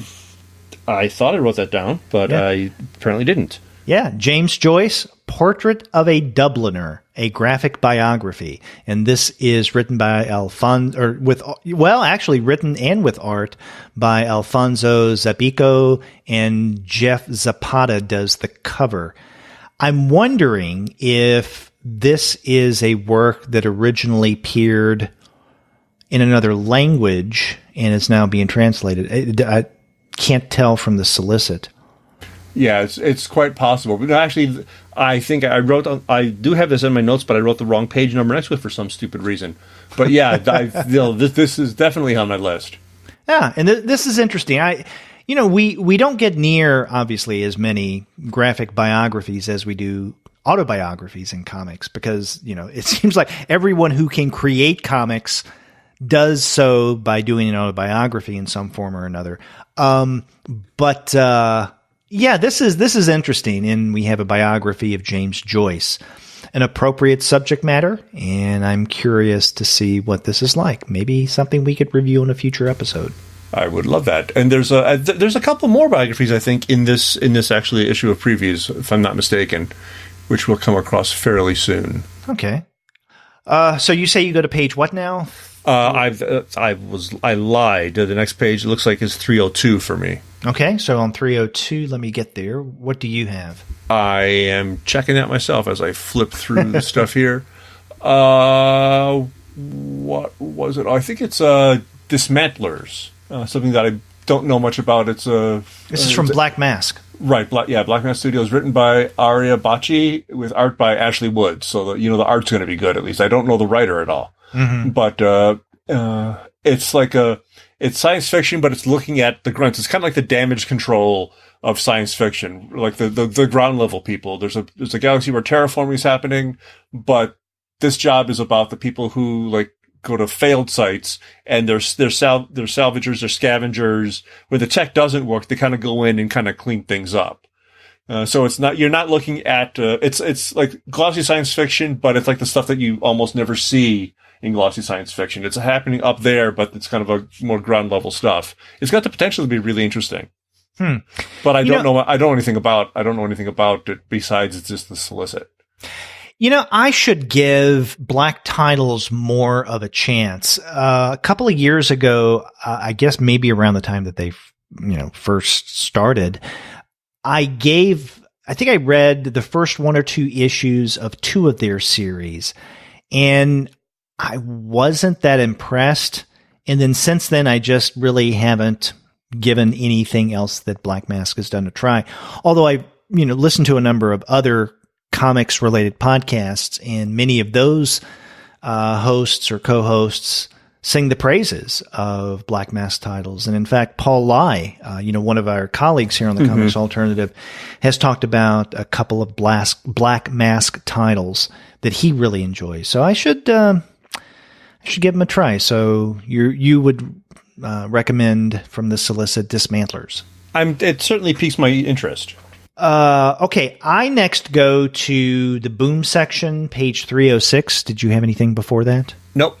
Speaker 2: thought I wrote that down, but I apparently didn't.
Speaker 1: Yeah, James Joyce, Portrait of a Dubliner, a graphic biography, and this is written by written and with art by Alfonso Zabico, and Jeph Zapata does the cover. I'm wondering if this is a work that originally appeared in another language and is now being translated. I can't tell from the solicit.
Speaker 2: Yeah, it's quite possible. But actually, I think I do have this in my notes, but I wrote the wrong page number next to it for some stupid reason. But yeah, this is definitely on my list.
Speaker 1: Yeah, and this is interesting. We don't get near, obviously, as many graphic biographies as we do autobiographies in comics, because, it seems like everyone who can create comics does so by doing an autobiography in some form or another. Yeah, this is interesting, and we have a biography of James Joyce, an appropriate subject matter, and I'm curious to see what this is like. Maybe something we could review in a future episode.
Speaker 2: I would love that. And there's a couple more biographies, I think, in this actually issue of Previews, if I'm not mistaken, which we'll come across fairly soon.
Speaker 1: Okay. So you say you go to page what now?
Speaker 2: I lied. The next page, it looks like is 302 for me.
Speaker 1: Okay, so on 302, let me get there. What do you have?
Speaker 2: I am checking that myself as I flip through the stuff here. What was it? I think it's Dismantlers, something that I don't know much about. This
Speaker 1: is from Black Mask.
Speaker 2: Right, Black Mask Studios, written by Aria Bacci with art by Ashley Wood. So, the art's going to be good, at least. I don't know the writer at all. Mm-hmm. But it's like it's science fiction, but it's looking at the grunts. It's kind of like the damage control of science fiction, like the ground level people. There's a galaxy where terraforming is happening, but this job is about the people who go to failed sites, and they're salvagers, they're scavengers. Where the tech doesn't work, they kind of go in and kind of clean things up. So you're not looking at it's like glossy science fiction, but it's like the stuff that you almost never see in glossy science fiction. It's happening up there, but it's kind of a more ground level stuff. It's got the potential to be really interesting. But I don't know anything about it besides it's just the solicit.
Speaker 1: I should give black titles more of a chance. A couple of years ago, I guess maybe around the time that they first started, I think I read the first one or two issues of two of their series, and I wasn't that impressed. And then since then, I just really haven't given anything else that Black Mask has done a try. Although I, listened to a number of other comics related podcasts, and many of those hosts or co-hosts sing the praises of Black Mask titles. And in fact, Paul Lai, one of our colleagues here on the Comics Alternative, has talked about a couple of Black Mask titles that he really enjoys. So I should give him a try. So you would recommend from the solicit Dismantlers?
Speaker 2: It certainly piques my interest.
Speaker 1: Okay, I next go to the Boom section, page 306. Did you have anything before that?
Speaker 2: Nope.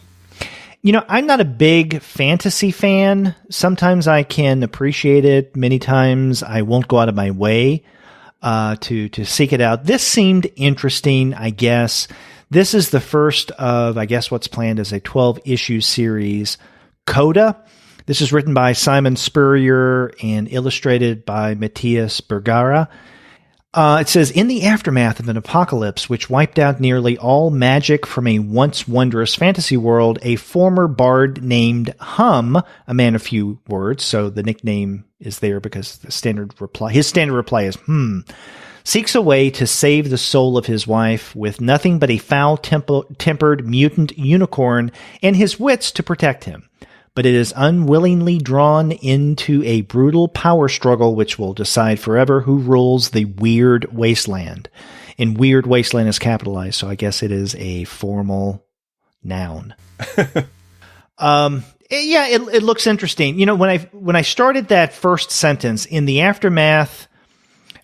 Speaker 1: I'm not a big fantasy fan. Sometimes I can appreciate it. Many times I won't go out of my way to seek it out. This seemed interesting, I guess. This is the first of, I guess, what's planned as a 12-issue series, Coda. This is written by Simon Spurrier and illustrated by Matthias Bergara. It says, in the aftermath of an apocalypse which wiped out nearly all magic from a once wondrous fantasy world, a former bard named Hum, a man of few words, so the nickname is there because his standard reply is seeks a way to save the soul of his wife with nothing but a foul-tempered mutant unicorn and his wits to protect him. But it is unwillingly drawn into a brutal power struggle which will decide forever who rules the Weird Wasteland. And Weird Wasteland is capitalized, so I guess it is a formal noun. It looks interesting. When I started that first sentence, in the aftermath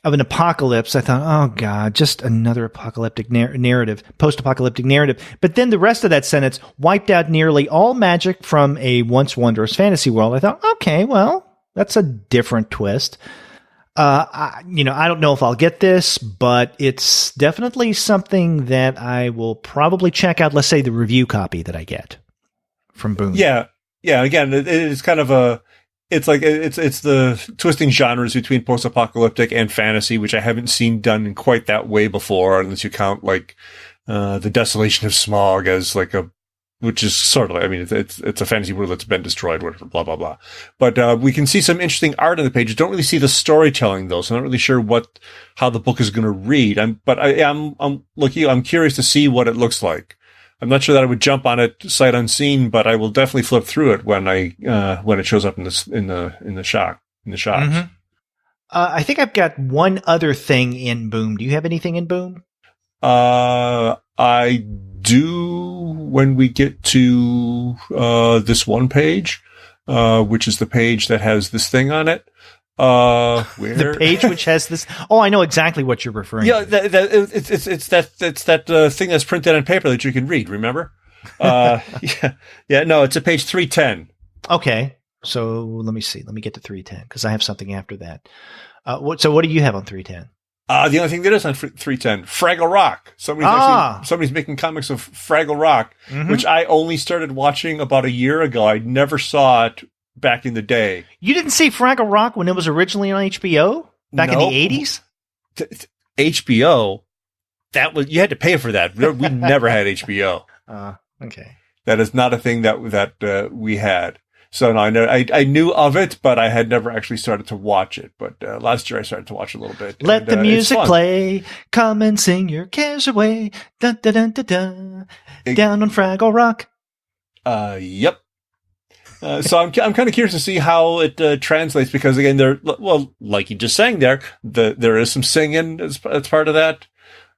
Speaker 1: of an apocalypse, I thought, oh God, just another apocalyptic narrative, post-apocalyptic narrative. But then the rest of that sentence wiped out nearly all magic from a once wondrous fantasy world. I thought, okay, well, that's a different twist. I don't know if I'll get this, but it's definitely something that I will probably check out. Let's say the review copy that I get from Boom.
Speaker 2: Yeah. Again, it's kind of it's the twisting genres between post-apocalyptic and fantasy, which I haven't seen done in quite that way before, unless you count the Desolation of Smog as which is sort of it's a fantasy world that's been destroyed, whatever, blah blah blah. But we can see some interesting art on the pages. Don't really see the storytelling though, so I'm not really sure how the book is going to read. I'm curious to see what it looks like. I'm not sure that I would jump on it sight unseen, but I will definitely flip through it when it shows up in the shops.
Speaker 1: Mm-hmm. I think I've got one other thing in Boom. Do you have anything in Boom?
Speaker 2: I do when we get to this one page, which is the page that has this thing on it. Where?
Speaker 1: The page which has this. Oh, I know exactly what you're referring to.
Speaker 2: It's that thing that's printed on paper that you can read. Remember? No, it's a page 310.
Speaker 1: Okay, so let me see. Let me get to 310 because I have something after that. So what do you have on 310?
Speaker 2: The only thing that is on 310, Fraggle Rock. Somebody's making comics of Fraggle Rock, which I only started watching about a year ago. I never saw it back in the day.
Speaker 1: You didn't see Fraggle Rock when it was originally on HBO back in the 80s?
Speaker 2: HBO, you had to pay for that. We never had HBO.
Speaker 1: Okay.
Speaker 2: That is not a thing that we had. So no, I knew of it, but I had never actually started to watch it. But last year I started to watch a little bit.
Speaker 1: Let the music play. Come and sing your cares away. Dun, dun, dun, dun, dun. Down on Fraggle Rock.
Speaker 2: Yep. So I'm kind of curious to see how it translates, because again, like you just sang there is some singing as part of that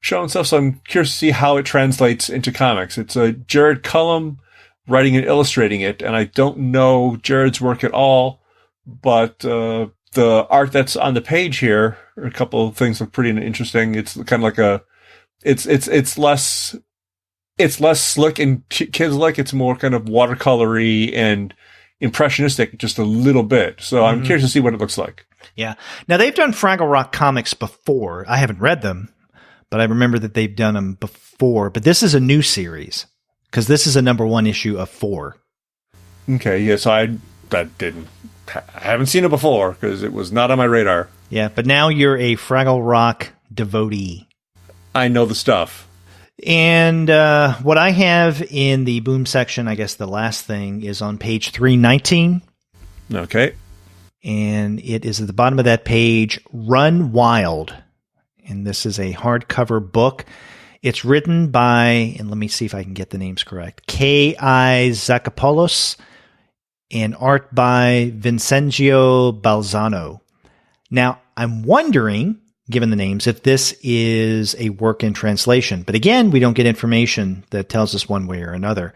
Speaker 2: show and stuff. So I'm curious to see how it translates into comics. It's Jared Cullum writing and illustrating it, and I don't know Jared's work at all, but the art that's on the page here, a couple of things look pretty interesting. It's kind of like it's less slick and kids-like. It's more kind of watercolory and impressionistic, just a little bit. So I'm curious to see what it looks like.
Speaker 1: Yeah. Now, they've done Fraggle Rock comics before. I haven't read them, but I remember that they've done them before. But this is a new series, because this is a #1 issue of 4.
Speaker 2: Okay, yeah, so I haven't seen it before, because it was not on my radar.
Speaker 1: Yeah, but now you're a Fraggle Rock devotee.
Speaker 2: I know the stuff.
Speaker 1: And what I have in the boom section, I guess the last thing, is on page 319.
Speaker 2: Okay.
Speaker 1: And it is at the bottom of that page, Run Wild. And this is a hardcover book. It's written by, and let me see if I can get the names correct, K.I. Zakopoulos, and art by Vincenzo Balzano. Now, I'm wondering, given the names, if this is a work in translation. But again, we don't get information that tells us one way or another.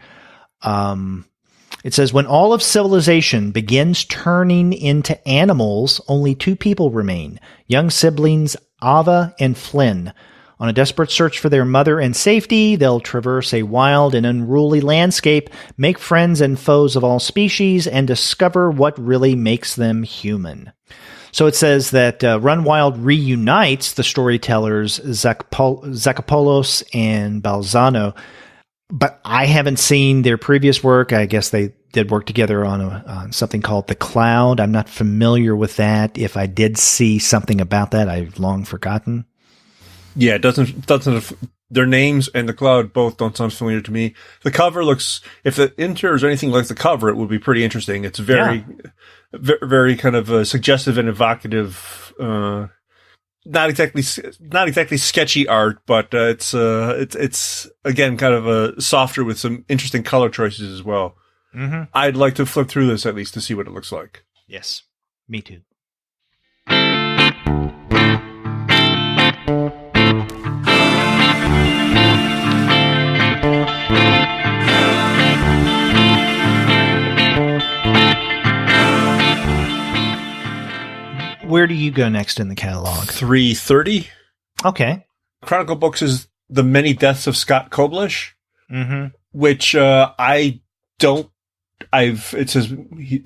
Speaker 1: It says, when all of civilization begins turning into animals, only 2 people remain, young siblings Ava and Flynn. On a desperate search for their mother and safety, they'll traverse a wild and unruly landscape, make friends and foes of all species, and discover what really makes them human. So it says that Run Wild reunites the storytellers Zakopoulos and Balzano, but I haven't seen their previous work. I guess they did work together on something called The Cloud. I'm not familiar with that. If I did see something about that, I've long forgotten.
Speaker 2: Yeah, it doesn't. Their names and The Cloud both don't sound familiar to me. The cover looks, if the interior is anything like the cover, it would be pretty interesting. It's very kind of suggestive and evocative. Not exactly sketchy art, but it's again kind of softer with some interesting color choices as well. Mm-hmm. I'd like to flip through this at least to see what it looks like.
Speaker 1: Yes, me too. Where do you go next in the catalog?
Speaker 2: 330.
Speaker 1: Okay.
Speaker 2: Chronicle Books is The Many Deaths of Scott Koblish, which it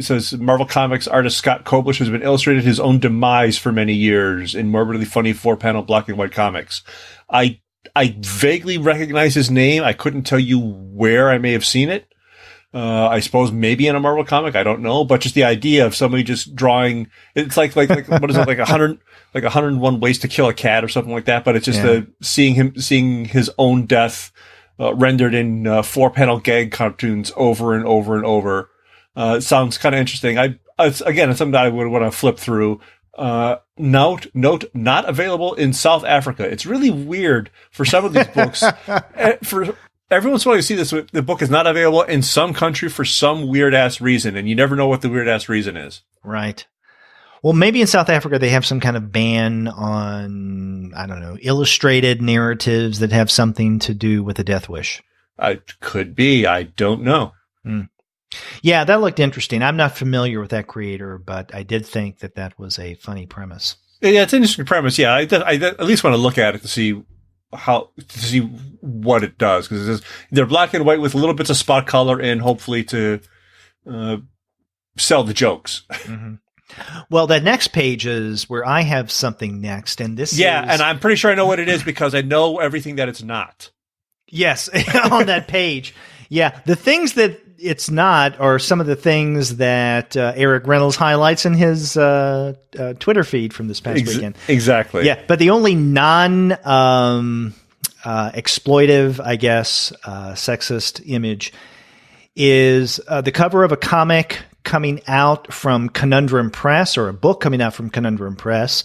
Speaker 2: says Marvel Comics artist Scott Koblish has been illustrated his own demise for many years in morbidly funny 4-panel black and white comics. I vaguely recognize his name. I couldn't tell you where I may have seen it. I suppose maybe in a Marvel comic, I don't know, but just the idea of somebody just drawing, it's like what is it, like 101 Ways to Kill a Cat or something like that, but it's just seeing his own death rendered in 4-panel gag cartoons over and over and over. It sounds kind of interesting. It's something that I would want to flip through. Note, not available in South Africa. It's really weird for some of these books. For every once in a while you see this, the book is not available in some country for some weird-ass reason, and you never know what the weird-ass reason is. Right.
Speaker 1: Well, maybe in South Africa they have some kind of ban on, I don't know, illustrated narratives that have something to do with the death wish.
Speaker 2: Could be. I don't know.
Speaker 1: Yeah, that looked interesting. I'm not familiar with that creator, but I did think that was a funny premise.
Speaker 2: Yeah, it's an interesting premise. Yeah, I at least want to look at it to see what it does, because they're black and white with little bits of spot color and hopefully to sell the jokes.
Speaker 1: Well, the next page is where I have something next, and this
Speaker 2: and I'm pretty sure I know what it is because I know everything that it's not.
Speaker 1: Yes, on that page. Yeah, the things that it's not are some of the things that Eric Reynolds highlights in his Twitter feed from this past weekend.
Speaker 2: Exactly.
Speaker 1: Yeah, but the only exploitive, I guess, sexist image is the cover of a comic coming out from Conundrum Press, or a book coming out from Conundrum Press,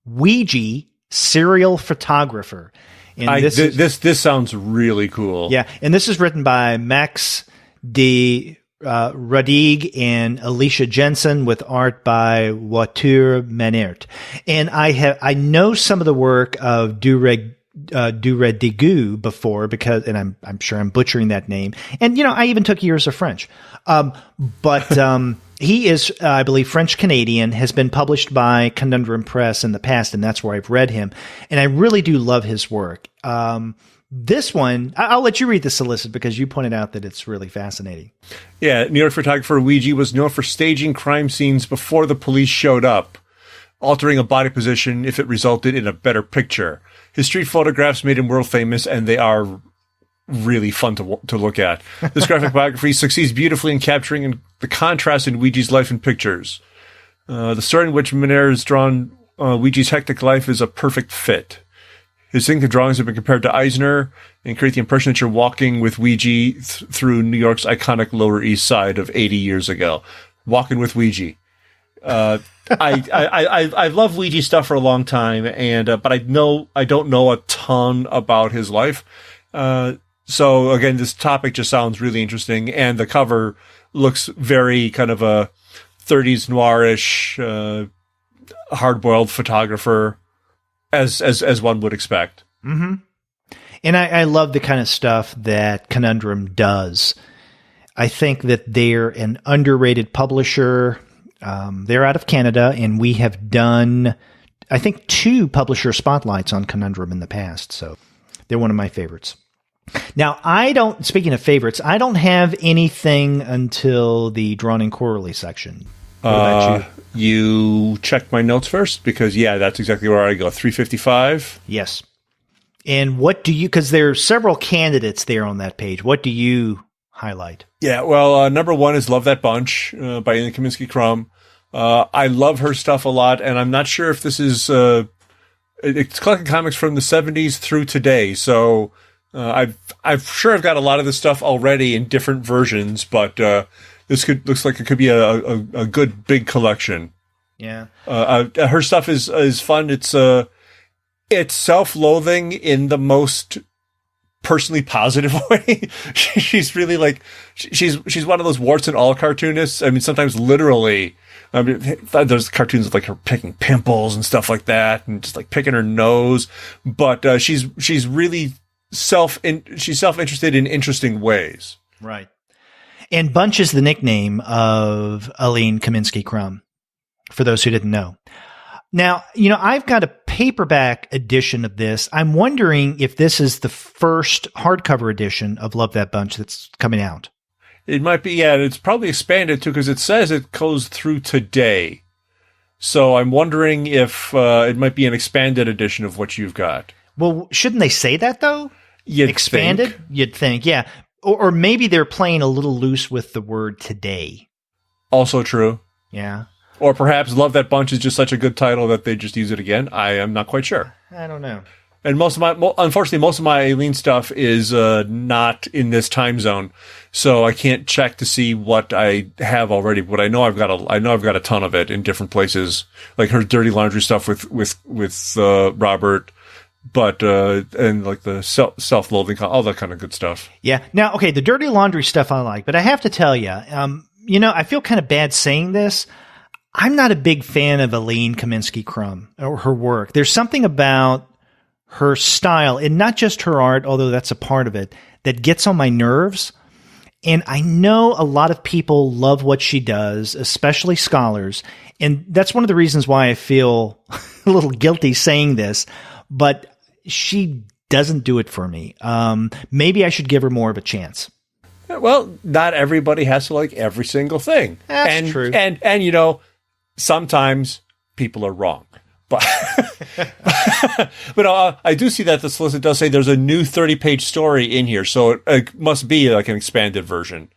Speaker 1: Ouija, Serial Photographer. And
Speaker 2: this sounds really cool.
Speaker 1: Yeah, and this is written by Max de Radig and Alicia Jensen with art by Wouter Manert. And I know some of the work of Duredigu before because, and I'm sure I'm butchering that name. And I even took years of French. But he is, I believe, French-Canadian, has been published by Conundrum Press in the past, and that's where I've read him. And I really do love his work. This one, I'll let you read the solicit because you pointed out that it's really fascinating.
Speaker 2: Yeah, New York photographer Ouija was known for staging crime scenes before the police showed up, altering a body position if it resulted in a better picture. His street photographs made him world famous, and they are really fun to look at. This graphic biography succeeds beautifully in capturing the contrast in Ouija's life in pictures. The story in which Manert has drawn Ouija's hectic life is a perfect fit. His distinctive drawings have been compared to Eisner and create the impression that you're walking with Ouija through New York's iconic Lower East Side of 80 years ago. Walking with Ouija. I love Ouija stuff for a long time, but I don't know a ton about his life. So again, this topic just sounds really interesting, and the cover looks very kind of a 30s noirish, hard-boiled photographer, as one would expect.
Speaker 1: Mm-hmm. And I love the kind of stuff that Conundrum does. I think that they're an underrated publisher. They're out of Canada, and we have done, I think, 2 publisher spotlights on Conundrum in the past. So they're one of my favorites. Now, speaking of favorites, I don't have anything until the Drawn and Quarterly section. What about you?
Speaker 2: You check my notes first, because, that's exactly where I go. 355.
Speaker 1: Yes. And what do you, because there are several candidates there on that page. What do you highlight?
Speaker 2: Yeah, well, number 1 is Love That Bunch by Ian Kaminsky-Crumb. I love her stuff a lot, and I'm not sure if this is, it's collecting comics from the 70s through today, so I've got a lot of this stuff already in different versions, but this looks like it could be a good big collection.
Speaker 1: Yeah.
Speaker 2: Her stuff is fun. It's self-loathing in the most personally positive way. She's really like, she's one of those warts and all cartoonists. I mean, sometimes literally. I mean, there's cartoons of like her picking pimples and stuff like that, and just like picking her nose. But she's really self-interested in interesting ways.
Speaker 1: Right. And Bunch is the nickname of Aline Kaminsky-Crumb, for those who didn't know. Now, I've got a paperback edition of this. I'm wondering if this is the first hardcover edition of Love That Bunch that's coming out.
Speaker 2: It might be, it's probably expanded too, because it says it goes through today. So I'm wondering if it might be an expanded edition of what you've got.
Speaker 1: Well, shouldn't they say that, though? Expanded? You'd think, yeah. Or maybe they're playing a little loose with the word today.
Speaker 2: Also true.
Speaker 1: Yeah.
Speaker 2: Or perhaps Love That Bunch is just such a good title that they just use it again. I am not quite sure.
Speaker 1: I don't know.
Speaker 2: And unfortunately, most of my Aileen stuff is not in this time zone, so I can't check to see what I have already. But I know I've got a ton of it in different places, like her Dirty Laundry stuff with Robert, but and like the self-loathing, all that kind of good stuff.
Speaker 1: Yeah. Now, okay, the Dirty Laundry stuff I like, but I have to tell you, I feel kind of bad saying this. I'm not a big fan of Aline Kaminsky-Crumb or her work. There's something about her style, and not just her art, although that's a part of it, that gets on my nerves. And I know a lot of people love what she does, especially scholars. And that's one of the reasons why I feel a little guilty saying this, but she doesn't do it for me. Maybe I should give her more of a chance.
Speaker 2: Well, not everybody has to like every single thing.
Speaker 1: That's true.
Speaker 2: And sometimes people are wrong. But I do see that the solicit does say there's a new 30-page story in here, so it must be like an expanded version.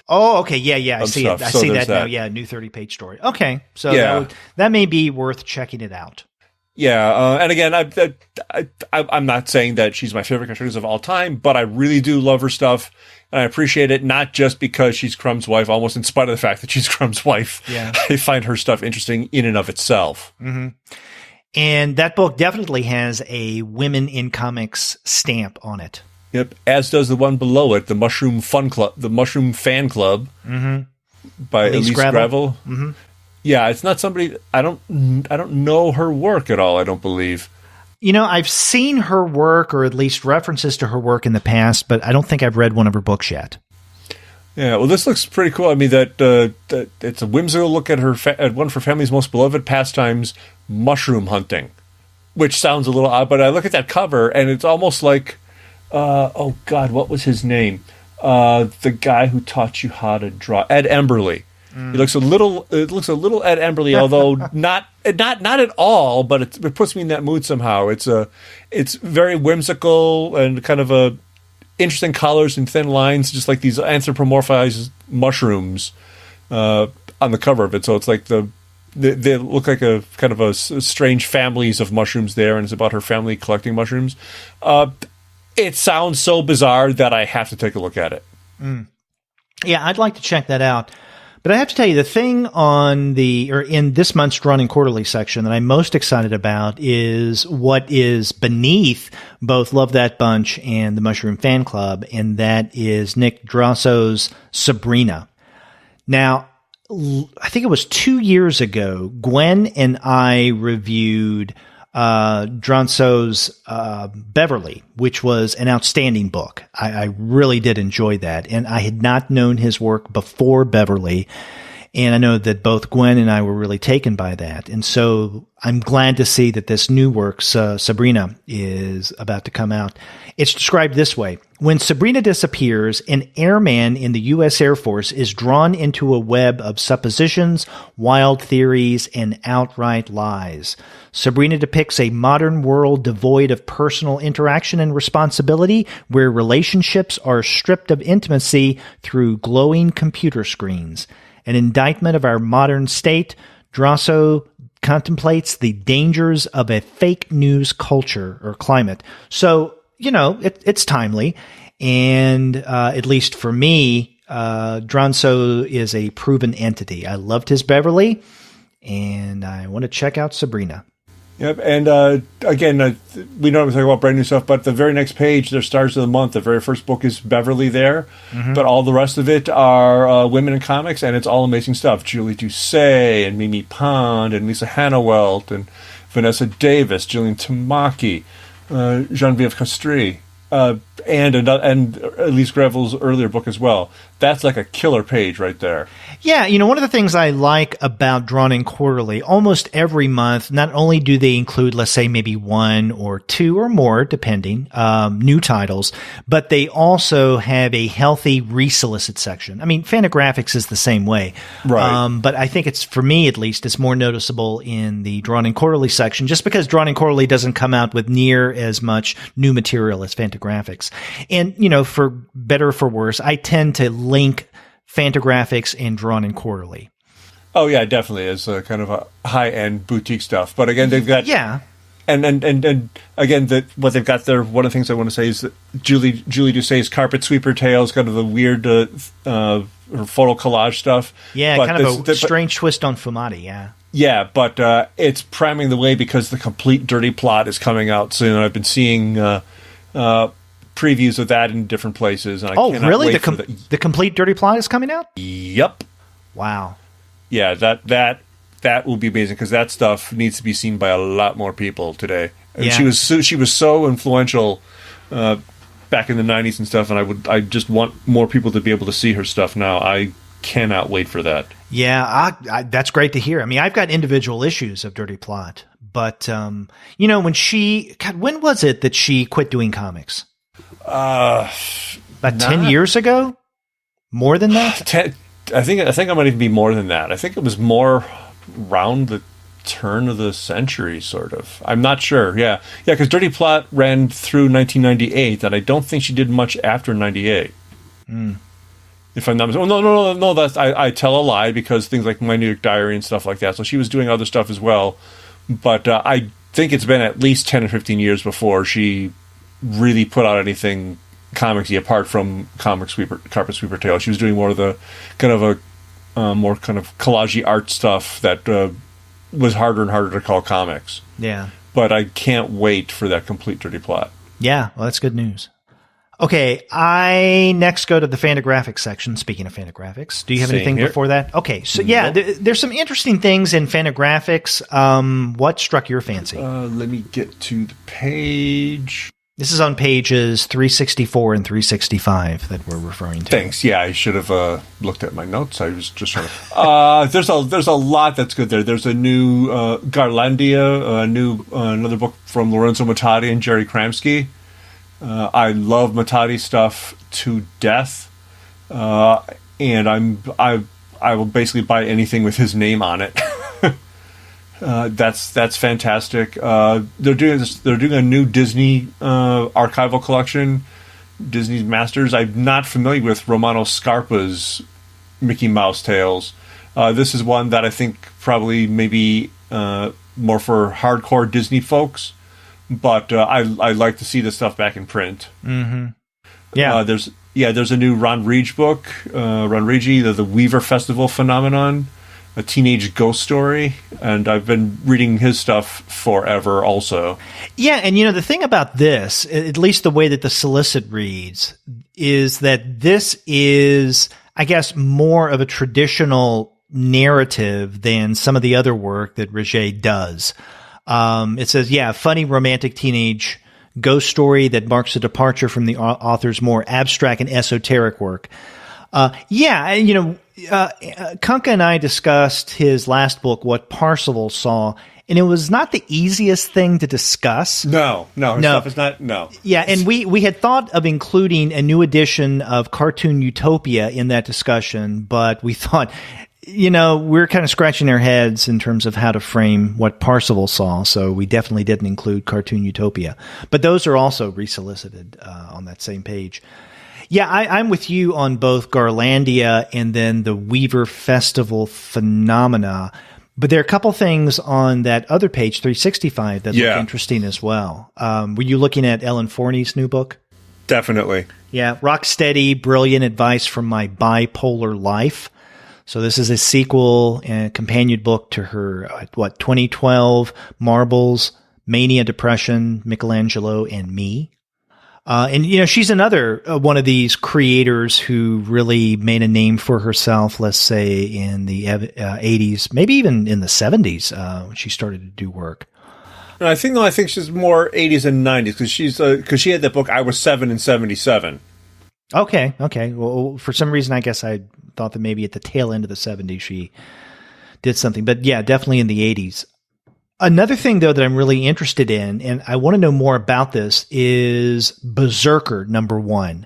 Speaker 1: Oh, okay. Yeah. I see
Speaker 2: stuff.
Speaker 1: it. I
Speaker 2: So
Speaker 1: see
Speaker 2: there's
Speaker 1: that now.
Speaker 2: that.
Speaker 1: Yeah, new 30-page story. Okay. So
Speaker 2: Yeah.
Speaker 1: that may be worth checking it out.
Speaker 2: Yeah, and again, I'm not saying that she's my favorite contributor of all time, but I really do love her stuff, and I appreciate it, not just because she's Crumb's wife, almost in spite of the fact that she's Crumb's wife.
Speaker 1: Yeah.
Speaker 2: I find her stuff interesting in and of itself.
Speaker 1: Mm-hmm. And that book definitely has a Women in Comics stamp on it.
Speaker 2: Yep, as does the one below it, the Mushroom Fan Club by Elise Gravel.
Speaker 1: Mm-hmm.
Speaker 2: Yeah, it's not somebody I don't know her work at all. I don't believe.
Speaker 1: I've seen her work, or at least references to her work in the past, but I don't think I've read one of her books yet.
Speaker 2: Yeah, well, this looks pretty cool. I mean, that it's a whimsical look at at one of her family's most beloved pastimes, mushroom hunting, which sounds a little odd. But I look at that cover, and it's almost like, oh God, what was his name? The guy who taught you how to draw, Ed Emberley. It looks a little Ed Emberley, although not at all. But it puts me in that mood somehow. It's very whimsical and kind of interesting colors and thin lines, just like these anthropomorphized mushrooms on the cover of it. So it's like they look like a kind of a strange families of mushrooms there, and it's about her family collecting mushrooms. It sounds so bizarre that I have to take a look at it.
Speaker 1: Yeah, I'd like to check that out. But I have to tell you, the thing in this month's Drawn and Quarterly section that I'm most excited about is what is beneath both Love That Bunch and the Mushroom Fan Club, and that is Nick Drosso's Sabrina. Now, I think it was 2 years ago, Gwen and I reviewed Drosso's Beverly, which was an outstanding book. I really did enjoy that, and I had not known his work before Beverly, and I know that both Gwen and I were really taken by that, and so I'm glad to see that this new work, Sabrina, is about to come out. It's described this way. When Sabrina disappears, an airman in the U.S. Air Force is drawn into a web of suppositions, wild theories, and outright lies. Sabrina depicts a modern world devoid of personal interaction and responsibility, where relationships are stripped of intimacy through glowing computer screens. An indictment of our modern state, Drosso contemplates the dangers of a fake news culture or climate. So, it's timely. And at least for me, Drosso is a proven entity. I loved his Beverly, and I want to check out Sabrina.
Speaker 2: Yep, and again, we normally talk about brand new stuff, but the very next page, their stars of the month. The very first book is Beverly there, but all the rest of it are women in comics, and it's all amazing stuff. Julie Doucet, and Mimi Pond, and Lisa Hannawelt, and Vanessa Davis, Jillian Tamaki, Genevieve Castries, and Elise Gravel's earlier book as well. That's like a killer page right there.
Speaker 1: Yeah, one of the things I like about Drawn and Quarterly, almost every month, not only do they include, let's say, maybe one or two or more, depending, new titles, but they also have a healthy resolicit section. I mean, Fantagraphics is the same way.
Speaker 2: Right.
Speaker 1: But I think it's, for me at least, it's more noticeable in the Drawn and Quarterly section, just because Drawn and Quarterly doesn't come out with near as much new material as Fantagraphics. And, for better or for worse, I tend to link Fantagraphics and Drawn and Quarterly.
Speaker 2: Oh yeah, definitely is kind of a high-end boutique stuff. But again, they've got and again, what they've got there. One of the things I want to say is that Julie Doucet's Carpet Sweeper Tales, kind of the weird her photo collage stuff.
Speaker 1: Yeah,
Speaker 2: but
Speaker 1: kind of a strange twist on Fumati. Yeah.
Speaker 2: Yeah, but it's priming the way because the complete Dirty Plot is coming out soon. I've been seeing previews of that in different places. And I cannot
Speaker 1: really?
Speaker 2: Wait
Speaker 1: The complete Dirty Plot is coming out?
Speaker 2: Yep.
Speaker 1: Wow.
Speaker 2: Yeah, that will be amazing because that stuff needs to be seen by a lot more people today. And she was so influential back in the 90s and stuff, and I just want more people to be able to see her stuff now. I cannot wait for that.
Speaker 1: Yeah, that's great to hear. I mean, I've got individual issues of Dirty Plot, but when was it that she quit doing comics? About 10 years ago? More than that?
Speaker 2: I think it might even be more than that. I think it was more round the turn of the century, sort of. I'm not sure. Yeah, because Dirty Plot ran through 1998, and I don't think she did much after 98. If I'm not mistaken. Oh, no. That's I tell a lie, because things like My New York Diary and stuff like that. So she was doing other stuff as well. But I think it's been at least 10 or 15 years before she really put out anything comicsy apart from Carpet Sweeper Tale. She was doing more of the kind of a more kind of collage-y art stuff that was harder and harder to call comics.
Speaker 1: Yeah.
Speaker 2: But I can't wait for that complete Dirty Plot.
Speaker 1: Yeah, well, that's good news. Okay, I next go to the Fantagraphics section. Speaking of Fantagraphics, do you have anything before that? Okay, so yeah, there's some interesting things in Fantagraphics. What struck your fancy?
Speaker 2: Let me get to the page.
Speaker 1: This is on pages 364 and 365 that we're referring to.
Speaker 2: Thanks. Yeah, I should have looked at my notes. I was just trying to. There's a lot that's good there. There's a new Garlandia, another book from Lorenzo Matadi and Jerry Kramsky. I love Matadi stuff to death, and I will basically buy anything with his name on it. That's fantastic. They're doing a new Disney archival collection, Disney's Masters. I'm not familiar with Romano Scarpa's Mickey Mouse Tales. This is one that I think probably maybe more for hardcore Disney folks. But I like to see this stuff back in print.
Speaker 1: Mm-hmm. Yeah.
Speaker 2: There's a new Ron Reege book, Ron Reege, the Weaver Festival Phenomenon, a teenage ghost story, and I've been reading his stuff forever also.
Speaker 1: Yeah, and the thing about this, at least the way that the solicit reads, is that this is, I guess, more of a traditional narrative than some of the other work that Reege does. It says, funny romantic teenage ghost story that marks a departure from the author's more abstract and esoteric work. Kunka and I discussed his last book, What Parzival Saw, and it was not the easiest thing to discuss.
Speaker 2: No. Stuff is not, no.
Speaker 1: Yeah, and we had thought of including a new edition of Cartoon Utopia in that discussion, but we thought, we're kind of scratching our heads in terms of how to frame What Parzival Saw, so we definitely didn't include Cartoon Utopia. But those are also resolicited on that same page. Yeah, I'm with you on both Garlandia and then the Weaver Festival Phenomena. But there are a couple things on that other page, 365, that look interesting as well. Were you looking at Ellen Forney's new book?
Speaker 2: Definitely.
Speaker 1: Yeah, Rock Steady, Brilliant Advice from My Bipolar Life. So this is a sequel and companion book to her, 2012 Marbles, Mania, Depression, Michelangelo, and Me. And she's another one of these creators who really made a name for herself, let's say in the 80s, maybe even in the 70s, when she started to do work.
Speaker 2: And I think she's more 80s and 90s because she had that book I Was 7 in 77.
Speaker 1: Okay. Well, for some reason, I guess I thought that maybe at the tail end of the 70s she did something. But yeah, definitely in the 80s. Another thing, though, that I'm really interested in, and I want to know more about this, is Berserker #1.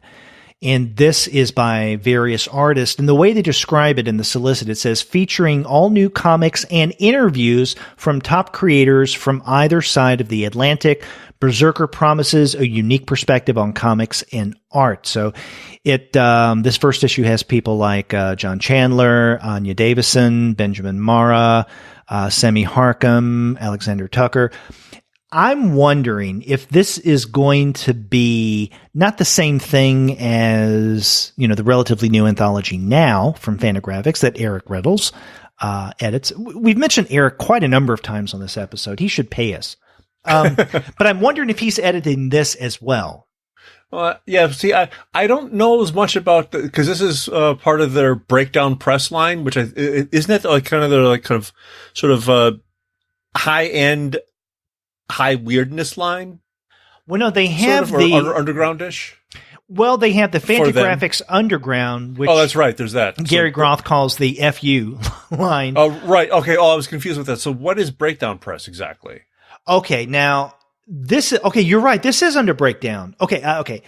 Speaker 1: And this is by various artists. And the way they describe it in the solicit, it says, featuring all new comics and interviews from top creators from either side of the Atlantic, Berserker promises a unique perspective on comics and art. So this first issue has people like John Chandler, Anya Davison, Benjamin Mara, Semi Harcum, Alexander Tucker. I'm wondering if this is going to be not the same thing as, the relatively new anthology Now from Fantagraphics that Eric Reynolds edits. We've mentioned Eric quite a number of times on this episode. He should pay us. But I'm wondering if he's editing this as well.
Speaker 2: See, I don't know as much about because this is part of their Breakdown Press line, which isn't that like kind of their like kind of sort of high end, high weirdness line.
Speaker 1: Well, no, they have
Speaker 2: sort of, or undergroundish.
Speaker 1: Well, they have the Fantagraphics Underground, which
Speaker 2: that's right. There's that.
Speaker 1: Gary Groth calls the FU line.
Speaker 2: Oh, right. Okay. Oh, I was confused with that. So, what is Breakdown Press exactly?
Speaker 1: Okay, now you're right. This is under Breakdown. Okay.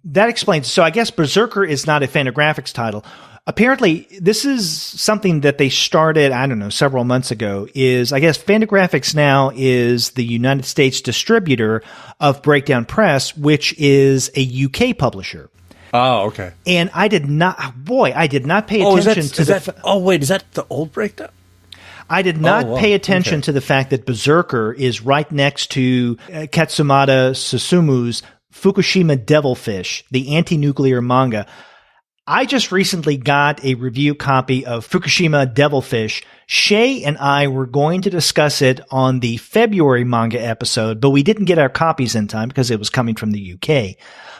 Speaker 1: That explains. So I guess Berserker is not a Fantagraphics title. Apparently, this is something that they started, I don't know, several months ago, is, I guess, Fantagraphics now is the United States distributor of Breakdown Press, which is a UK publisher.
Speaker 2: Oh, okay.
Speaker 1: And I did not pay attention to
Speaker 2: is that the old Breakdown?
Speaker 1: I did not pay attention to the fact that Berserker is right next to Katsumata Susumu's Fukushima Devilfish, the anti-nuclear manga. I just recently got a review copy of Fukushima Devilfish. Shay and I were going to discuss it on the February manga episode, but we didn't get our copies in time because it was coming from the UK.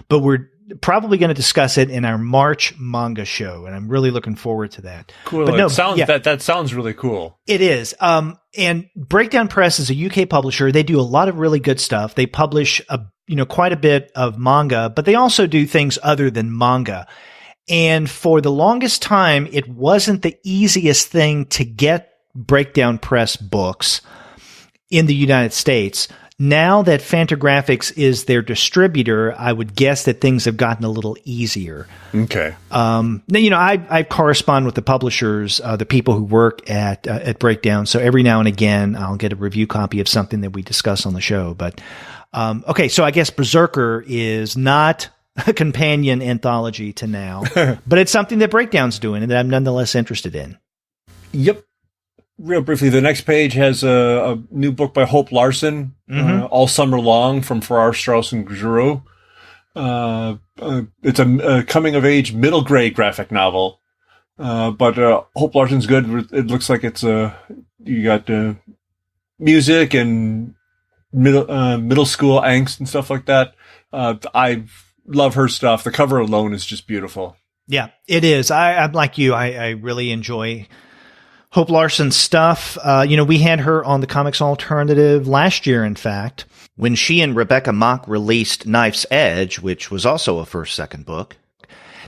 Speaker 1: But we're probably going to discuss it in our March manga show, and I'm really looking forward to that.
Speaker 2: Cool.
Speaker 1: But no,
Speaker 2: that sounds really cool.
Speaker 1: It is. And Breakdown Press is a UK publisher. They do a lot of really good stuff. They publish quite a bit of manga, but they also do things other than manga. And for the longest time, it wasn't the easiest thing to get Breakdown Press books in the United States. Now that Fantagraphics is their distributor, I would guess that things have gotten a little easier.
Speaker 2: Okay.
Speaker 1: I correspond with the publishers, the people who work at Breakdown. So every now and again, I'll get a review copy of something that we discuss on the show. But okay, so I guess Berserker is not a companion anthology to now, but it's something that Breakdown's doing and that I'm nonetheless interested in.
Speaker 2: Yep. Real briefly, the next page has a new book by Hope Larson, All Summer Long from Farrar, Straus and Giroux. It's a coming-of-age middle-grade graphic novel, but Hope Larson's good. It looks like it's you got music and middle school angst and stuff like that. I love her stuff. The cover alone is just beautiful.
Speaker 1: Yeah, it is. I'm like you. I really enjoy Hope Larson's stuff. We had her on the Comics Alternative last year, in fact,
Speaker 5: when she and Rebecca Mock released Knife's Edge, which was also a first-second book.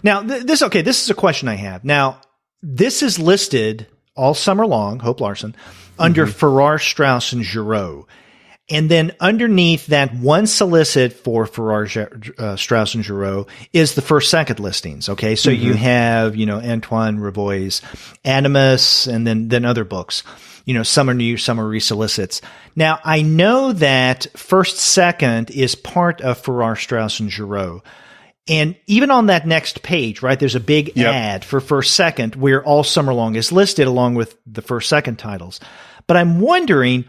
Speaker 1: Now, this is a question I have. Now, this is listed all summer long, Hope Larson, under Farrar, Straus, and Giroux. And then underneath that one solicit for Farrar, Straus, and Giroux is the first-second listings. Okay, so you have, Antoine Revoy's Animus, and then other books. Some are new, some are resolicits. Now, I know that first-second is part of Farrar, Straus, and Giroux. And even on that next page, right, there's a big ad for first-second where All Summer Long is listed along with the first-second titles. But I'm wondering,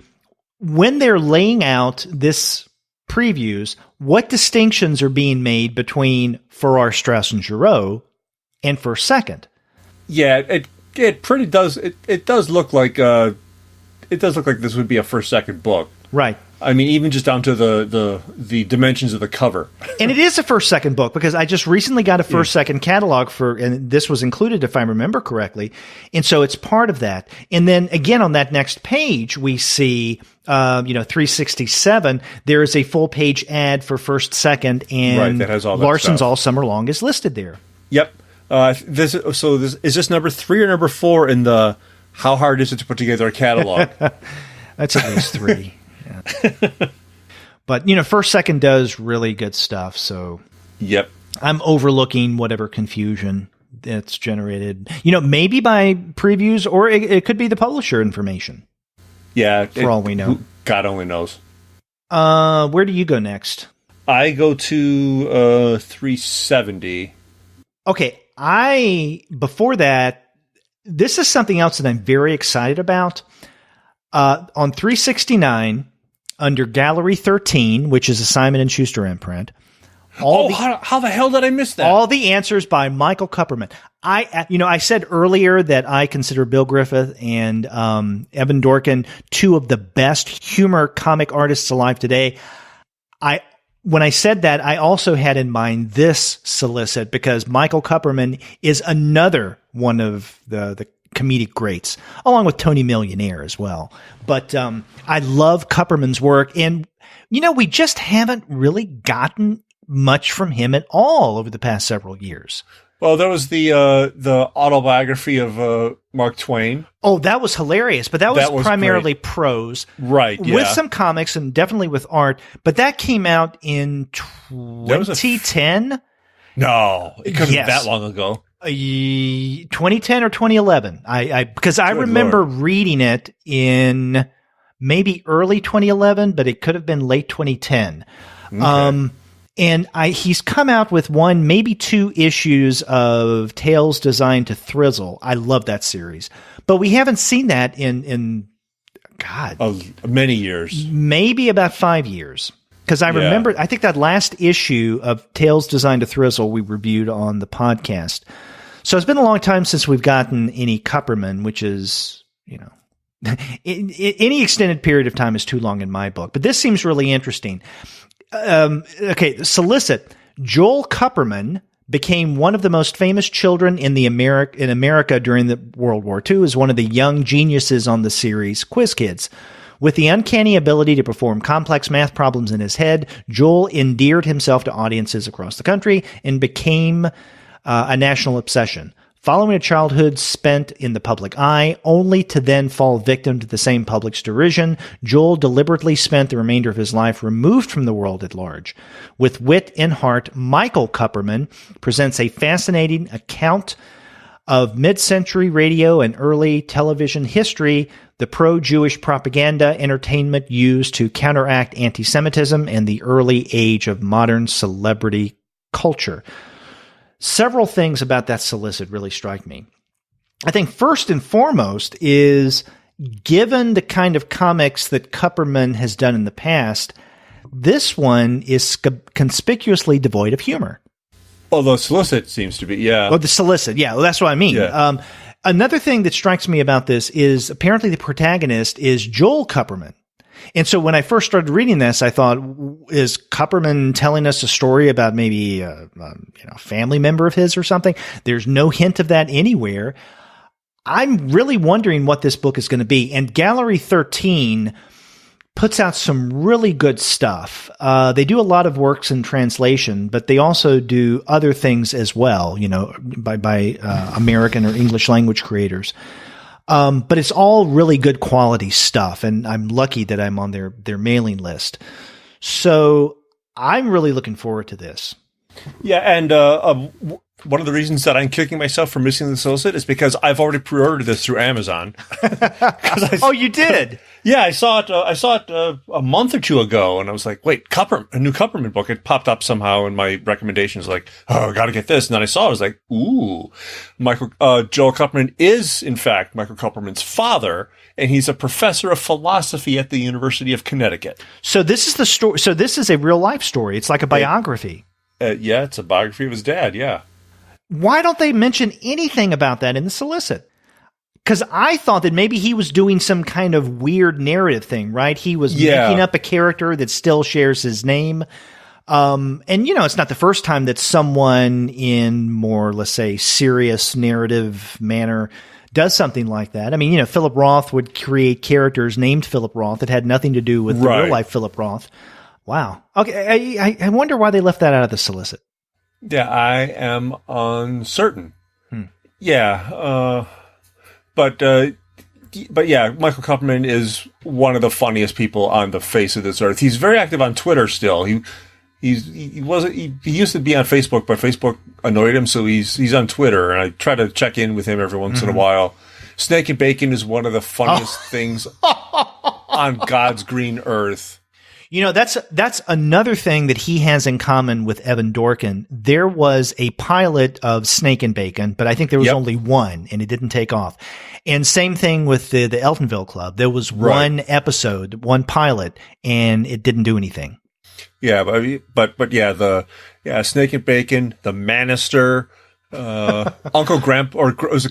Speaker 1: when they're laying out this previews, what distinctions are being made between Farrar, Straus, and Giroux and first second? Yeah,
Speaker 2: it pretty does. It does look like this would be a first second book,
Speaker 1: right?
Speaker 2: I mean, even just down to the dimensions of the cover.
Speaker 1: And it is a first second book because I just recently got a first second catalog and this was included if I remember correctly, and so it's part of that. And then again on that next page we see 367. There is a full page ad for first second, and
Speaker 2: that has all that
Speaker 1: Larson's
Speaker 2: stuff.
Speaker 1: All Summer Long is listed there.
Speaker 2: Yep. This is this number 3 or number 4 in the how hard is it to put together a catalog?
Speaker 1: That's at least 3. Yeah. But first second does really good stuff, so
Speaker 2: yep,
Speaker 1: I'm overlooking whatever confusion that's generated, maybe by previews, or it could be the publisher information.
Speaker 2: Yeah,
Speaker 1: for all we know.
Speaker 2: God only knows.
Speaker 1: Where do you go next?
Speaker 2: I go to 370.
Speaker 1: Okay, before that, this is something else that I'm very excited about. On 369, under Gallery 13, which is a Simon & Schuster imprint.
Speaker 2: How the hell did I miss that?
Speaker 1: All the Answers by Michael Kupperman. I said earlier that I consider Bill Griffith and Evan Dorkin two of the best humor comic artists alive today. When I said that, I also had in mind this solicit because Michael Kupperman is another one of the comedic greats, along with Tony Millionaire as well. But I love Kupperman's work, and we just haven't really gotten much from him at all over the past several years.
Speaker 2: Well, there was the autobiography of Mark Twain.
Speaker 1: Oh, that was hilarious, but that was primarily great. Prose.
Speaker 2: Right, yeah.
Speaker 1: With some comics and definitely with art, but that came out in 2010.
Speaker 2: No, it couldn't be that long ago.
Speaker 1: 2010 or 2011. Because I remember reading it in maybe early 2011, but it could have been late 2010. Okay. And he's come out with one, maybe 2 issues of Tales Designed to Thrizzle. I love that series, but we haven't seen that in
Speaker 2: many years,
Speaker 1: maybe about 5 years. Because I remember, I think that last issue of Tales Designed to Thrizzle we reviewed on the podcast. So it's been a long time since we've gotten any Kupperman, which is, any extended period of time is too long in my book. But this seems really interesting. Solicit. Joel Kupperman became one of the most famous children in America during the World War II as one of the young geniuses on the series Quiz Kids. With the uncanny ability to perform complex math problems in his head, Joel endeared himself to audiences across the country and became a national obsession. Following a childhood spent in the public eye, only to then fall victim to the same public's derision, Joel deliberately spent the remainder of his life removed from the world at large. With wit and heart, Michael Kupperman presents a fascinating account of mid-century radio and early television history, the pro-Jewish propaganda entertainment used to counteract anti-Semitism, and the early age of modern celebrity culture. Several things about that solicit really strike me. I think first and foremost is, given the kind of comics that Kupperman has done in the past, this one is conspicuously devoid of humor.
Speaker 2: Well, the solicit seems to be, yeah.
Speaker 1: Oh, the solicit, yeah. Well, that's what I mean. Yeah. Another thing that strikes me about this is apparently the protagonist is Joel Kupperman. And so when I first started reading this, I thought, is Kupperman telling us a story about maybe a family member of his or something? There's no hint of that anywhere. I'm really wondering what this book is going to be. And Gallery 13 puts out some really good stuff. They do a lot of works in translation, but they also do other things as well, by American or English language creators. But it's all really good quality stuff, and I'm lucky that I'm on their mailing list. So I'm really looking forward to this.
Speaker 2: Yeah, and one of the reasons that I'm kicking myself for missing the solicit is because I've already pre-ordered this through Amazon.
Speaker 1: Oh, you did?
Speaker 2: Yeah, I saw it a month or 2 ago, and I was like, wait, a new Kupperman book. It popped up somehow in my recommendations, like, oh, I gotta get this. And then I saw it, I was like, ooh. Joel Kupperman is, in fact, Michael Kupperman's father, and he's a professor of philosophy at the University of Connecticut.
Speaker 1: So this is the story. So this is a real life story. It's like a biography.
Speaker 2: Yeah, it's a biography of his dad, yeah.
Speaker 1: Why don't they mention anything about that in the solicit? Because I thought that maybe he was doing some kind of weird narrative thing, right? He was making up a character that still shares his name. And, it's not the first time that someone in more, let's say, serious narrative manner does something like that. I mean, Philip Roth would create characters named Philip Roth that had nothing to do with the real life Philip Roth. Wow. Okay. I wonder why they left that out of the solicit.
Speaker 2: Yeah, I am uncertain. Yeah. But yeah, Michael Kupperman is one of the funniest people on the face of this earth. He's very active on Twitter still. He used to be on Facebook, but Facebook annoyed him, so he's on Twitter, and I try to check in with him every once in a while. Snake and Bacon is one of the funniest things on God's green earth.
Speaker 1: That's another thing that he has in common with Evan Dorkin. There was a pilot of Snake and Bacon, but I think there was only one, and it didn't take off. And same thing with the Eltonville Club. There was one episode, one pilot, and it didn't do anything.
Speaker 2: Yeah, but Snake and Bacon, the Manister, Uncle Grandpa, or was a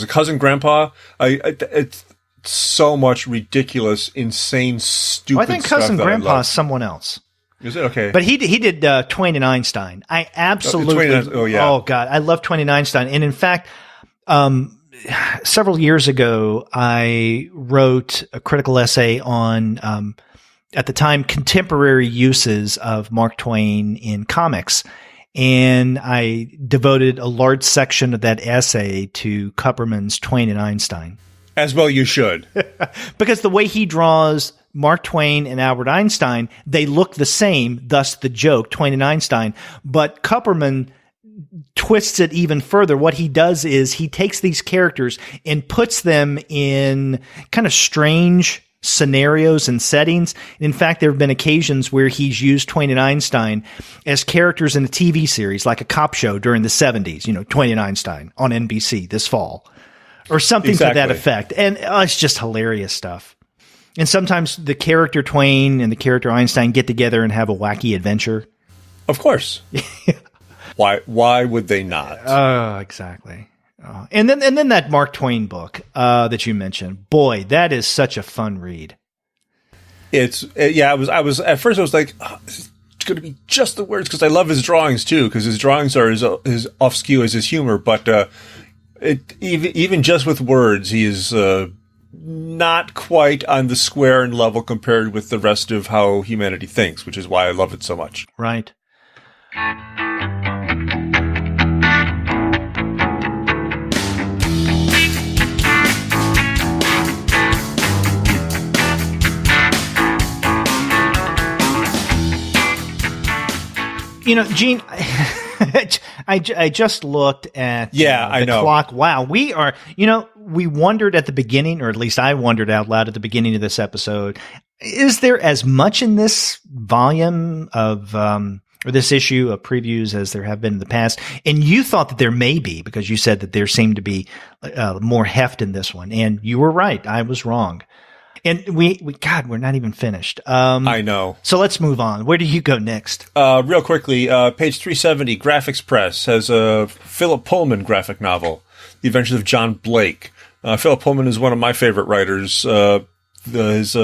Speaker 2: cousin Grandpa. It's so much ridiculous, insane, stupid stuff.
Speaker 1: I think Cousin Grandpa is someone else.
Speaker 2: Is it? Okay.
Speaker 1: But he did Twain and Einstein. I absolutely... Oh, God. I love Twain and Einstein. And in fact, several years ago, I wrote a critical essay on, at the time, contemporary uses of Mark Twain in comics. And I devoted a large section of that essay to Kupperman's Twain and Einstein.
Speaker 2: As well you should.
Speaker 1: Because the way he draws Mark Twain and Albert Einstein, they look the same, thus the joke, Twain and Einstein. But Kupperman twists it even further. What he does is he takes these characters and puts them in kind of strange scenarios and settings. In fact, there have been occasions where he's used Twain and Einstein as characters in a TV series, like a cop show during the 70s, Twain and Einstein on NBC this fall, or something to that effect. And it's just hilarious stuff. And sometimes the character Twain and the character Einstein get together and have a wacky adventure.
Speaker 2: Of course. Why would they not?
Speaker 1: Oh, exactly. And then that Mark Twain book that you mentioned. Boy, that is such a fun read.
Speaker 2: I was at first I was like, it's going to be just the words, because I love his drawings too, because his drawings are as off skew as his humor. But even just with words, he is not quite on the square and level compared with the rest of how humanity thinks, which is why I love it so much.
Speaker 1: Right. Gene, I just looked at the clock. Wow, we are, we wondered at the beginning, or at least I wondered out loud at the beginning of this episode, is there as much in this volume of, or this issue of previews as there have been in the past? And you thought that there may be, because you said that there seemed to be more heft in this one. And you were right. I was wrong. And God, we're not even finished.
Speaker 2: I know.
Speaker 1: So let's move on. Where do you go next?
Speaker 2: Real quickly, page 370, Graphics Press has a Philip Pullman graphic novel, The Adventures of John Blake. Philip Pullman is one of my favorite writers. His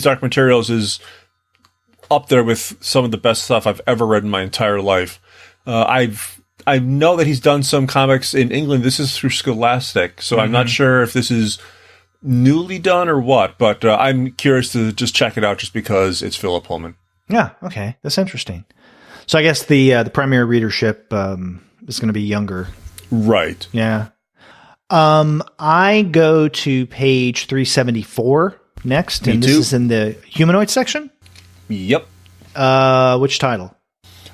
Speaker 2: Dark Materials is up there with some of the best stuff I've ever read in my entire life. I know that he's done some comics in England. This is through Scholastic, so I'm not sure if this is newly done or what, but I'm curious to just check it out just because it's Philip Pullman.
Speaker 1: Yeah, okay. That's interesting. So I guess the primary readership is going to be younger.
Speaker 2: Right.
Speaker 1: Yeah. I go to page 374 next, and this is in the Humanoid section?
Speaker 2: Yep.
Speaker 1: Which title?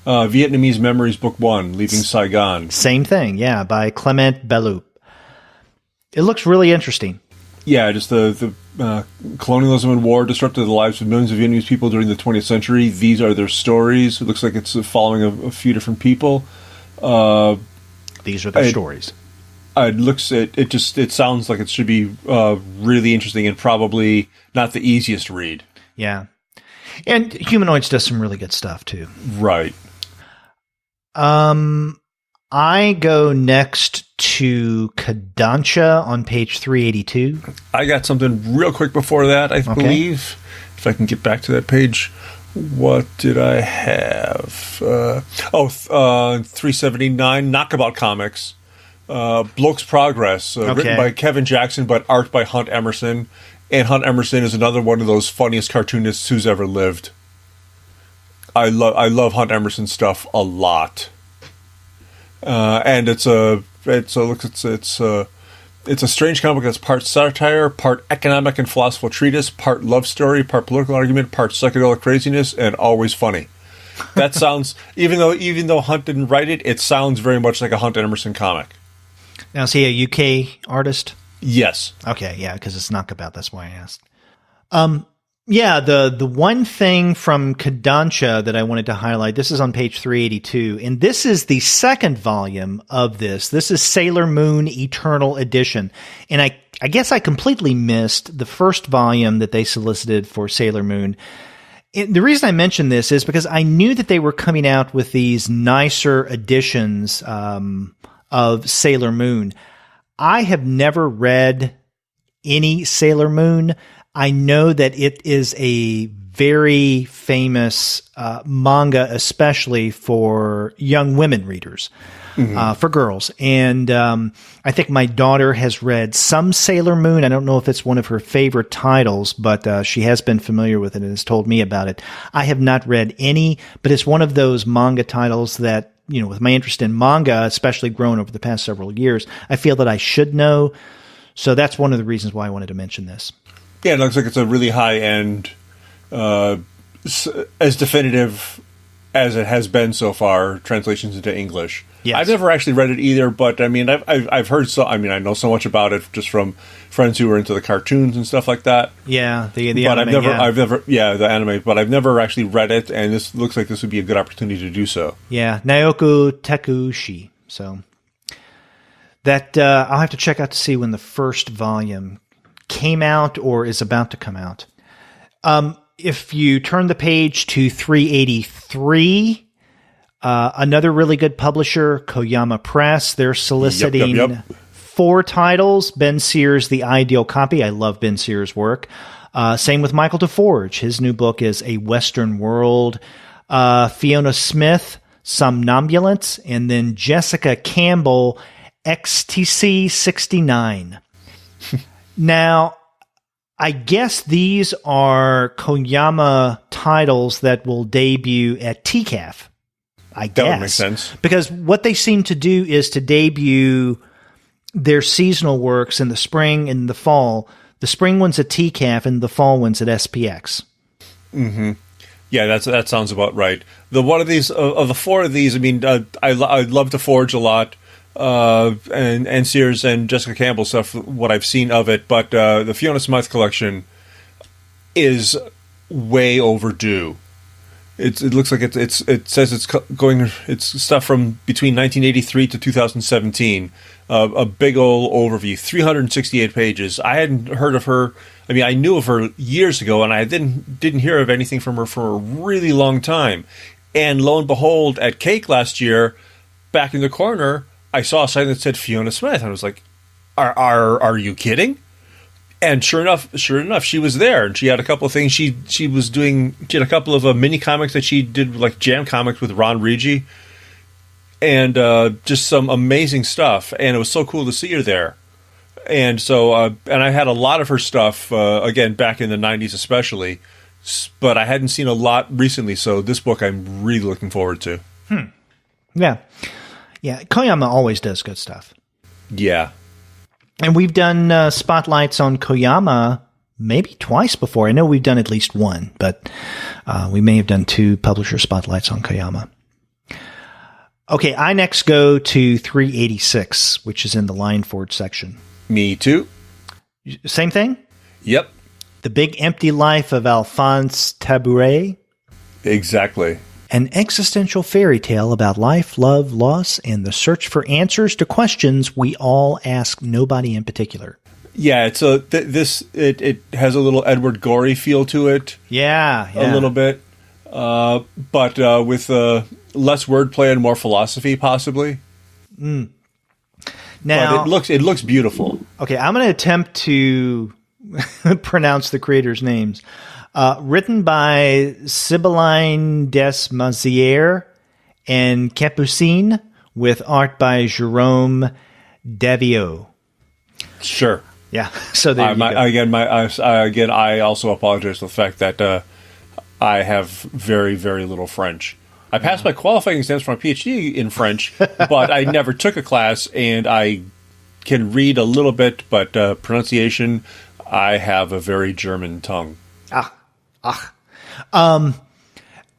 Speaker 2: Vietnamese Memories Book 1, Leaving Saigon.
Speaker 1: Same thing, yeah, by Clement Belloup. It looks really interesting.
Speaker 2: Yeah, just the colonialism and war disrupted the lives of millions of Vietnamese people during the 20th century. These are their stories. It looks like it's following a few different people.
Speaker 1: These are their stories.
Speaker 2: It sounds like it should be really interesting and probably not the easiest read.
Speaker 1: Yeah. And Humanoids does some really good stuff too.
Speaker 2: Right.
Speaker 1: I go next to Kodansha on page 382.
Speaker 2: I got something real quick before that, I believe. If I can get back to that page. What did I have? 379, Knockabout Comics. Bloke's Progress, written by Kevin Jackson, but art by Hunt Emerson. And Hunt Emerson is another one of those funniest cartoonists who's ever lived. I love Hunt Emerson stuff a lot. And it's a strange comic that's part satire, part economic and philosophical treatise, part love story, part political argument, part psychedelic craziness, and always funny. That sounds, even though Hunt didn't write it, it sounds very much like a Hunt Emerson comic.
Speaker 1: Now, is he a UK artist?
Speaker 2: Yes.
Speaker 1: Okay, yeah, because it's Knockabout. That's why I asked. Yeah, the one thing from Kodansha that I wanted to highlight, this is on page 382, and this is the second volume of this. This is Sailor Moon Eternal Edition. And I guess I completely missed the first volume that they solicited for Sailor Moon. And the reason I mention this is because I knew that they were coming out with these nicer editions of Sailor Moon. I have never read any Sailor Moon. I know that it is a very famous manga, especially for young women readers, for girls. And I think my daughter has read some Sailor Moon. I don't know if it's one of her favorite titles, but she has been familiar with it and has told me about it. I have not read any, but it's one of those manga titles that, with my interest in manga, especially grown over the past several years, I feel that I should know. So that's one of the reasons why I wanted to mention this.
Speaker 2: Yeah, it looks like it's a really high-end, as definitive as it has been so far, translations into English.
Speaker 1: Yes.
Speaker 2: I've never actually read it either, but I mean, I've heard so. I mean, I know so much about it just from friends who were into the cartoons and stuff like that.
Speaker 1: Yeah, the
Speaker 2: but
Speaker 1: anime,
Speaker 2: the anime, but I've never actually read it, and this looks like this would be a good opportunity to do so.
Speaker 1: Yeah, Naoku Tekushi. So that I'll have to check out to see when the first volume came out or is about to come out. If you turn the page to 383. Another really good publisher, Koyama Press. They're soliciting 4 titles. Ben Sears, The Ideal Copy. I love Ben Sears' work. Same with Michael DeForge. His new book is A Western World. Fiona Smith, Somnambulance. And then Jessica Campbell, XTC 69. Now, I guess these are Koyama titles that will debut at TCAF. I guess.
Speaker 2: That would make sense.
Speaker 1: Because what they seem to do is to debut their seasonal works in the spring and the fall. The spring one's at TCAF and the fall one's at SPX.
Speaker 2: Mm-hmm. Yeah, that sounds about right. The one of these of the 4 of these, I mean, I love DeForge a lot, and Sears and Jessica Campbell stuff. What I've seen of it, but the Fiona Smith collection is way overdue. It looks like it says it's stuff from between 1983 to 2017. A big old overview, 368 pages. I hadn't heard of her. I mean, I knew of her years ago, and I didn't hear of anything from her for a really long time. And lo and behold, at Cake last year, back in the corner, I saw a sign that said Fiona Smith, and I was like, "Are you kidding?" And sure enough, she was there, and she had a couple of things she was doing. She had a couple of mini comics that she did, like jam comics with Ron Rigi, and just some amazing stuff. And it was so cool to see her there. And so, and I had a lot of her stuff again back in the '90s, especially, but I hadn't seen a lot recently. So this book, I'm really looking forward to.
Speaker 1: Yeah. Koyama always does good stuff.
Speaker 2: Yeah.
Speaker 1: And we've done spotlights on Koyama maybe twice before. I know we've done at least one, but we may have done 2 publisher spotlights on Koyama. Okay, I next go to 386, which is in the Lion Forge section.
Speaker 2: Me too.
Speaker 1: Same thing?
Speaker 2: Yep.
Speaker 1: The Big Empty Life of Alphonse Tabouret.
Speaker 2: Exactly.
Speaker 1: An existential fairy tale about life, love, loss, and the search for answers to questions we all ask nobody in particular.
Speaker 2: Yeah, it's it has a little Edward Gorey feel to it.
Speaker 1: Yeah.
Speaker 2: A little bit, but with less wordplay and more philosophy, possibly.
Speaker 1: Now,
Speaker 2: but it looks beautiful.
Speaker 1: Okay, I'm going to attempt to pronounce the creators' names. Written by Sibylline Desmazières and Capucine, with art by Jerome Davio.
Speaker 2: Sure.
Speaker 1: Yeah. So there you go.
Speaker 2: Again, I also apologize for the fact that I have very, very little French. I passed my qualifying exams for my PhD in French, but I never took a class, and I can read a little bit, but pronunciation, I have a very German tongue.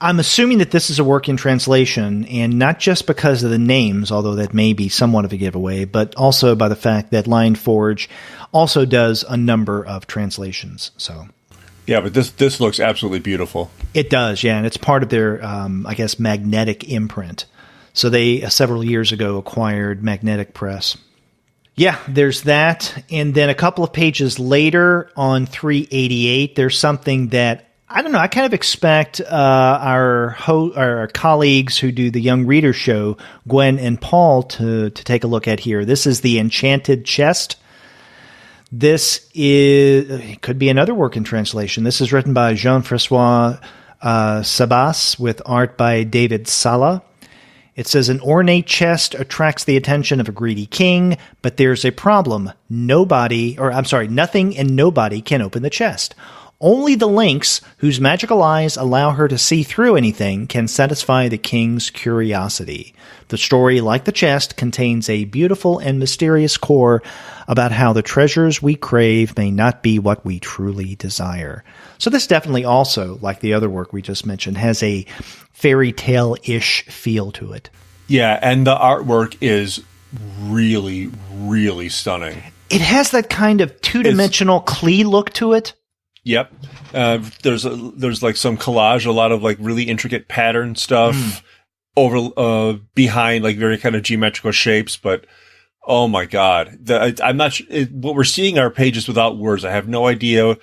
Speaker 1: I'm assuming that this is a work in translation, and not just because of the names, although that may be somewhat of a giveaway, but also by the fact that Lion Forge also does a number of translations. So,
Speaker 2: yeah, but this looks absolutely beautiful.
Speaker 1: It does, yeah, and it's part of their, I guess, Magnetic imprint. So they several years ago acquired Magnetic Press. Yeah, there's that, and then a couple of pages later on 388, there's something that I don't know. I kind of expect our colleagues who do the Young Reader Show, Gwen and Paul, to take a look at here. This is The Enchanted Chest. It could be another work in translation. This is written by Jean-François Sabas with art by David Sala. It says, an ornate chest attracts the attention of a greedy king, but there's a problem. Nothing and nobody can open the chest. Only the lynx, whose magical eyes allow her to see through anything, can satisfy the king's curiosity. The story, like the chest, contains a beautiful and mysterious core about how the treasures we crave may not be what we truly desire. So this definitely also, like the other work we just mentioned, has a fairy tale-ish feel to it.
Speaker 2: Yeah, and the artwork is really, really stunning.
Speaker 1: It has that kind of two-dimensional Klee look to it.
Speaker 2: Yep. There's like some collage, a lot of like really intricate pattern stuff over behind like very kind of geometrical shapes. But oh my God, I'm not sure what we're seeing are pages without words. I have no idea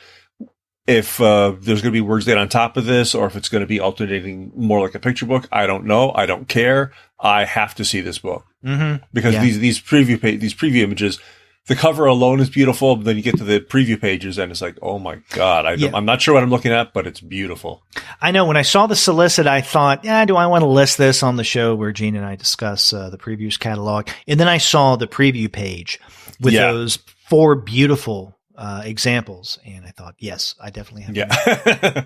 Speaker 2: if there's going to be words laid on top of this or if it's going to be alternating more like a picture book. I don't know. I don't care. I have to see this book because these preview images. The cover alone is beautiful, but then you get to the preview pages and it's like, oh my God, I'm not sure what I'm looking at, but it's beautiful.
Speaker 1: I know. When I saw the solicit, I thought, do I want to list this on the show where Gene and I discuss the previews catalog? And then I saw the preview page with those 4 beautiful examples. And I thought, yes, I definitely have.
Speaker 2: Yeah.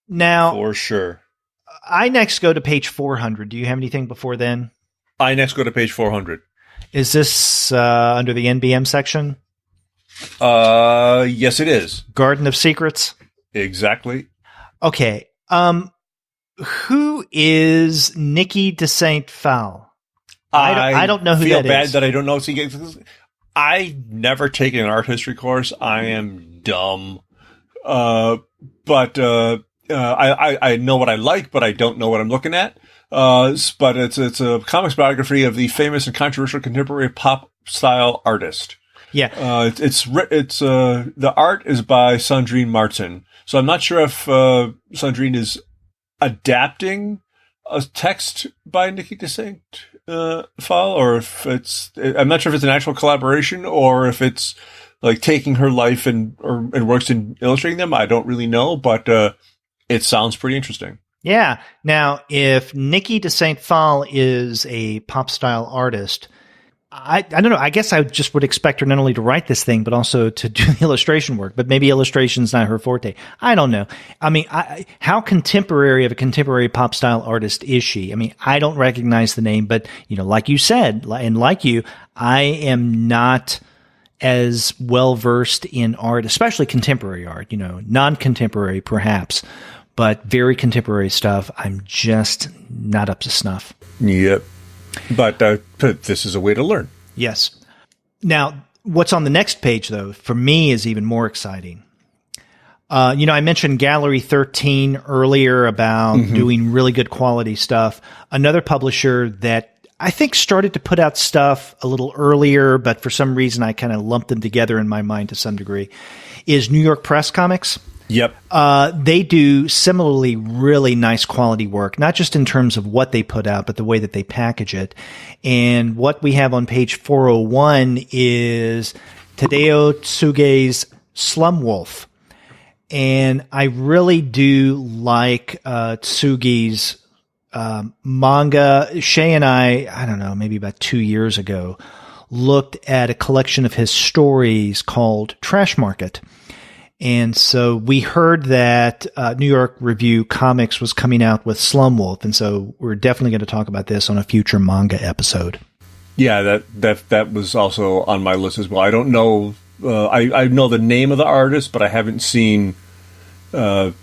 Speaker 1: Now,
Speaker 2: for sure.
Speaker 1: I next go to page 400. Do you have anything before then?
Speaker 2: I next go to page 400.
Speaker 1: Is this under the NBM section?
Speaker 2: Yes, it is.
Speaker 1: Garden of Secrets?
Speaker 2: Exactly.
Speaker 1: Okay. Who is Nikki de Saint Phal? I don't know who that is.
Speaker 2: I feel bad that I don't know. I never taken an art history course. I am dumb. But I know what I like, but I don't know what I'm looking at. But it's a comics biography of the famous and controversial contemporary pop style artist.
Speaker 1: Yeah.
Speaker 2: The art is by Sandrine Martin. So I'm not sure if Sandrine is adapting a text by Nikki de Saint Phal, or if I'm not sure if it's an actual collaboration or if it's like taking her life and works in illustrating them. I don't really know, but it sounds pretty interesting.
Speaker 1: Yeah. Now, if Nikki de Saint Phal is a pop style artist, I don't know. I guess I just would expect her not only to write this thing, but also to do the illustration work. But maybe illustration's not her forte. I don't know. I mean, how contemporary of a contemporary pop style artist is she? I mean, I don't recognize the name, but like you said, and like you, I am not as well versed in art, especially contemporary art. Non-contemporary perhaps. But very contemporary stuff, I'm just not up to snuff.
Speaker 2: Yep. But this is a way to learn.
Speaker 1: Yes. Now, what's on the next page, though, for me is even more exciting. I mentioned Gallery 13 earlier about doing really good quality stuff. Another publisher that I think started to put out stuff a little earlier, but for some reason I kind of lumped them together in my mind to some degree, is New York Press Comics.
Speaker 2: Yep.
Speaker 1: They do similarly really nice quality work, not just in terms of what they put out, but the way that they package it. And what we have on page 401 is Tadao Tsuge's Slum Wolf. And I really do like Tsuge's manga. Shay and I don't know, maybe about 2 years ago, looked at a collection of his stories called Trash Market. And so we heard that New York Review Comics was coming out with Slum Wolf, and so we're definitely going to talk about this on a future manga episode.
Speaker 2: Yeah, that was also on my list as well. I don't know. I know the name of the artist, but I haven't seen much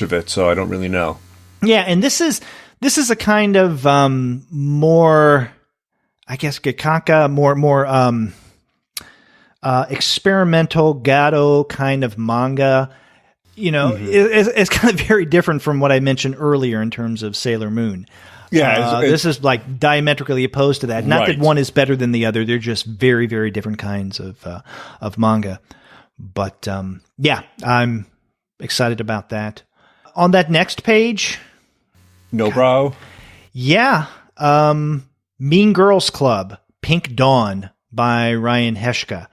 Speaker 2: of it, so I don't really know.
Speaker 1: Yeah, and this is a kind of more, I guess, Gakaka, more experimental Gato kind of manga. It's kind of very different from what I mentioned earlier in terms of Sailor Moon.
Speaker 2: Yeah,
Speaker 1: this is like diametrically opposed to that. Not that one is better than the other; they're just very, very different kinds of manga. But yeah, I'm excited about that. On that next page,
Speaker 2: No Brow.
Speaker 1: Yeah, Mean Girls Club, Pink Dawn by Ryan Heshka.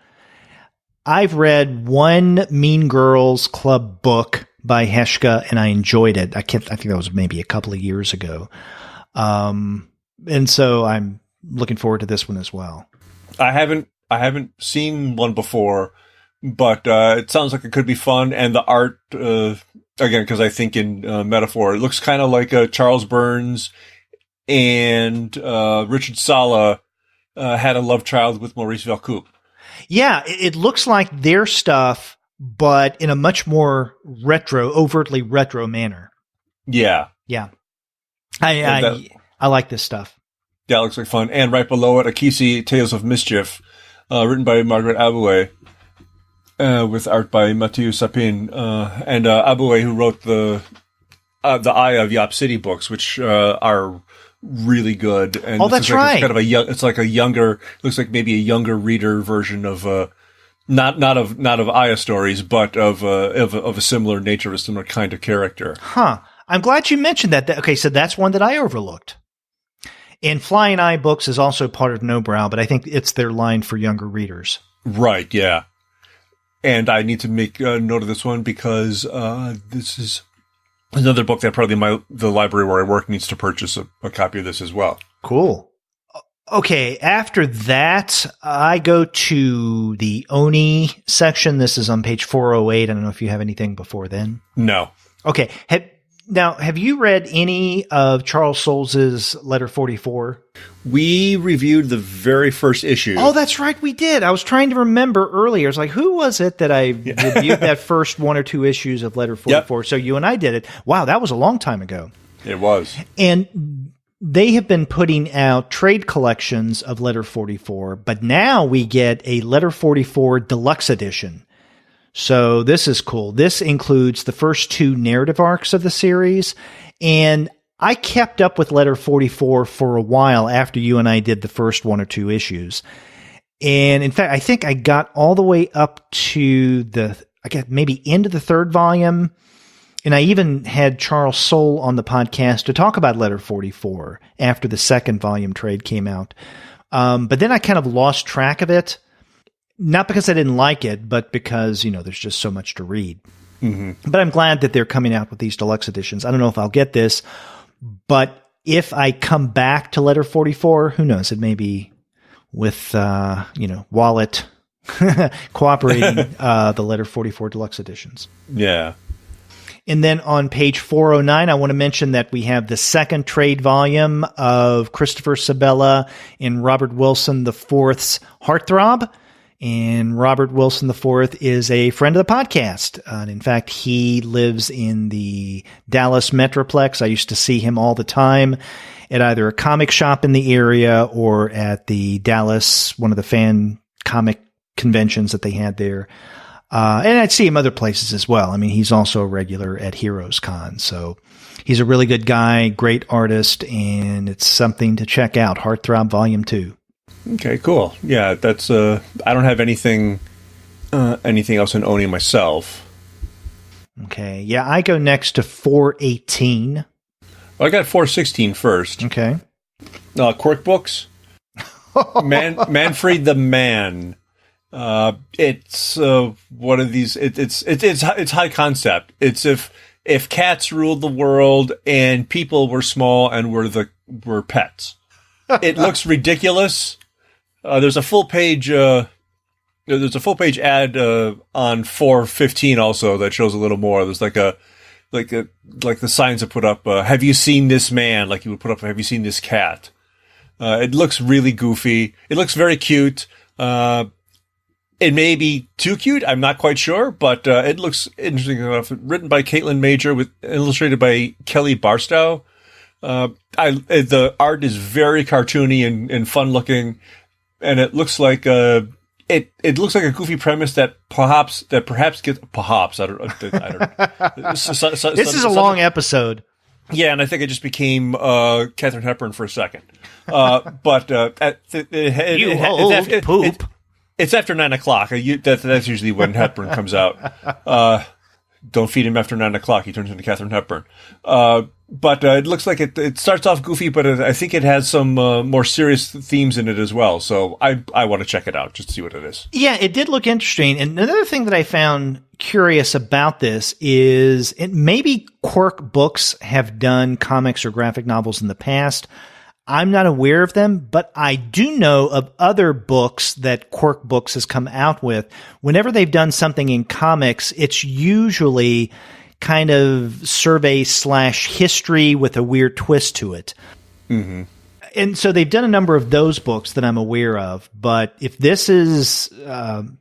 Speaker 1: I've read one Mean Girls Club book by Heshka, and I enjoyed it. I think that was maybe a couple of years ago. And so I'm looking forward to this one as well.
Speaker 2: I haven't seen one before, but it sounds like it could be fun. And the art, again, because I think in metaphor, it looks kind of like Charles Burns and Richard Sala had a love child with Maurice Valcoupe.
Speaker 1: Yeah, it looks like their stuff, but in a much more overtly retro manner.
Speaker 2: Yeah.
Speaker 1: Yeah. I like this stuff.
Speaker 2: Yeah, it looks like fun. And right below it, Akisi, Tales of Mischief, written by Margaret Aboué, with art by Mathieu Sapin, and Aboué, who wrote the Eye of Yop City books, which are really good. And
Speaker 1: that's right.
Speaker 2: It's kind of it's like a younger, looks like maybe a younger reader version of not of Aya stories, but of a similar nature, a similar kind of character.
Speaker 1: Huh. I'm glad you mentioned that. Okay, so that's one that I overlooked. And Flying Eye Books is also part of Nobrow, but I think it's their line for younger readers.
Speaker 2: Right, yeah. And I need to make a note of this one because this is another book that probably the library where I work needs to purchase a copy of this as well.
Speaker 1: Cool. Okay, after that, I go to the Oni section. This is on page 408. I don't know if you have anything before then.
Speaker 2: No.
Speaker 1: Okay. Have you read any of Charles Soules's Letter 44?
Speaker 2: We reviewed the very first issue.
Speaker 1: Oh, that's right, we did. I was trying to remember earlier. It's like, who was it that I reviewed that first one or two issues of Letter 44? Yep. So you and I did it. Wow, that was a long time ago.
Speaker 2: It was.
Speaker 1: And they have been putting out trade collections of Letter 44, but now we get a Letter 44 deluxe edition. So this is cool. This includes the first two narrative arcs of the series, and I kept up with Letter 44 for a while after you and I did the first one or two issues. And in fact, I think I got all the way up to maybe into the third volume, and I even had Charles Soule on the podcast to talk about Letter 44 after the second volume trade came out. But then I kind of lost track of it. Not because I didn't like it, but because, there's just so much to read. Mm-hmm. But I'm glad that they're coming out with these deluxe editions. I don't know if I'll get this, but if I come back to Letter 44, who knows? It may be with, Wallet cooperating the Letter 44 deluxe editions.
Speaker 2: Yeah.
Speaker 1: And then on page 409, I want to mention that we have the second trade volume of Christopher Sabella and Robert Wilson IV's Heartthrob. And Robert Wilson IV is a friend of the podcast. And in fact, he lives in the Dallas Metroplex. I used to see him all the time at either a comic shop in the area or at the Dallas, one of the fan comic conventions that they had there. And I'd see him other places as well. I mean, he's also a regular at Heroes Con. So he's a really good guy, great artist, and it's something to check out. Heartthrob Volume 2.
Speaker 2: Okay, cool. Yeah, that's I don't have anything else in Oni myself.
Speaker 1: Okay. Yeah, I go next to 418.
Speaker 2: Well, I got 416 first.
Speaker 1: Okay.
Speaker 2: Quirk books. Manfred the Man. It's one of these it's high concept. It's if cats ruled the world and people were small and were pets. It looks ridiculous. There's a full page ad on 415 also that shows a little more. There's like the signs that put up, have you seen this man? Like you would put up, have you seen this cat? It looks really goofy. It looks very cute. It may be too cute. I'm not quite sure, but it looks interesting enough. Written by Caitlin Major with illustrated by Kelly Barstow. The art is very cartoony and fun looking. And it looks like it looks like a goofy premise that perhaps gets I don't know.
Speaker 1: This is a long episode.
Speaker 2: Yeah, and I think it just became Katharine Hepburn for a second. But it's after 9 o'clock. That's usually when Hepburn comes out. Don't feed him after 9 o'clock. He turns into Katharine Hepburn. But it looks like it starts off goofy, but I think it has some more serious themes in it as well. So I want to check it out just to see what it is. Yeah,
Speaker 1: it did look interesting. And another thing that I found curious about this is maybe Quirk Books have done comics or graphic novels in the past. I'm not aware of them, but I do know of other books that Quirk Books has come out with. Whenever they've done something in comics, it's usually kind of survey/history with a weird twist to it. Mm-hmm. And so they've done a number of those books that I'm aware of. But if this is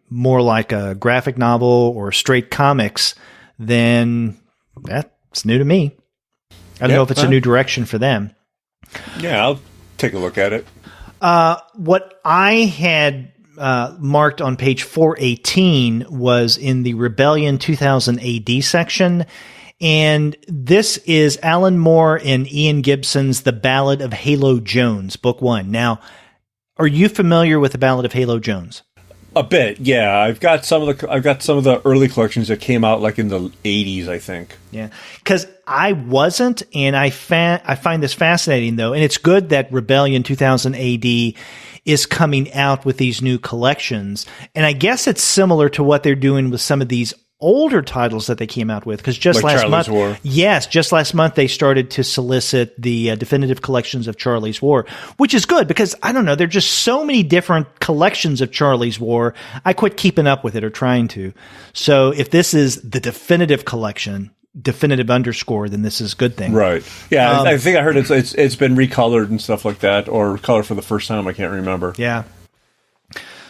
Speaker 1: more like a graphic novel or straight comics, then that's new to me. I don't know if it's a new direction for them.
Speaker 2: Yeah, I'll take a look at it.
Speaker 1: What I had marked on page 418 was in the Rebellion 2000 AD section. And this is Alan Moore and Ian Gibson's The Ballad of Halo Jones, book 1. Now, are you familiar with The Ballad of Halo Jones?
Speaker 2: A bit, yeah. I've got some of the early collections that came out like in the 80s, I think.
Speaker 1: Yeah, because I wasn't, and I find this fascinating though, and it's good that Rebellion 2000 AD is coming out with these new collections, and I guess it's similar to what they're doing with some of these older titles that they came out with, because just last month they started to solicit the definitive collections of Charlie's War, which is good because I don't know, there are just so many different collections of Charlie's War. I quit keeping up with it or trying to. So if this is the definitive collection, definitive _ then this is a good thing.
Speaker 2: Right. Yeah, I think I heard it's been recolored and stuff like that, or colored for the first time. I can't remember.
Speaker 1: Yeah.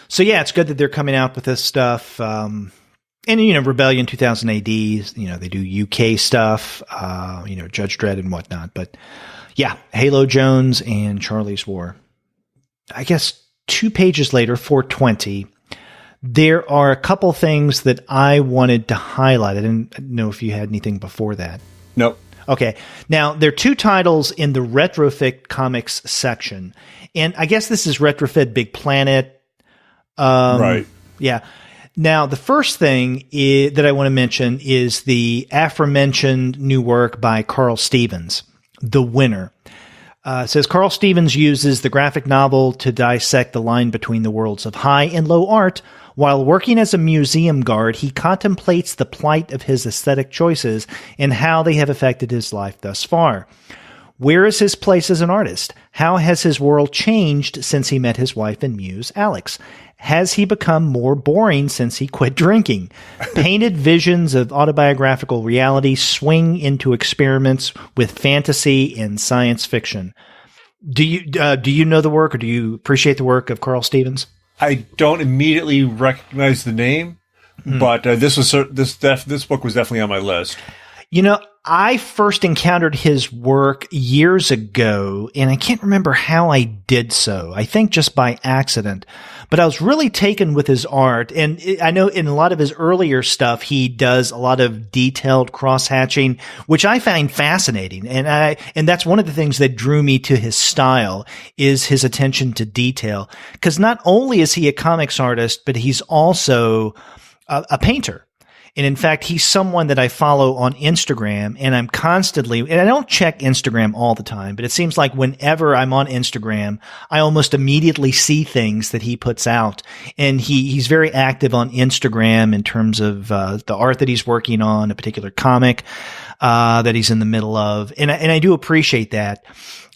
Speaker 1: So yeah, it's good that they're coming out with this stuff. And, you know, Rebellion 2000 AD, you know, they do UK stuff, you know, Judge Dredd and whatnot. But, yeah, Halo Jones and Charlie's War. I guess 2 pages later, 420, there are a couple things that I wanted to highlight. I didn't know if you had anything before that.
Speaker 2: Nope.
Speaker 1: Okay. Now, there are 2 titles in the Retrofit Comics section. And I guess this is Retrofit Big Planet.
Speaker 2: Right.
Speaker 1: Yeah. Now, the first thing that I want to mention is the aforementioned new work by Carl Stevens, The Winner. It says Carl Stevens uses the graphic novel to dissect the line between the worlds of high and low art. While working as a museum guard, he contemplates the plight of his aesthetic choices and how they have affected his life thus far. Where is his place as an artist? How has his world changed since he met his wife and muse, Alex? Has he become more boring since he quit drinking? Painted visions of autobiographical reality swing into experiments with fantasy and science fiction. Do you know the work, or do you appreciate the work of Carl Stevens?
Speaker 2: I don't immediately recognize the name, but this book was definitely on my list.
Speaker 1: You know, I first encountered his work years ago, and I can't remember how I did so. I think just by accident. But I was really taken with his art. And I know in a lot of his earlier stuff, he does a lot of detailed cross-hatching, which I find fascinating. And that's one of the things that drew me to his style, is his attention to detail. Because not only is he a comics artist, but he's also a painter. And in fact, he's someone that I follow on Instagram, and I'm constantly, and I don't check Instagram all the time, but it seems like whenever I'm on Instagram, I almost immediately see things that he puts out. And he's very active on Instagram in terms of the art that he's working on, a particular comic that he's in the middle of. And I do appreciate that.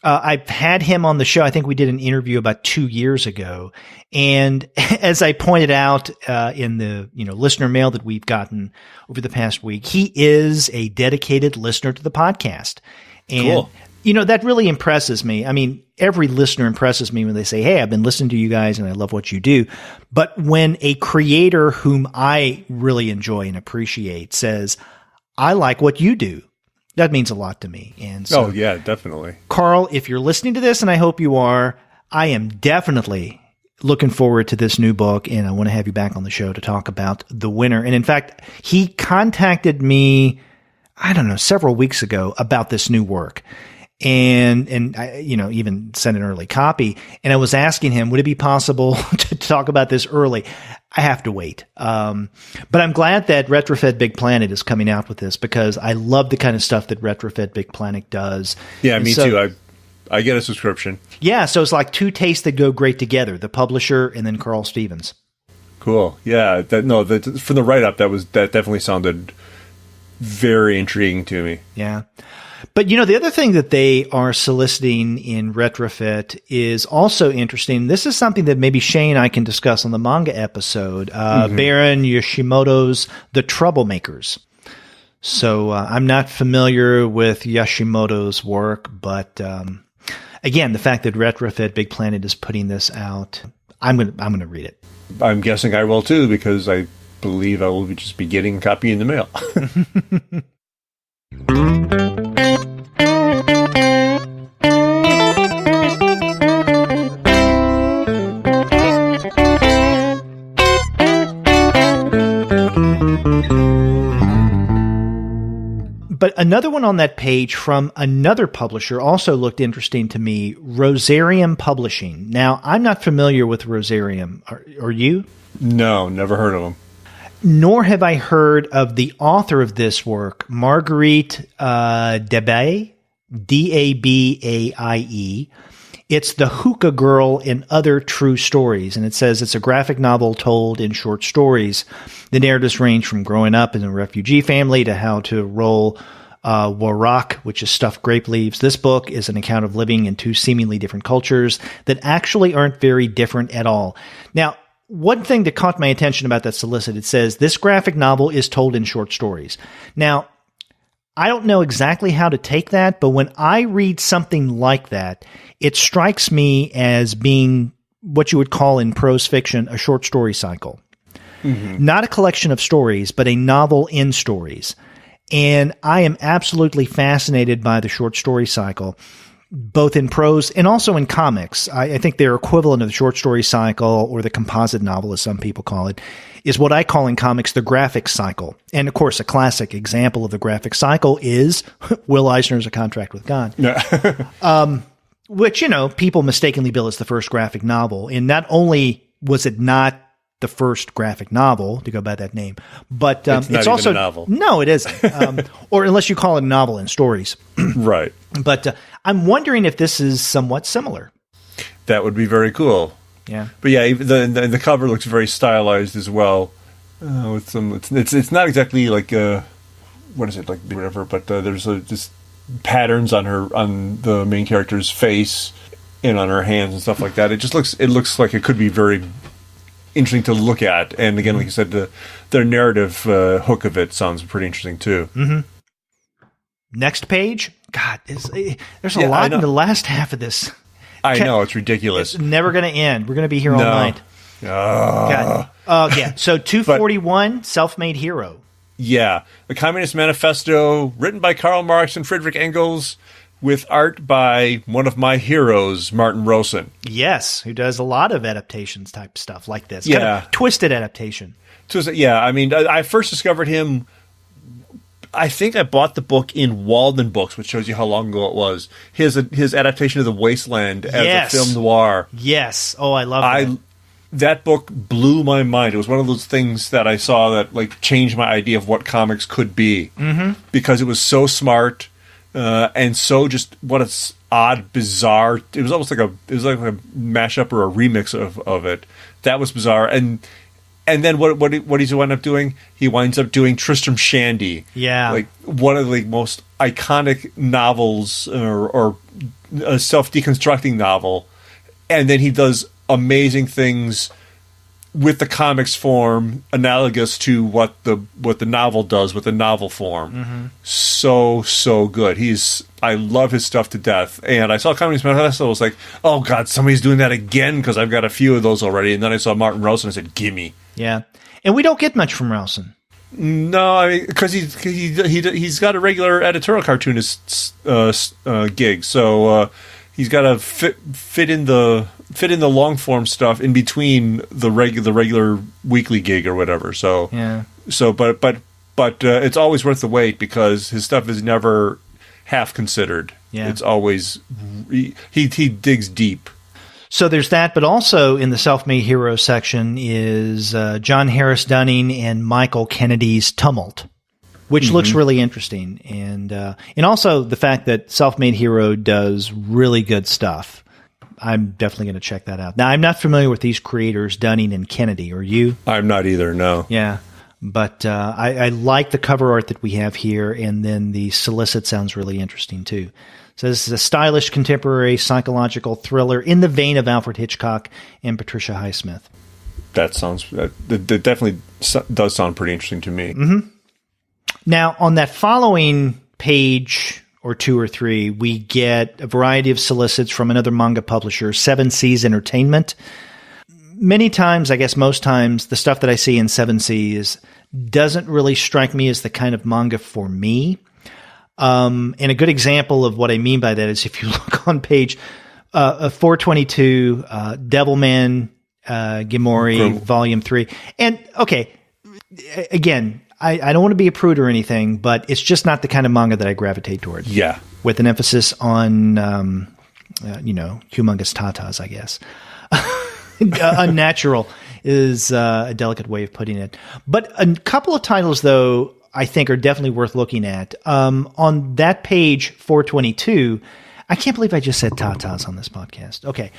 Speaker 1: I've had him on the show. I think we did an interview about 2 years ago. And as I pointed out in the listener mail that we've gotten over the past week, he is a dedicated listener to the podcast. And,
Speaker 2: cool.
Speaker 1: That really impresses me. I mean, every listener impresses me when they say, hey, I've been listening to you guys and I love what you do. But when a creator whom I really enjoy and appreciate says, I like what you do, that means a lot to me. And so,
Speaker 2: yeah, definitely.
Speaker 1: Carl, if you're listening to this, and I hope you are, I am definitely looking forward to this new book, and I want to have you back on the show to talk about The Winner. And in fact, he contacted me, I don't know, several weeks ago about this new work. And I, even sent an early copy. And I was asking him, would it be possible to talk about this early? I have to wait. But I'm glad that Retrofit Big Planet is coming out with this, because I love the kind of stuff that Retrofit Big Planet does.
Speaker 2: Yeah, me too. I get a subscription.
Speaker 1: Yeah, so it's like two tastes that go great together, the publisher and then Carl Stevens.
Speaker 2: Cool. Yeah, for the write-up, that definitely sounded very intriguing to me.
Speaker 1: Yeah. But, the other thing that they are soliciting in Retrofit is also interesting. This is something that maybe Shane and I can discuss on the manga episode. Baron Yoshimoto's The Troublemakers. So I'm not familiar with Yoshimoto's work, but again, the fact that Retrofit Big Planet is putting this out, I'm gonna read it.
Speaker 2: I'm guessing I will too, because I believe I will just be getting a copy in the mail.
Speaker 1: But another one on that page from another publisher also looked interesting to me, Rosarium Publishing. Now, I'm not familiar with Rosarium. Are you?
Speaker 2: No, never heard of them.
Speaker 1: Nor have I heard of the author of this work, Marguerite Dabaye, Dabaie. It's The Hookah Girl and Other True Stories. And it says it's a graphic novel told in short stories. The narratives range from growing up in a refugee family to how to roll warak, which is stuffed grape leaves. This book is an account of living in two seemingly different cultures that actually aren't very different at all. Now, one thing that caught my attention about that solicit, it says this graphic novel is told in short stories. Now, I don't know exactly how to take that, but when I read something like that, it strikes me as being what you would call in prose fiction a short story cycle. Mm-hmm. Not a collection of stories, but a novel in stories. And I am absolutely fascinated by the short story cycle, both in prose and also in comics. I think they're equivalent of the short story cycle, or the composite novel, as some people call it, is what I call in comics the graphic cycle. And, of course, a classic example of the graphic cycle is Will Eisner's A Contract with God. Which, people mistakenly bill as the first graphic novel. And not only was it not the first graphic novel, to go by that name, but it's also a novel. No, it isn't. Or unless you call it a novel in stories.
Speaker 2: Right.
Speaker 1: But I'm wondering if this is somewhat similar.
Speaker 2: That would be very cool.
Speaker 1: Yeah.
Speaker 2: But yeah, the cover looks very stylized as well. With some, it's not exactly like what is it, like whatever, but there's just patterns on the main character's face and on her hands and stuff like that. It looks like it could be very interesting to look at. And again, like you said, their narrative hook of it sounds pretty interesting too.
Speaker 1: Mm-hmm. Next page. God, there's a lot in the last half of this.
Speaker 2: I know, it's ridiculous.
Speaker 1: It's never going to end. We're going to be here all night. God. Yeah. So 241, Self-Made Hero.
Speaker 2: Yeah. The Communist Manifesto, written by Karl Marx and Friedrich Engels, with art by one of my heroes, Martin Rosen.
Speaker 1: Yes, who does a lot of adaptations type stuff like this.
Speaker 2: Yeah.
Speaker 1: Kind of twisted adaptation.
Speaker 2: Yeah, I mean, I first discovered him, I think I bought the book in Walden Books, which shows you how long ago it was. His adaptation of The Wasteland as a film noir.
Speaker 1: Yes. Oh, I love that.
Speaker 2: That book blew my mind. It was one of those things that I saw that like changed my idea of what comics could be. Mm-hmm. Because it was so smart and so just what it's odd, bizarre. It was almost like a mashup or a remix of it. That was bizarre. And then what does he wind up doing? He winds up doing Tristram Shandy.
Speaker 1: Yeah.
Speaker 2: Like one of the most iconic novels or a self-deconstructing novel. And then he does amazing things with the comics form analogous to what the novel does with the novel form. Mm-hmm. So good. I love his stuff to death. And I saw Communist Manifesto, I was like, oh God, somebody's doing that again, because I've got a few of those already. And then I saw Martin Rosen and I said, gimme.
Speaker 1: Yeah. And we don't get much from Rosen.
Speaker 2: No, I mean, because he's got a regular editorial cartoonist gig, so he's got to fit in the long form stuff in between the regular weekly gig or whatever. So
Speaker 1: yeah.
Speaker 2: So but it's always worth the wait, because his stuff is never half considered.
Speaker 1: Yeah.
Speaker 2: It's always he digs deep.
Speaker 1: So there's that, but also in the Self-Made Hero section is John Harris Dunning and Michael Kennedy's Tumult, which looks really interesting. And also the fact that Self-Made Hero does really good stuff. I'm definitely going to check that out. Now, I'm not familiar with these creators, Dunning and Kennedy. Are you?
Speaker 2: I'm not either, no.
Speaker 1: Yeah. But I like the cover art that we have here, and then the solicit sounds really interesting too. So this is a stylish contemporary psychological thriller in the vein of Alfred Hitchcock and Patricia Highsmith.
Speaker 2: That definitely does sound pretty interesting to me.
Speaker 1: Mm-hmm. Now, on that following page or 2 or 3, we get a variety of solicits from another manga publisher, 7 Seas Entertainment. Many times, I guess most times, the stuff that I see in 7 Seas doesn't really strike me as the kind of manga for me. And a good example of what I mean by that is if you look on page 422, Devilman Gimori, Volume 3. And, okay, again, I don't want to be a prude or anything, but it's just not the kind of manga that I gravitate toward.
Speaker 2: Yeah.
Speaker 1: With an emphasis on, humongous tatas, I guess. Unnatural is a delicate way of putting it. But a couple of titles, though, I think are definitely worth looking at. On that page, 422, I can't believe I just said tatas on this podcast. Okay.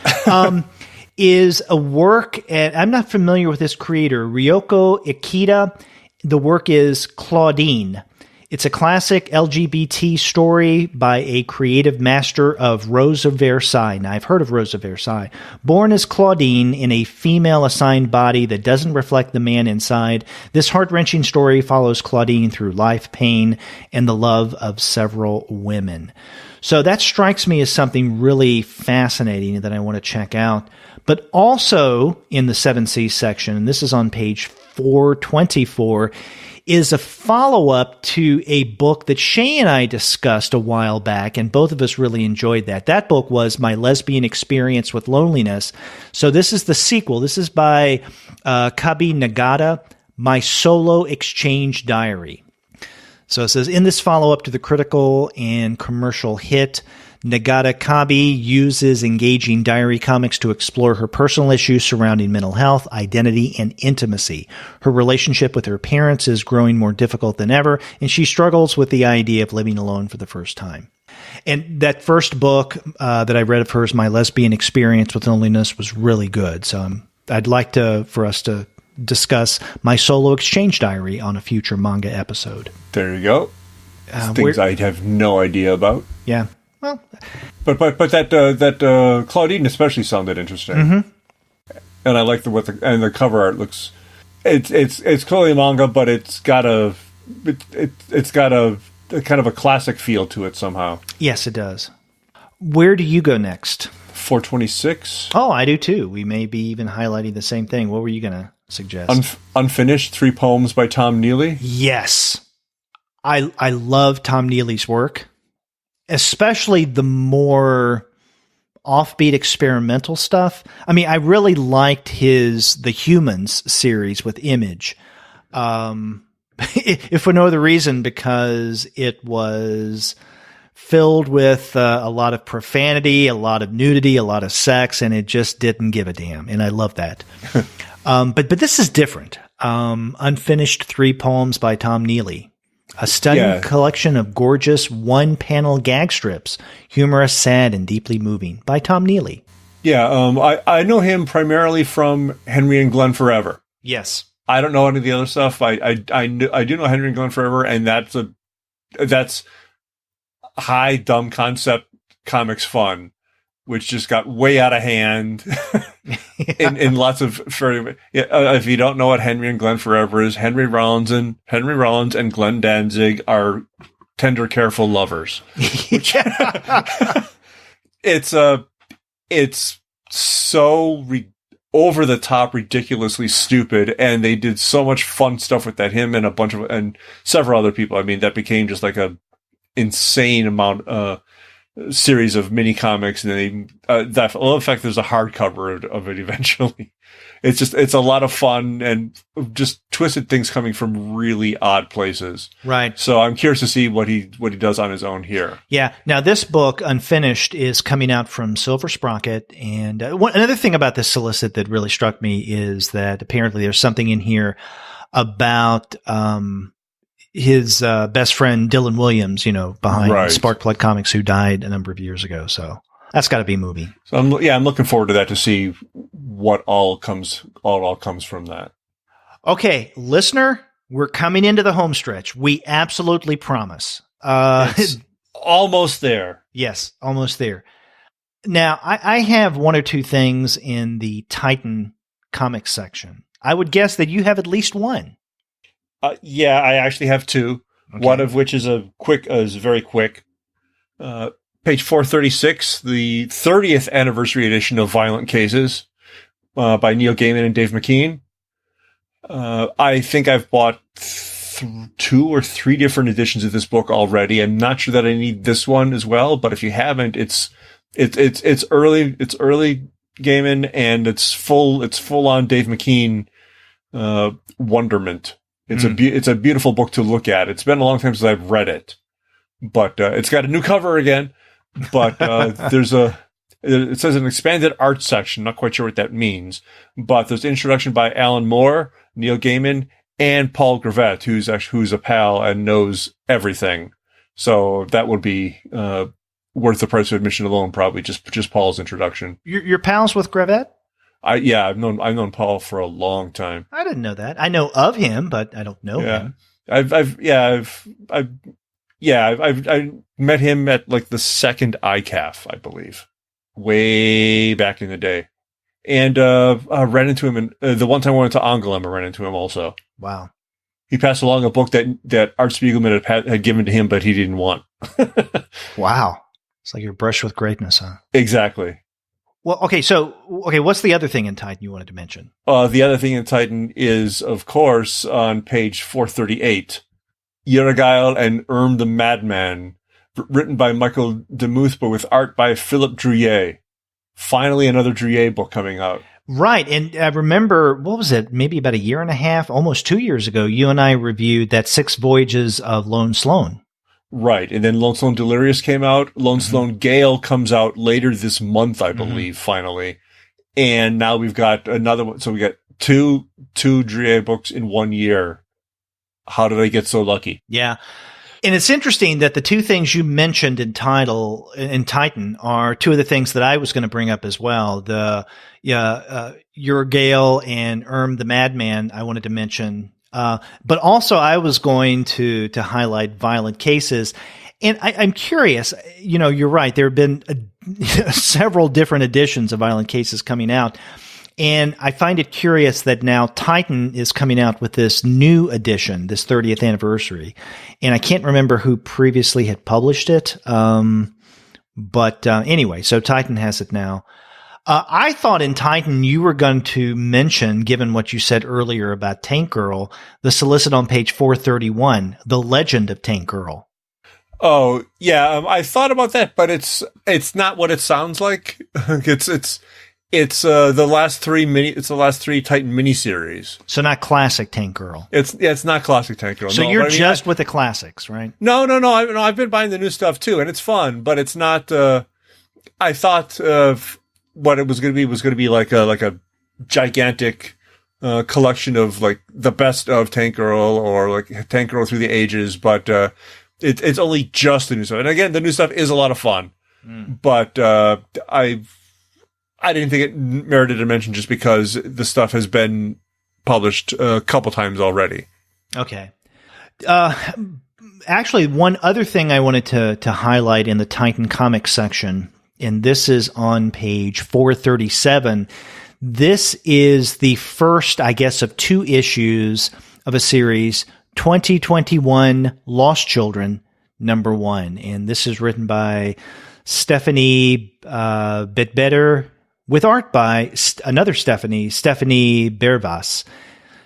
Speaker 1: Is a work, and I'm not familiar with this creator, Ryoko Ikeda. The work is Claudine. It's a classic LGBT story by a creative master of Rose of Versailles. Now, I've heard of Rose of Versailles. Born as Claudine in a female-assigned body that doesn't reflect the man inside, this heart-wrenching story follows Claudine through life, pain, and the love of several women. So that strikes me as something really fascinating that I want to check out. But also in the 7C section, and this is on page 424, is a follow-up to a book that Shay and I discussed a while back, and both of us really enjoyed that. That book was My Lesbian Experience with Loneliness. So this is the sequel. This is by Kabi Nagata, My Solo Exchange Diary. So it says, in this follow-up to the critical and commercial hit, Nagata Kabi uses engaging diary comics to explore her personal issues surrounding mental health, identity, and intimacy. Her relationship with her parents is growing more difficult than ever, and she struggles with the idea of living alone for the first time. And that first book that I read of hers, My Lesbian Experience with Loneliness, was really good. So I'd like for us to discuss My Solo Exchange Diary on a future manga episode.
Speaker 2: There you go. Things I have no idea about.
Speaker 1: Yeah. Well,
Speaker 2: but that Claudine especially sounded interesting, and I like the cover art looks. It's clearly a manga, but it's got a kind of a classic feel to it somehow.
Speaker 1: Yes, it does. Where do you go next?
Speaker 2: 426.
Speaker 1: Oh, I do too. We may be even highlighting the same thing. What were you going to suggest?
Speaker 2: Unfinished 3 poems by Tom Neely.
Speaker 1: Yes, I love Tom Neely's work. Especially the more offbeat experimental stuff. I mean, I really liked The Humans series with Image. If for no other reason, because it was filled with a lot of profanity, a lot of nudity, a lot of sex, and it just didn't give a damn. And I love that. But this is different. Unfinished 3 poems by Tom Neely. A stunning collection of gorgeous one-panel gag strips, humorous, sad, and deeply moving, by Tom Neely.
Speaker 2: Yeah, I know him primarily from Henry and Glenn Forever.
Speaker 1: Yes. I
Speaker 2: don't know any of the other stuff. I do know Henry and Glenn Forever, and that's high dumb concept comics fun, which just got way out of hand in lots of if you don't know what Henry and Glenn Forever is, Henry Rollins and Glenn Danzig are tender, careful lovers. It's so over the top, ridiculously stupid, and they did so much fun stuff with that. Him and several other people. I mean, that became just like a insane amount series of mini comics, and then in fact there's a hardcover of it eventually. It's a lot of fun and just twisted things coming from really odd places.
Speaker 1: Right.
Speaker 2: So I'm curious to see what he does on his own here.
Speaker 1: Yeah. Now this book, Unfinished, is coming out from Silver Sprocket, and another thing about this solicit that really struck me is that apparently there's something in here about his best friend Dylan Williams, behind Sparkplug Comics, who died a number of years ago. So that's got to be moving.
Speaker 2: So I'm looking forward to that, to see what all comes from that.
Speaker 1: Okay, listener, We're coming into the home stretch. We absolutely promise.
Speaker 2: It's almost there.
Speaker 1: Yes, almost there. Now, I have one or two things in the Titan comics section. I would guess that you have at least one.
Speaker 2: Yeah, I actually have two. Okay. One of which is very quick. Page 436, the 30th anniversary edition of Violent Cases by Neil Gaiman and Dave McKean. I think I've bought 2 or 3 different editions of this book already. I'm not sure that I need this one as well, but if you haven't, it's early Gaiman, and it's full on Dave McKean wonderment. It's a beautiful book to look at. It's been a long time since I've read it, but it's got a new cover again. But it says an expanded art section. Not quite sure what that means, but there's an introduction by Alan Moore, Neil Gaiman, and Paul Gravett, who's a pal and knows everything. So that would be worth the price of admission alone, probably just Paul's introduction.
Speaker 1: You're pals with Gravett?
Speaker 2: I've known Paul for a long time.
Speaker 1: I didn't know that. I know of him, but I don't know him.
Speaker 2: I met him at like the second ICAF, I believe, way back in the day, and I ran into him. And the one time I went to Angoulême, I ran into him also.
Speaker 1: Wow.
Speaker 2: He passed along a book that Art Spiegelman had given to him, but he didn't want.
Speaker 1: Wow. It's like your brush with greatness, huh?
Speaker 2: Exactly.
Speaker 1: Well, okay, what's the other thing in Titan you wanted to mention?
Speaker 2: The other thing in Titan is, of course, on page 438, Yeragail and the Madman, written by Michael Demuth, but with art by Philip Drouillet. Finally, another Drouillet book coming out.
Speaker 1: Right, and I remember, what was it, maybe about a year and a half, almost 2 years ago, you and I reviewed that 6 Voyages of Lone Sloan. Right,
Speaker 2: and then Lone Sloan Delirious came out. Lone Sloan Gale comes out later this month, I believe, finally. And now we've got another one. So we got two Drouillet books in 1 year. How did I get so lucky?
Speaker 1: Yeah. And it's interesting that the 2 things you mentioned in Titan are 2 of the things that I was going to bring up as well. The Yeragail and the Madman I wanted to mention. But also I was going to highlight Violent Cases. And I'm curious, you're right. There have been several different editions of Violent Cases coming out. And I find it curious that now Titan is coming out with this new edition, this 30th anniversary. And I can't remember who previously had published it. But anyway, so Titan has it now. I thought in Titan you were going to mention, given what you said earlier about Tank Girl, the solicit on page 431, The Legend of Tank Girl.
Speaker 2: Oh, yeah, I thought about that, but it's not what it sounds like. It's the last 3 Titan miniseries.
Speaker 1: So not classic Tank Girl.
Speaker 2: It's not classic Tank Girl.
Speaker 1: So no, you're just with the classics, right?
Speaker 2: No. I've been buying the new stuff too, and it's fun, but it's not. I thought what it was going to be like a gigantic collection of like the best of Tank Girl or like Tank Girl through the ages, but it's only just the new stuff. And again, the new stuff is a lot of fun, but I didn't think it merited a mention just because the stuff has been published a couple times already.
Speaker 1: Okay. Actually, one other thing I wanted to highlight in the Titan Comics section, and this is on page 437. This is the first, I guess, of 2 issues of a series, 2021 Lost Children, #1. And this is written by Stephanie Bitbetter, with art by another Stephanie Bervas.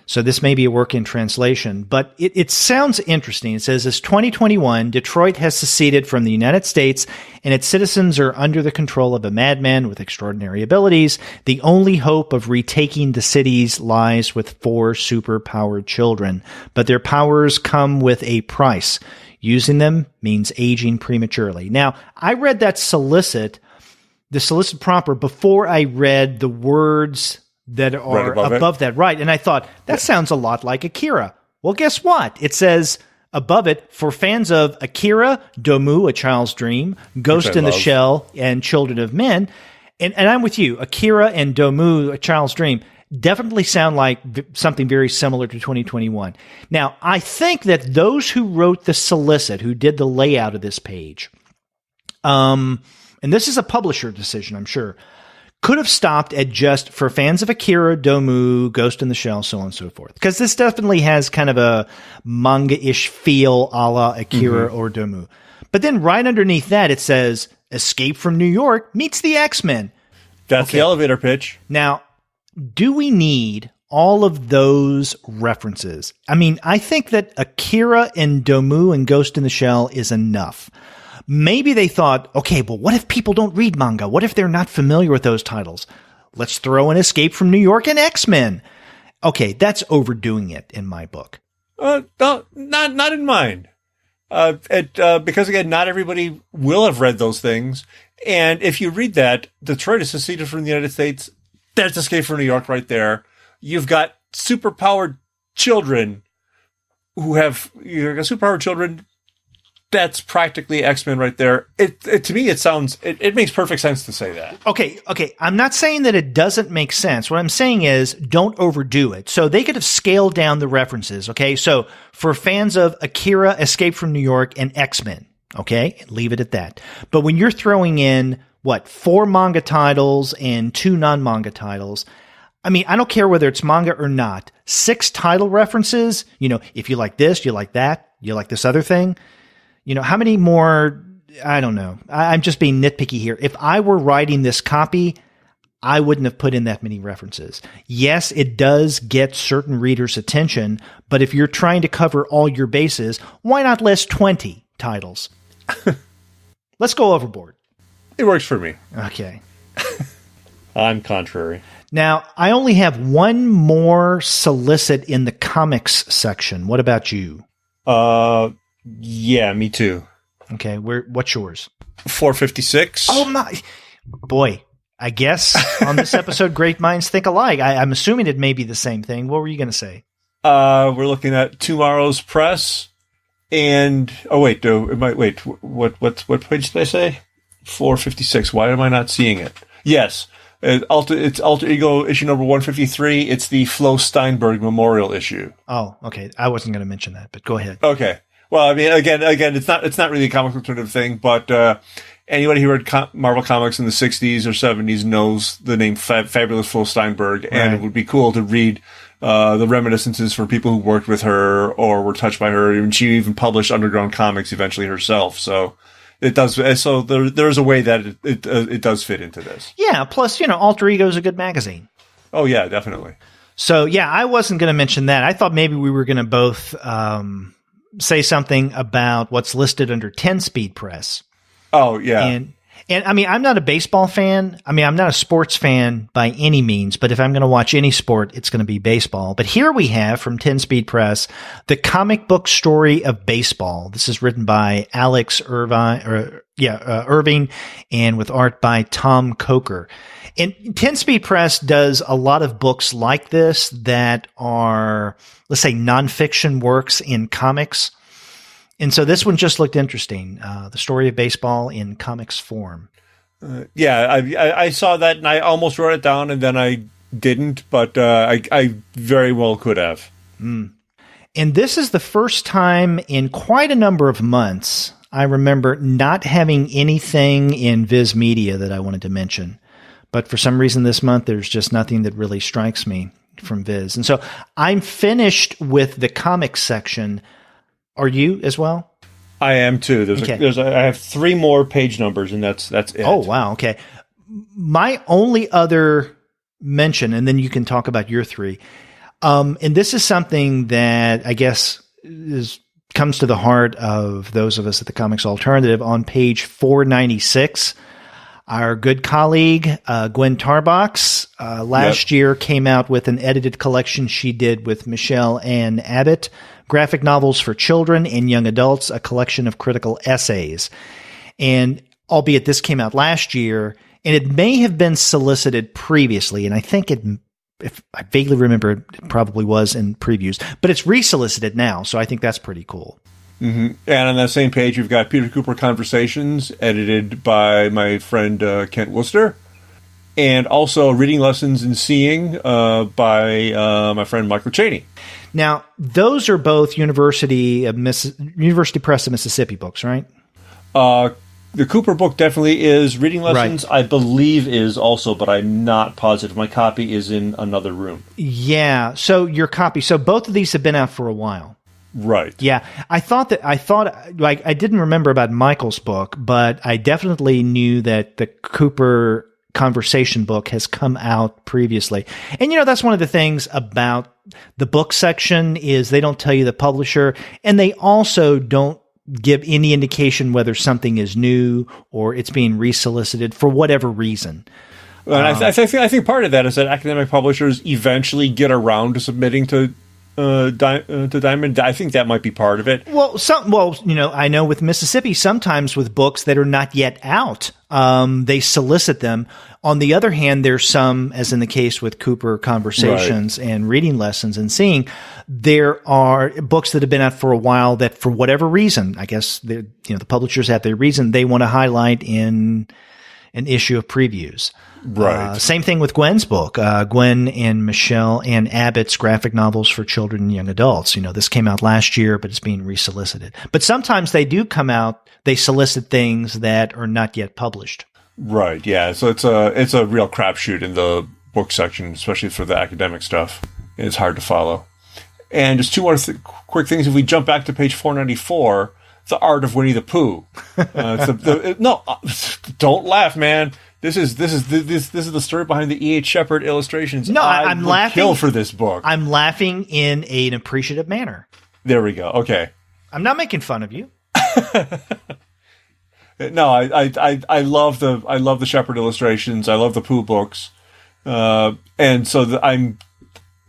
Speaker 1: So this may be a work in translation, but it sounds interesting. It says, as 2021, Detroit has seceded from the United States and its citizens are under the control of a madman with extraordinary abilities. The only hope of retaking the cities lies with 4 super-powered children, but their powers come with a price. Using them means aging prematurely. Now, I read that the solicit proper, before I read the words that are
Speaker 2: right
Speaker 1: above that. Right. And I thought, that sounds a lot like Akira. Well, guess what? It says above it, for fans of Akira, Domu, A Child's Dream, Ghost in the Shell, and Children of Men. And I'm with you. Akira and Domu, A Child's Dream. definitely sound like something very similar to 2021. Now, I think that those who wrote the solicit, who did the layout of this page, and this is a publisher decision, I'm sure, could have stopped at just for fans of Akira, Domu, Ghost in the Shell, so on and so forth. Because this definitely has kind of a manga-ish feel a la Akira or Domu. But then right underneath that, it says, Escape from New York meets the X-Men.
Speaker 2: That's the elevator pitch.
Speaker 1: Now, do we need all of those references? I mean, I think that Akira and Domu and Ghost in the Shell is enough. Maybe they thought, okay, but what if people don't read manga? What if they're not familiar with those titles? Let's throw an Escape from New York and X-Men. Okay, that's overdoing it in my book.
Speaker 2: No, not in mine. Because again, not everybody will have read those things. And if you read that, Detroit is seceded from the United States. There's Escape from New York right there. You've got superpowered children that's practically X-Men right there. To me, it makes perfect sense to say that.
Speaker 1: Okay. I'm not saying that it doesn't make sense. What I'm saying is don't overdo it. So they could have scaled down the references. Okay. So for fans of Akira, Escape from New York, and X-Men, okay, leave it at that. But when you're throwing in 4 manga titles and 2 non-manga titles, I mean, I don't care whether it's manga or not. 6 title references, if you like this, you like that, you like this other thing. How many more? I don't know. I'm just being nitpicky here. If I were writing this copy, I wouldn't have put in that many references. Yes, it does get certain readers' attention, but if you're trying to cover all your bases, why not list 20 titles? Let's go overboard.
Speaker 2: It works for me.
Speaker 1: Okay.
Speaker 2: I'm contrary.
Speaker 1: Now, I only have one more solicit in the comics section. What about you?
Speaker 2: Yeah, me too.
Speaker 1: Okay, what's yours?
Speaker 2: 456.
Speaker 1: Oh my boy! I guess on this episode, great minds think alike. I'm assuming it may be the same thing. What were you going to say?
Speaker 2: We're looking at Tomorrow's Press, and what page did I say? 456. Why am I not seeing it? Yes, it's Alter Ego issue number 153. It's the Flo Steinberg Memorial issue.
Speaker 1: Oh, okay. I wasn't going to mention that, but go ahead.
Speaker 2: Okay. Well, I mean, again, it's not really a comic alternative thing, but anybody who read Marvel comics in the 60s or 70s knows the name Fabulous Flo Steinberg, and it would be cool to read the reminiscences from people who worked with her or were touched by her. And she even published underground comics eventually herself. So it does. So there's a way that it does fit into this.
Speaker 1: Yeah. Plus, Alter Ego is a good magazine.
Speaker 2: Oh yeah, definitely.
Speaker 1: So yeah, I wasn't going to mention that. I thought maybe we were going to both say something about what's listed under 10-speed press.
Speaker 2: Oh, yeah.
Speaker 1: And I mean, I'm not a baseball fan. I mean, I'm not a sports fan by any means, but if I'm going to watch any sport, it's going to be baseball. But here we have from 10-speed press, the comic book story of baseball. This is written by Alex Irving and with art by Tom Coker. And 10-speed press does a lot of books like this that are, let's say, nonfiction works in comics. And so this one just looked interesting. The story of baseball in comics form.
Speaker 2: I saw that and I almost wrote it down and then I didn't, but I very well could have.
Speaker 1: And this is the first time in quite a number of months I remember not having anything in Viz Media that I wanted to mention. But for some reason this month, there's just nothing that really strikes me from Viz. And so I'm finished with the comics section. Are you as well?
Speaker 2: I am too. I have 3 more page numbers and that's it.
Speaker 1: Oh, wow. Okay. My only other mention, and then you can talk about your 3. And this is something that I guess comes to the heart of those of us at the Comics Alternative. On page 496, our good colleague, Gwen Tarbox, last year came out with an edited collection she did with Michelle Ann Abbott, graphic novels for children and young adults, a collection of critical essays. And albeit this came out last year, and it may have been solicited previously, and I think if I vaguely remember, it probably was in previews, but it's resolicited now, so I think that's pretty cool.
Speaker 2: Mm-hmm. And on that same page, you've got Peter Cooper Conversations, edited by my friend Kent Worcester. and also Reading Lessons in Seeing by my friend Michael Chaney.
Speaker 1: Now, those are both University Press of Mississippi books, right?
Speaker 2: The Cooper book definitely is. Reading Lessons, right. I believe, is also, but I'm not positive. My copy is in another room.
Speaker 1: Yeah. So your copy. So both of these have been out for a while.
Speaker 2: Right.
Speaker 1: Yeah. I thought I didn't remember about Michael's book, but I definitely knew that the Cooper conversation book has come out previously. And, that's one of the things about the book section is they don't tell you the publisher, and they also don't give any indication whether something is new or it's being resolicited for whatever reason.
Speaker 2: And I think part of that is that academic publishers eventually get around to submitting to Diamond. I think that might be part of it.
Speaker 1: Well, I know with Mississippi, sometimes with books that are not yet out, they solicit them. On the other hand, there's some, as in the case with Cooper Conversations and Reading Lessons and Seeing, there are books that have been out for a while that, for whatever reason, I guess the publishers have their reason, they want to highlight in an issue of previews.
Speaker 2: Right.
Speaker 1: Same thing with Gwen's book, Gwen and Michelle Ann Abbott's graphic novels for children and young adults. This came out last year, but it's being resolicited. But sometimes they do come out, they solicit things that are not yet published.
Speaker 2: Right. Yeah. So it's a real crapshoot in the book section, especially for the academic stuff. It's hard to follow. And just two more quick things. If we jump back to page 494, the art of Winnie the Pooh. No, don't laugh, man. This is the story behind the E.H. Shepard illustrations.
Speaker 1: No, I'm laughing.
Speaker 2: Kill for this book.
Speaker 1: I'm laughing in an appreciative manner.
Speaker 2: There we go. Okay.
Speaker 1: I'm not making fun of you.
Speaker 2: No, I love the Shepard illustrations. I love the Pooh books, and so I'm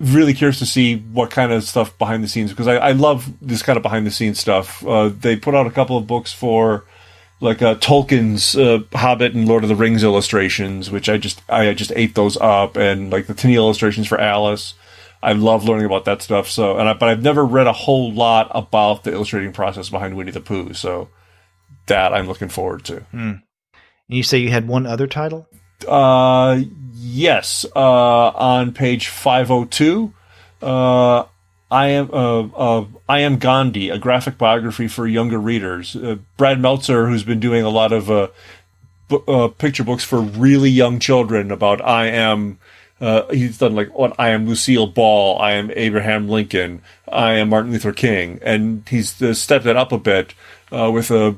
Speaker 2: really curious to see what kind of stuff behind the scenes, because I love this kind of behind the scenes stuff. They put out a couple of books for like Tolkien's Hobbit and Lord of the Rings illustrations, which I just ate those up, and like the Tinny illustrations for Alice. I love learning about that stuff. So, but I've never read a whole lot about the illustrating process behind Winnie the Pooh. So that I'm looking forward to.
Speaker 1: And you say you had one other title?
Speaker 2: Yes. On page 502, I am Gandhi, a graphic biography for younger readers. Brad Meltzer, who's been doing a lot of picture books for really young children about I am. He's done I am Lucille Ball, I am Abraham Lincoln, I am Martin Luther King, and he's stepped it up a bit with a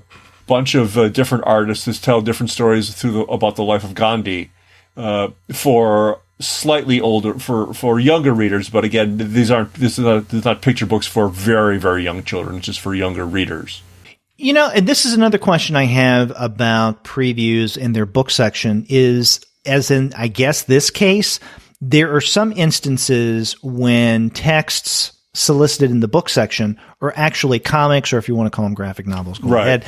Speaker 2: bunch of different artists to tell different stories about the life of Gandhi for slightly older, for younger readers. But again, this is not picture books for very, very young children. It's just for younger readers.
Speaker 1: And this is another question I have about previews in their book section is, as in, I guess, this case, there are some instances when texts solicited in the book section are actually comics, or if you want to call them graphic novels, go ahead.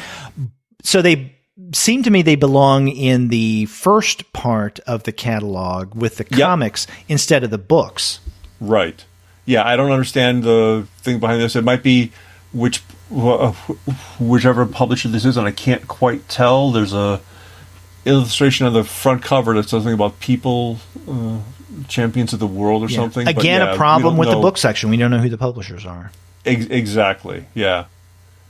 Speaker 1: So they seem to me they belong in the first part of the catalog with the comics instead of the books. Right.
Speaker 2: Yeah, I don't understand the thing behind this. It might be whichever publisher this is, and I can't quite tell. There's a illustration on the front cover that says something about people, champions of the world or something.
Speaker 1: Again, a problem with the book section. We don't know who the publishers are.
Speaker 2: Exactly. Yeah.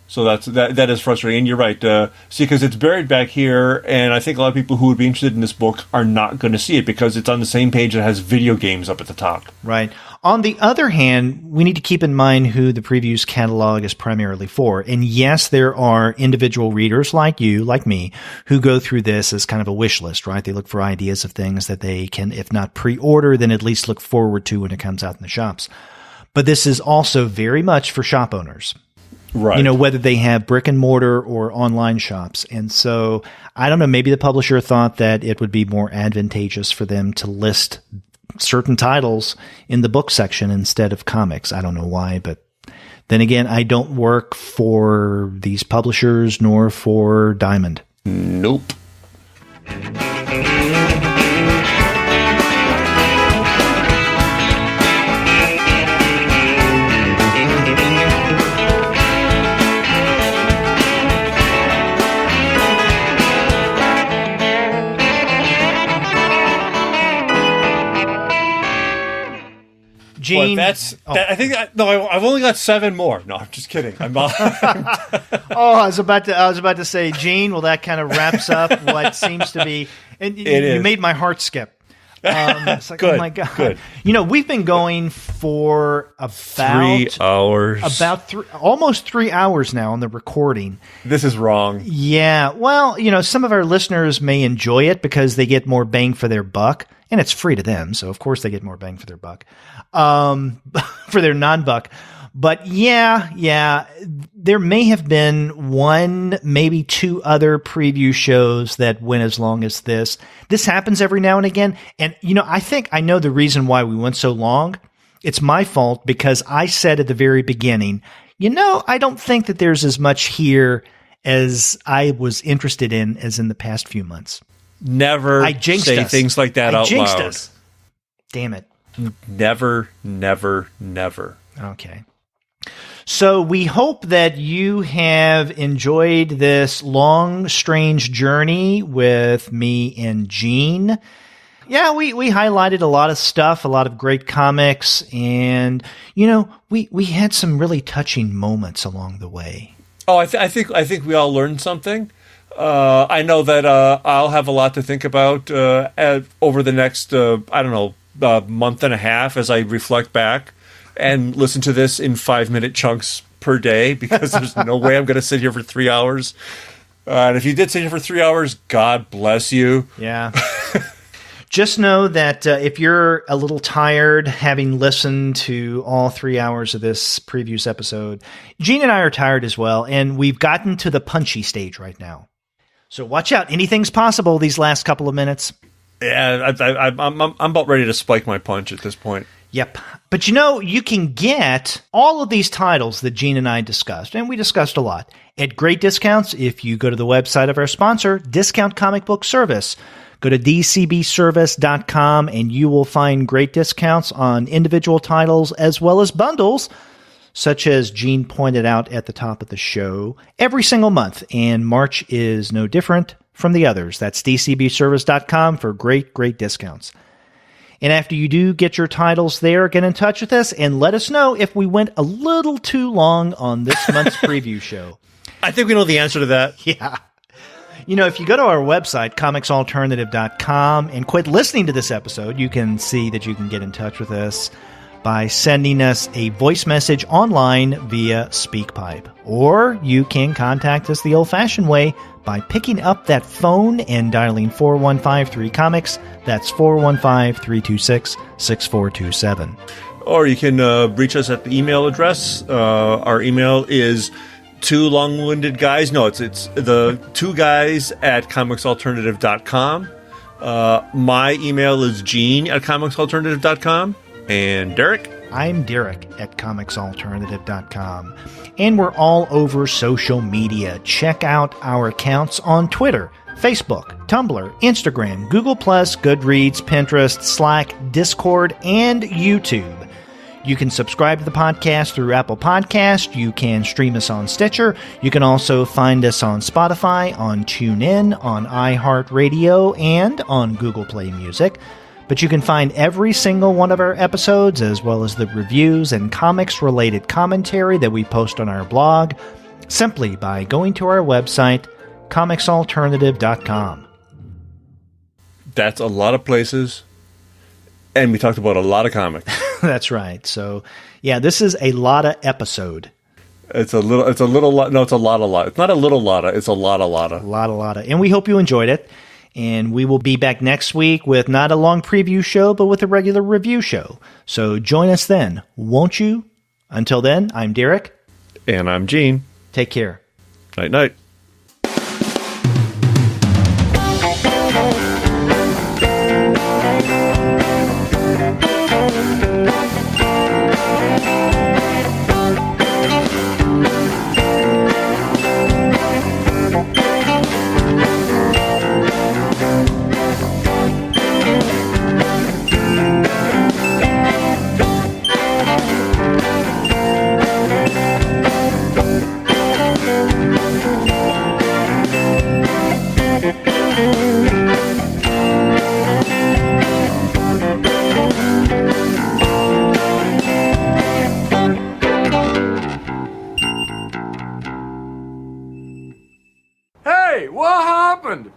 Speaker 2: So that is frustrating. And you're right. See, because it's buried back here, and I think a lot of people who would be interested in this book are not going to see it because it's on the same page that has video games up at the top.
Speaker 1: Right. On the other hand, we need to keep in mind who the previews catalog is primarily for. And yes, there are individual readers like you, like me, who go through this as kind of a wish list, right? They look for ideas of things that they can, if not pre-order, then at least look forward to when it comes out in the shops. But this is also very much for shop owners.
Speaker 2: Right.
Speaker 1: Whether they have brick and mortar or online shops. And so, I don't know, maybe the publisher thought that it would be more advantageous for them to list certain titles in the book section instead of comics. I don't know why, but then again, I don't work for these publishers nor for Diamond.
Speaker 2: Nope.
Speaker 1: Gene.
Speaker 2: I've only got 7 more. No, I'm just kidding. I
Speaker 1: was about to say, Gene. Well, that kind of wraps up what seems to be. And you made my heart skip. It's like,
Speaker 2: good,
Speaker 1: oh my God.
Speaker 2: Good.
Speaker 1: We've been going for about
Speaker 2: 3 hours.
Speaker 1: Almost 3 hours now on the recording.
Speaker 2: This is wrong.
Speaker 1: Yeah. Well, some of our listeners may enjoy it because they get more bang for their buck, and it's free to them. So of course they get more bang for their buck, for their non-buck. But yeah, there may have been 1, maybe 2 other preview shows that went as long as this. This happens every now and again. And, I think I know the reason why we went so long. It's my fault because I said at the very beginning, I don't think that there's as much here as I was interested in as in the past few months.
Speaker 2: Never say things like that out loud.
Speaker 1: Us. Damn it.
Speaker 2: Never, never, never.
Speaker 1: Okay. So we hope that you have enjoyed this long, strange journey with me and Gene. Yeah, we highlighted a lot of stuff, a lot of great comics, and we had some really touching moments along the way.
Speaker 2: Oh, I think we all learned something. I know that I'll have a lot to think about over the next month and a half as I reflect back and listen to this in 5-minute chunks per day, because there's no way I'm going to sit here for 3 hours. And if you did sit here for 3 hours, God bless you.
Speaker 1: Yeah. Just know that if you're a little tired having listened to all 3 hours of this previews episode, Gene and I are tired as well, and we've gotten to the punchy stage right now. So watch out. Anything's possible these last couple of minutes.
Speaker 2: Yeah, I'm about ready to spike my punch at this point.
Speaker 1: Yep. But you can get all of these titles that Gene and I discussed, and we discussed a lot, at great discounts if you go to the website of our sponsor, Discount Comic Book Service. Go to dcbservice.com and you will find great discounts on individual titles as well as bundles, such as Gene pointed out at the top of the show, every single month. And March is no different from the others. That's dcbservice.com for great, great discounts. And after you do get your titles there, get in touch with us and let us know if we went a little too long on this month's preview show.
Speaker 2: I think we know the answer to that.
Speaker 1: Yeah. If you go to our website, comicsalternative.com, and quit listening to this episode, you can see that you can get in touch with us by sending us a voice message online via SpeakPipe. Or you can contact us the old-fashioned way by picking up that phone and dialing 4153-COMICS. That's 415-326-6427.
Speaker 2: Or you can reach us at the email address. Our email is two long-winded guys. No, it's the 2 guys at comicsalternative.com. My email is Gene at comicsalternative.com. And Derek?
Speaker 1: I'm Derek at comicsalternative.com. And we're all over social media. Check out our accounts on Twitter, Facebook, Tumblr, Instagram, Google+, Goodreads, Pinterest, Slack, Discord, and YouTube. You can subscribe to the podcast through Apple Podcast. You can stream us on Stitcher. You can also find us on Spotify, on TuneIn, on iHeartRadio, and on Google Play Music. But you can find every single one of our episodes, as well as the reviews and comics-related commentary that we post on our blog, simply by going to our website, comicsalternative.com.
Speaker 2: That's a lot of places, and we talked about a lot of comics.
Speaker 1: That's right. So, yeah, this is a lotta episode.
Speaker 2: It's a lot. It's not a little lotta. It's a lotta.
Speaker 1: Lotta. And we hope you enjoyed it. And we will be back next week with not a long preview show, but with a regular review show. So join us then, won't you? Until then, I'm Derek.
Speaker 2: And I'm Gene.
Speaker 1: Take care.
Speaker 2: Night-night.
Speaker 6: Hey, what happened?